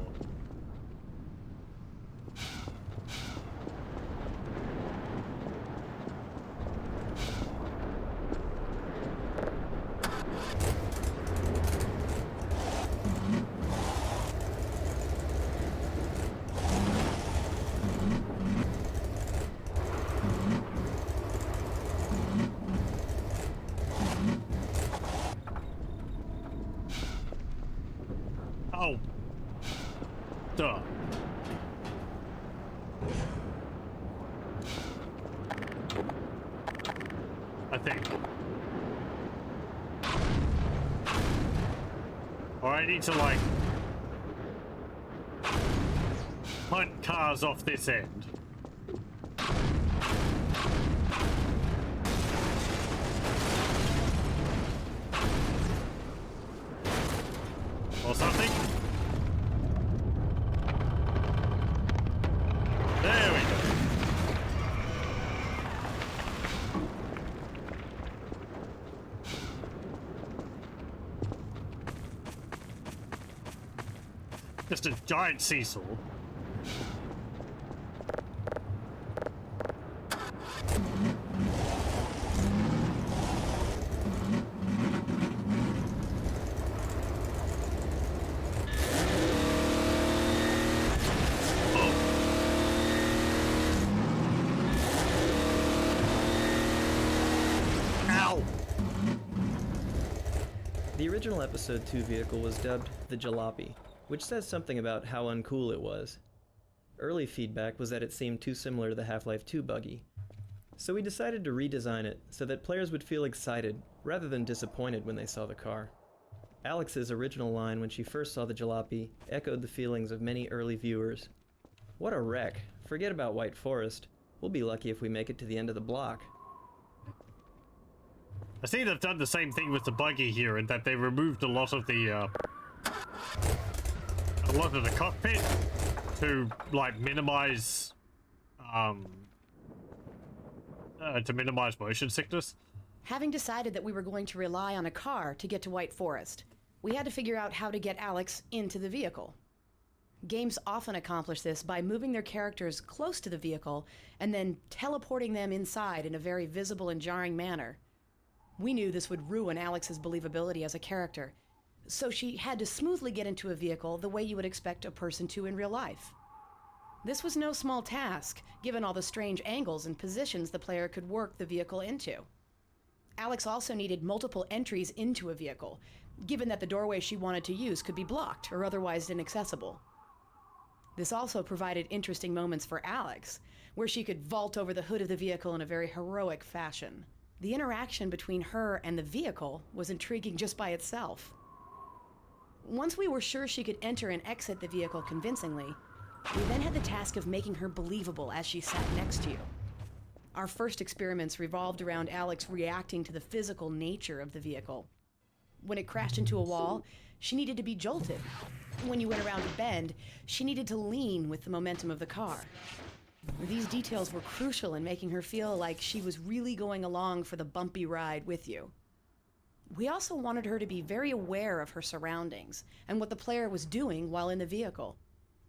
Oh. Duh. I think. Or I need to, like, punt cars off this end. Or something. There we go. Just a giant seesaw. The original Episode 2 vehicle was dubbed the Jalopy, which says something about how uncool it was. Early feedback was that it seemed too similar to the Half-Life 2 buggy. So we decided to redesign it so that players would feel excited rather than disappointed when they saw the car. Alyx's original line when she first saw the Jalopy echoed the feelings of many early viewers. "What a wreck. Forget about White Forest. We'll be lucky if we make it to the end of the block." I see they've done the same thing with the buggy here, in that they removed a lot of the cockpit to, like, minimize motion sickness. Having decided that we were going to rely on a car to get to White Forest, we had to figure out how to get Alyx into the vehicle. Games often accomplish this by moving their characters close to the vehicle and then teleporting them inside in a very visible and jarring manner. We knew this would ruin Alyx's believability as a character, so she had to smoothly get into a vehicle the way you would expect a person to in real life. This was no small task, given all the strange angles and positions the player could work the vehicle into. Alyx also needed multiple entries into a vehicle, given that the doorway she wanted to use could be blocked or otherwise inaccessible. This also provided interesting moments for Alyx, where she could vault over the hood of the vehicle in a very heroic fashion. The interaction between her and the vehicle was intriguing just by itself. Once we were sure she could enter and exit the vehicle convincingly, we then had the task of making her believable as she sat next to you. Our first experiments revolved around Alyx reacting to the physical nature of the vehicle. When it crashed into a wall, she needed to be jolted. When you went around a bend, she needed to lean with the momentum of the car. These details were crucial in making her feel like she was really going along for the bumpy ride with you. We also wanted her to be very aware of her surroundings and what the player was doing while in the vehicle.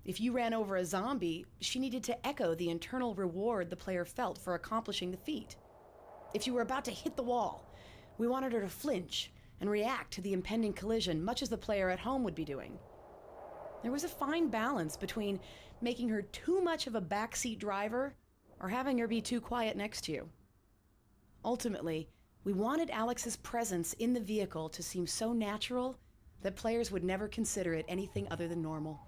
If you ran over a zombie, she needed to echo the internal reward the player felt for accomplishing the feat. If you were about to hit the wall, we wanted her to flinch and react to the impending collision much as the player at home would be doing. There was a fine balance between making her too much of a backseat driver or having her be too quiet next to you. Ultimately, we wanted Alyx's presence in the vehicle to seem so natural that players would never consider it anything other than normal.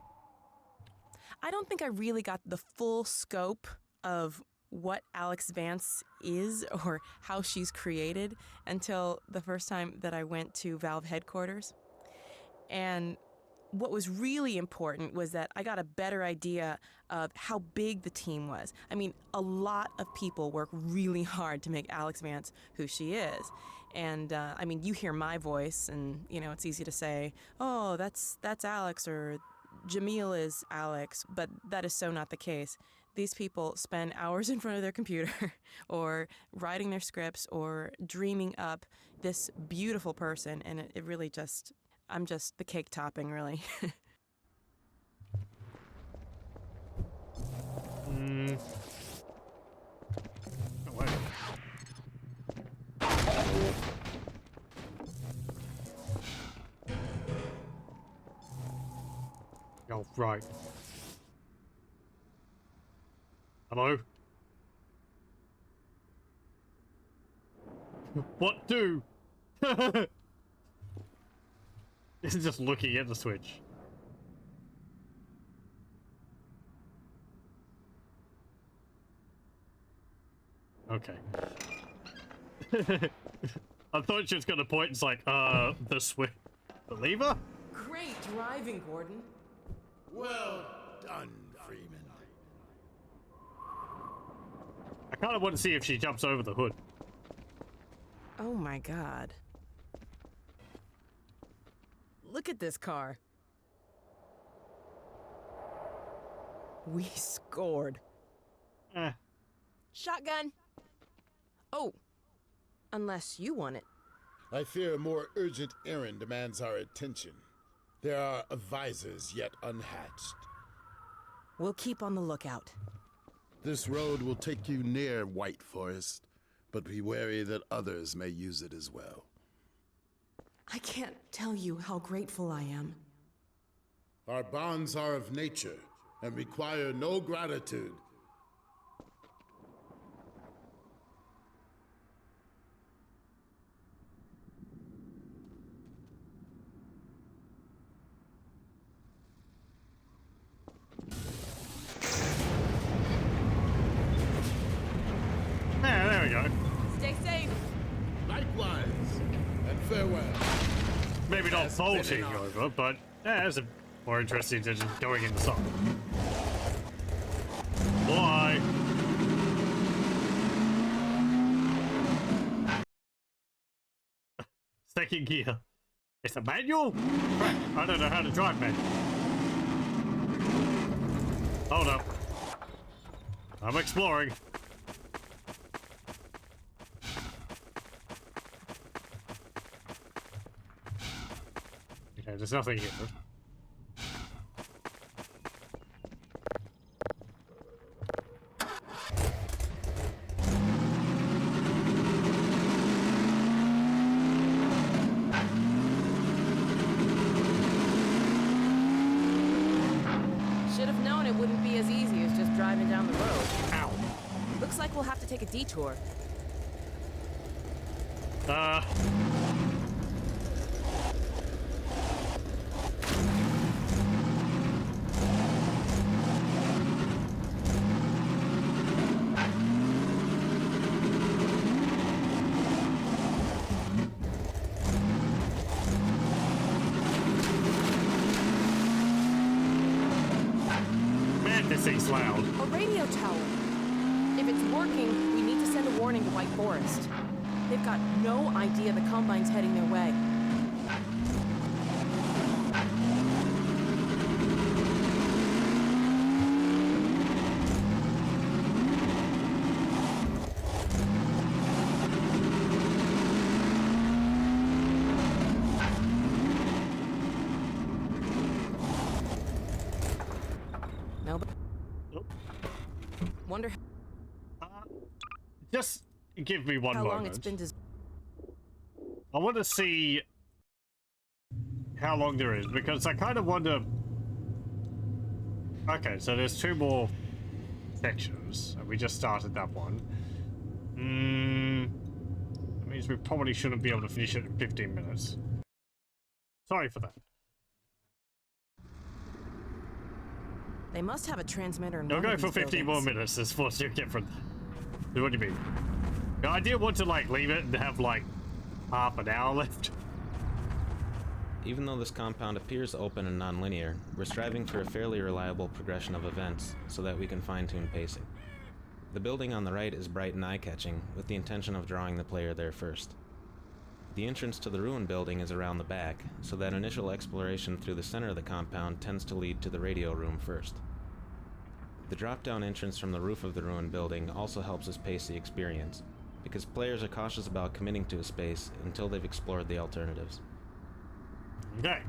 I don't think I really got the full scope of what Alyx Vance is or how she's created until the first time that I went to Valve headquarters. And what was really important was that I got a better idea of how big the team was. I mean, a lot of people work really hard to make Alyx Vance who she is. And I mean, you hear my voice and, you know, it's easy to say, oh, that's Alyx, or Jamil is Alyx, but that is so not the case. These people spend hours in front of their computer or writing their scripts or dreaming up this beautiful person, and it really just, I'm just the cake topping, really. Oh, wait. Oh, right. Hello? What do? This is just looking at the Switch. Okay. I thought she was gonna point and it's like, the Switch. The lever? Great driving, Gordon. Well done, Freeman. I kind of want to see if she jumps over the hood. Oh my god. Look at this car. We scored. Shotgun. Oh, unless you want it. I fear a more urgent errand demands our attention. There are advisors yet unhatched. We'll keep on the lookout. This road will take you near White Forest, but be wary that others may use it as well. I can't tell you how grateful I am. Our bonds are of nature and require no gratitude. There we go. Stay safe. Likewise, and farewell. Maybe not bolting over, but it's more interesting than just going in the sun. Why? Second gear. It's a manual? Crap, I don't know how to drive manual. Hold up. I'm exploring. Okay, there's nothing here. Should have known it wouldn't be as easy as just driving down the road. Ow. Looks like we'll have to take a detour. This thing's loud. A radio tower. If it's working, we need to send a warning to White Forest. They've got no idea the Combine's heading their way. Wonder just give me one how moment. long it's been. I want to see how long there is, because I kind of wonder. Okay, so there's 2 more sections, and we just started that one. That means we probably shouldn't be able to finish it in 15 minutes. Sorry for that. They must have a transmitter in Don't one go of for these 15 more buildings. minutes. That's what you get from. What do you mean? I didn't want to like leave it and have like half an hour left. Even though this compound appears open and non-linear, we're striving for a fairly reliable progression of events so that we can fine-tune pacing. The building on the right is bright and eye-catching, with the intention of drawing the player there first. The entrance to the ruin building is around the back, so that initial exploration through the center of the compound tends to lead to the radio room first. The drop-down entrance from the roof of the ruin building also helps us pace the experience, because players are cautious about committing to a space until they've explored the alternatives. Okay.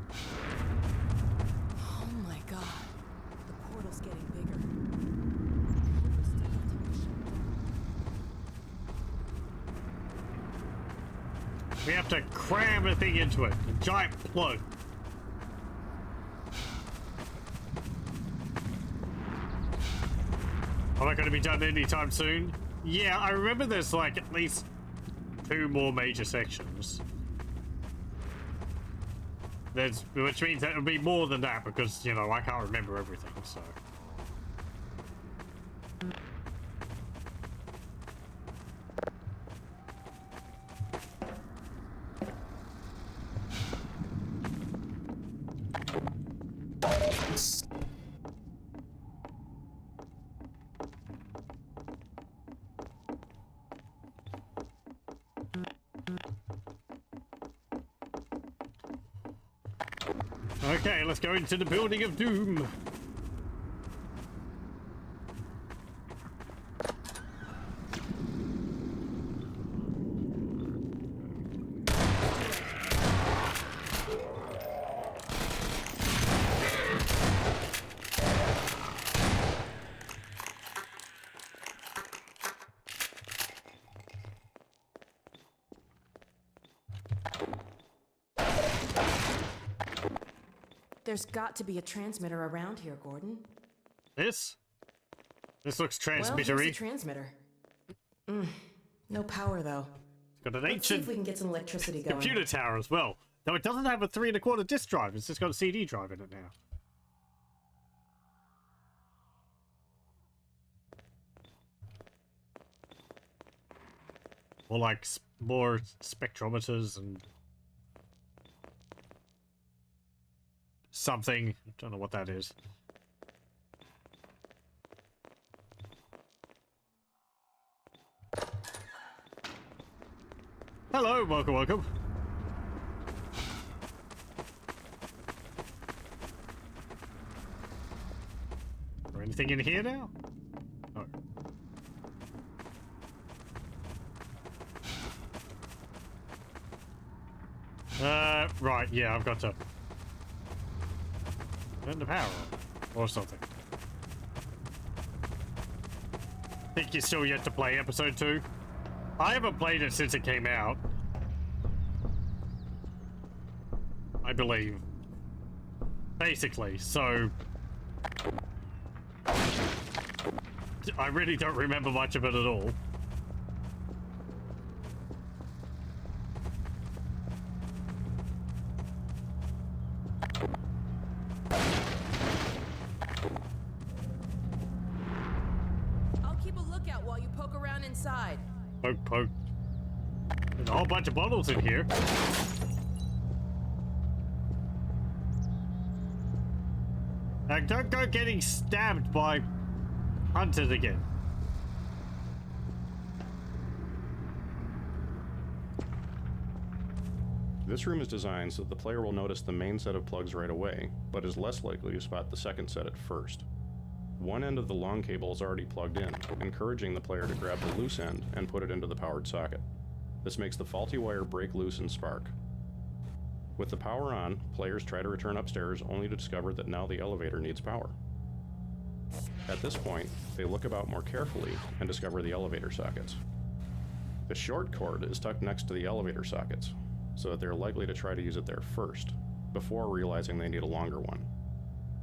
Oh my god. The portal's getting bigger. We have to cram a thing into it. A giant plug. Am I going to be done anytime soon? Yeah, I remember there's like at least 2 more major sections. Which means that it'll be more than that because, you know, I can't remember everything, so. Okay, let's go into the building of doom. There's got to be a transmitter around here, Gordon. This looks Well, transmittery. here's a transmitter. No power, though. It's got an Let's see ancient if we can get some electricity going. computer tower as well. Though it doesn't have a 3 1/4 disk drive. It's just got a CD drive in it now. Or like more spectrometers and something. I don't know what that is. Hello, welcome, welcome. Is there anything in here now? No. Right, yeah, I've got to turn the power on, or something. Think you're still yet to play episode 2? I haven't played it since it came out. I believe. Basically, so... I really don't remember much of it at all. I'll keep a lookout while you poke around inside. Poke, poke. There's a whole bunch of bottles in here. And don't go getting stabbed by hunters again. This room is designed so that the player will notice the main set of plugs right away, but is less likely to spot the second set at first. One end of the long cable is already plugged in, encouraging the player to grab the loose end and put it into the powered socket. This makes the faulty wire break loose and spark. With the power on, players try to return upstairs only to discover that now the elevator needs power. At this point, they look about more carefully and discover the elevator sockets. The short cord is tucked next to the elevator sockets, so that they're likely to try to use it there first, before realizing they need a longer one.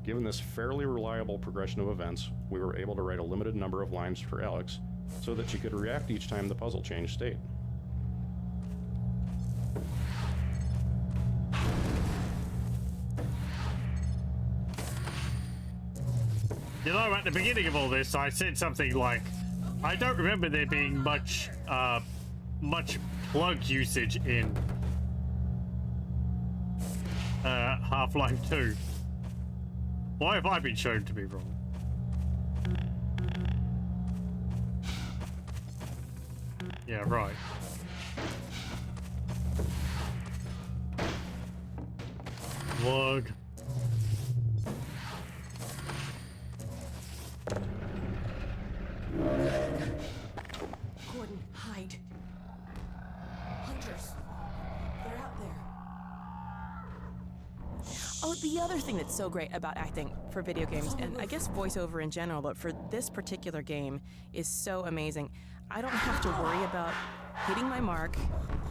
Given this fairly reliable progression of events, we were able to write a limited number of lines for Alyx, so that she could react each time the puzzle changed state. You know, at the beginning of all this, I said something like, I don't remember there being much plug usage in Half-Life 2. Why have I been shown to be wrong? Yeah, right. Plug. Gordon, hide. Hunters. They're out there. Oh, the other thing that's so great about acting for video games, and I guess voiceover in general, but for this particular game, is so amazing. I don't have to worry about hitting my mark,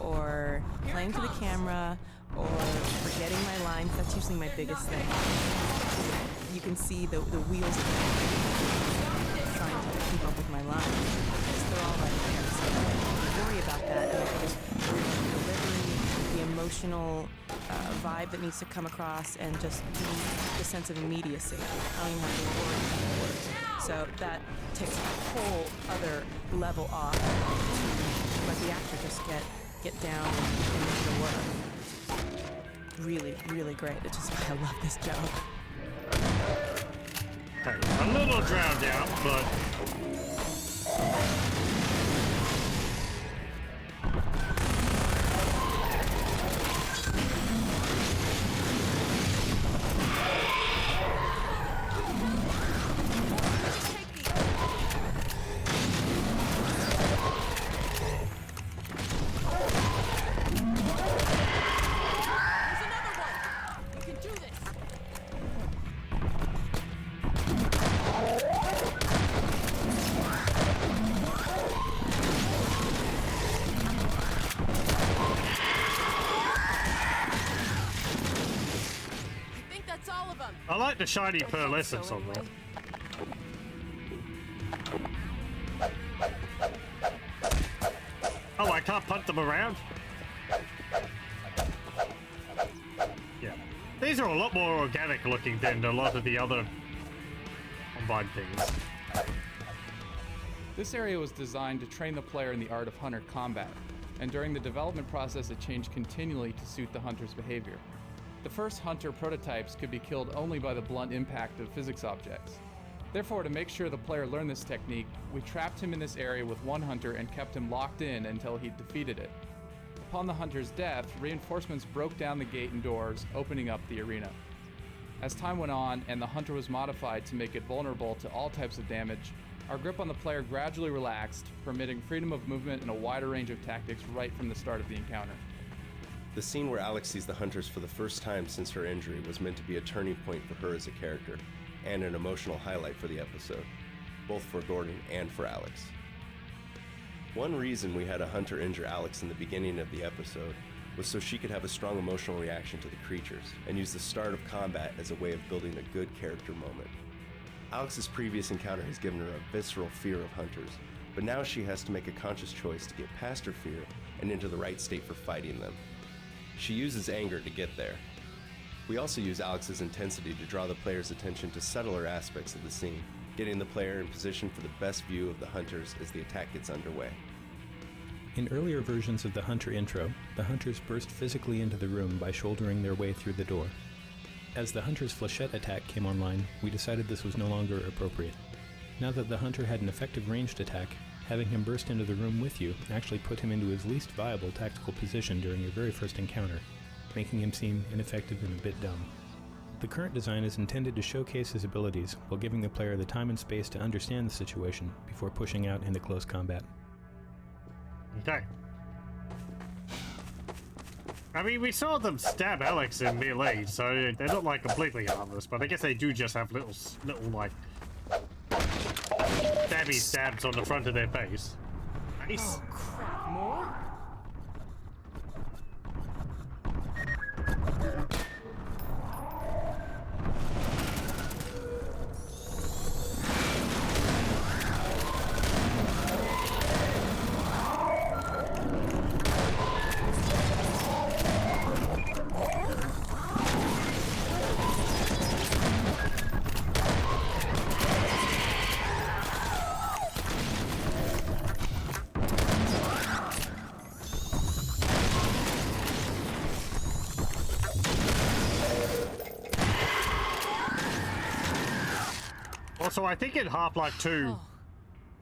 or playing to the camera, or forgetting my lines. That's usually my biggest thing. You can see the wheels trying to keep up with my lines. They're all right there, so I don't have to worry about that. And I just delivery, the emotional vibe that needs to come across, and just the sense of immediacy. I don't even have to worry about the words. So that takes a whole other level off to let the actor just get down and make the work. Really, really great. It's just why I love this job. Okay, a little drowned out, but I like the shiny pearlescence on that. Oh, I can't punt them around? Yeah. These are a lot more organic looking than a lot of the other combined things. This area was designed to train the player in the art of hunter combat, and during the development process it changed continually to suit the hunter's behavior. The first hunter prototypes could be killed only by the blunt impact of physics objects. Therefore, to make sure the player learned this technique, we trapped him in this area with one hunter and kept him locked in until he defeated it. Upon the hunter's death, reinforcements broke down the gate and doors, opening up the arena. As time went on and the hunter was modified to make it vulnerable to all types of damage, our grip on the player gradually relaxed, permitting freedom of movement and a wider range of tactics right from the start of the encounter. The scene where Alyx sees the hunters for the first time since her injury was meant to be a turning point for her as a character, and an emotional highlight for the episode, both for Gordon and for Alyx. One reason we had a hunter injure Alyx in the beginning of the episode was so she could have a strong emotional reaction to the creatures, and use the start of combat as a way of building a good character moment. Alyx's previous encounter has given her a visceral fear of hunters, but now she has to make a conscious choice to get past her fear and into the right state for fighting them. She uses anger to get there. We also use Alyx's intensity to draw the player's attention to subtler aspects of the scene, getting the player in position for the best view of the hunters as the attack gets underway. In earlier versions of the Hunter intro, the hunters burst physically into the room by shouldering their way through the door. As the hunter's flechette attack came online, we decided this was no longer appropriate. Now that the hunter had an effective ranged attack, having him burst into the room with you actually put him into his least viable tactical position during your very first encounter, making him seem ineffective and a bit dumb. The current design is intended to showcase his abilities while giving the player the time and space to understand the situation before pushing out into close combat. Okay. I mean, we saw them stab Alyx in melee, so they're not like completely harmless, but I guess they do just have little like stabby stabs on the front of their face. Nice. Oh crap, more? Also, I think in Half-Life 2...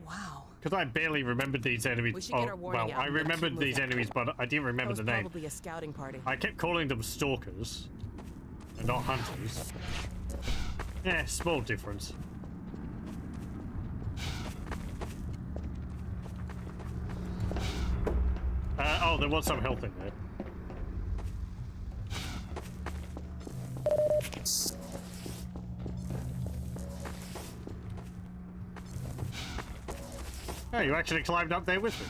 Wow. Because I barely remembered these enemies. We should get our warning out I and remembered keep these moving. enemies, but I didn't remember That the was name. probably a scouting party. I kept calling them stalkers, and not hunters. Yeah, small difference. Oh, there was some health in there. Oh, you actually climbed up there with me.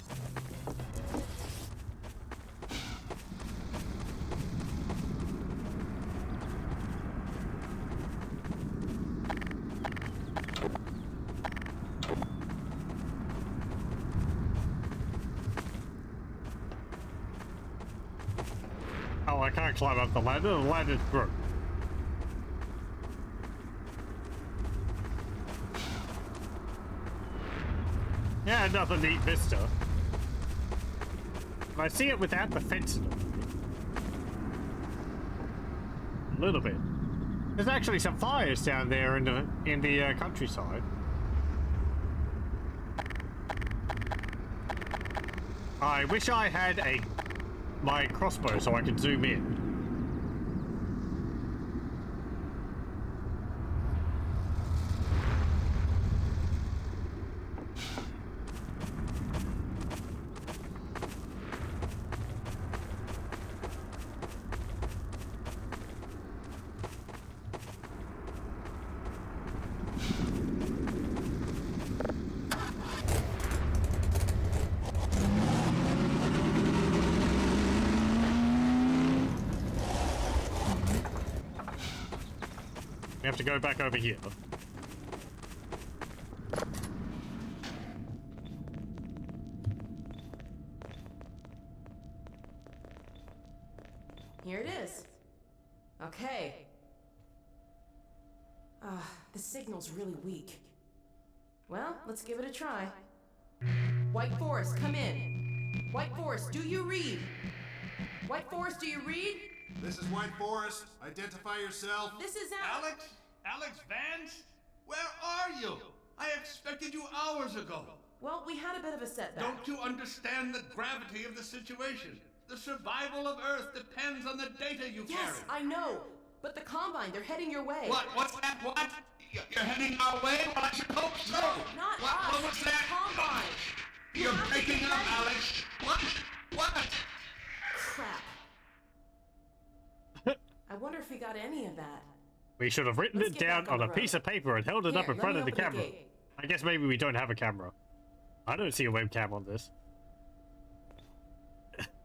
Oh, I can't climb up the ladder. The ladder's broke. Yeah, another neat vista. Can I see it without the fence in it? A little bit. There's actually some fires down there in the countryside. I wish I had my crossbow so I could zoom in. We have to go back over here. Here it is. Okay. The signal's really weak. Well, let's give it a try. White Forest, come in. White Forest, do you read? White Forest, do you read? This is White Forest. Identify yourself. This is Alyx Vance? Where are you? I expected you hours ago. Well, we had a bit of a setback. Don't you understand the gravity of the situation? The survival of Earth depends on the data you carry. Yes, I know. But the Combine, they're heading your way. What? What's that? What? You're heading our way? Well, I should hope so. No, not us. What was that? Combine. You're breaking up, Alyx. What? Crap. I wonder if we got any of that. We should have written it down on a piece of paper and held it up in front of the camera. I guess maybe we don't have a camera. I don't see a webcam on this.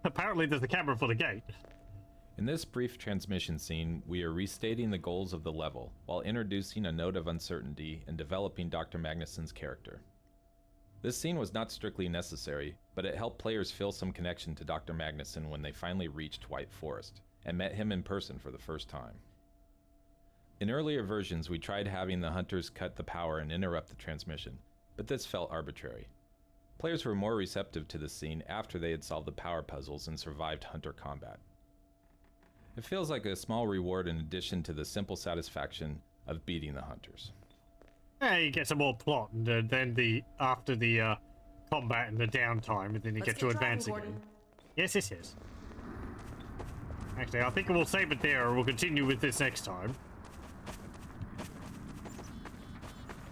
Apparently there's a camera for the gate. In this brief transmission scene, we are restating the goals of the level, while introducing a note of uncertainty and developing Dr. Magnuson's character. This scene was not strictly necessary, but it helped players feel some connection to Dr. Magnuson when they finally reached White Forest, and met him in person for the first time. In earlier versions, we tried having the hunters cut the power and interrupt the transmission, but this felt arbitrary. Players were more receptive to this scene after they had solved the power puzzles and survived hunter combat. It feels like a small reward in addition to the simple satisfaction of beating the hunters. Yeah, you get some more plot, and then after the combat and the downtime, and then you get to advance again. Yes, yes, yes. Actually, I think we'll save it there, or we'll continue with this next time.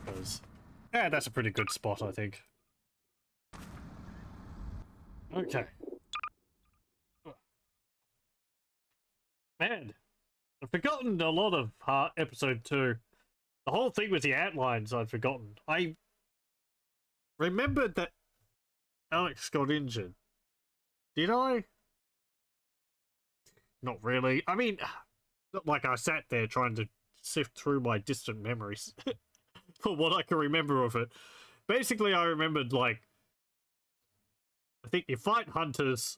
Because, yeah, that's a pretty good spot, I think. Okay. Man, I've forgotten a lot of episode 2. The whole thing with the outlines I'd forgotten. I remembered that Alyx got injured. Did I? Not really. I mean, not like I sat there trying to sift through my distant memories for what I can remember of it. Basically, I remembered, like, I think you fight hunters,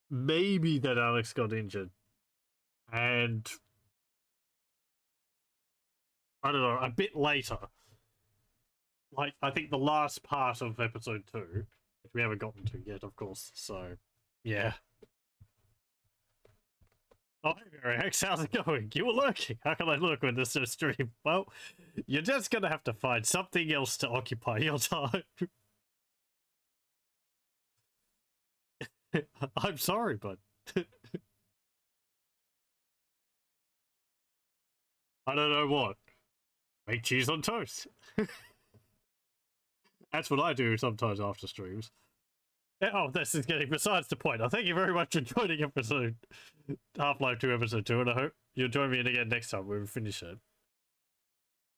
maybe that Alyx got injured. And I don't know, a bit later, like, I think the last part of episode 2, which we haven't gotten to yet, of course, so, yeah. Oh, hey, Mary X, how's it going? You were lurking. How can I look when there's no stream? Well, you're just gonna have to find something else to occupy your time. I'm sorry, but I don't know what. Make cheese on toast. That's what I do sometimes after streams. Oh, this is getting besides the point. Thank you very much for joining episode Half-Life 2 episode 2, and I hope you'll join me in again next time when we finish it.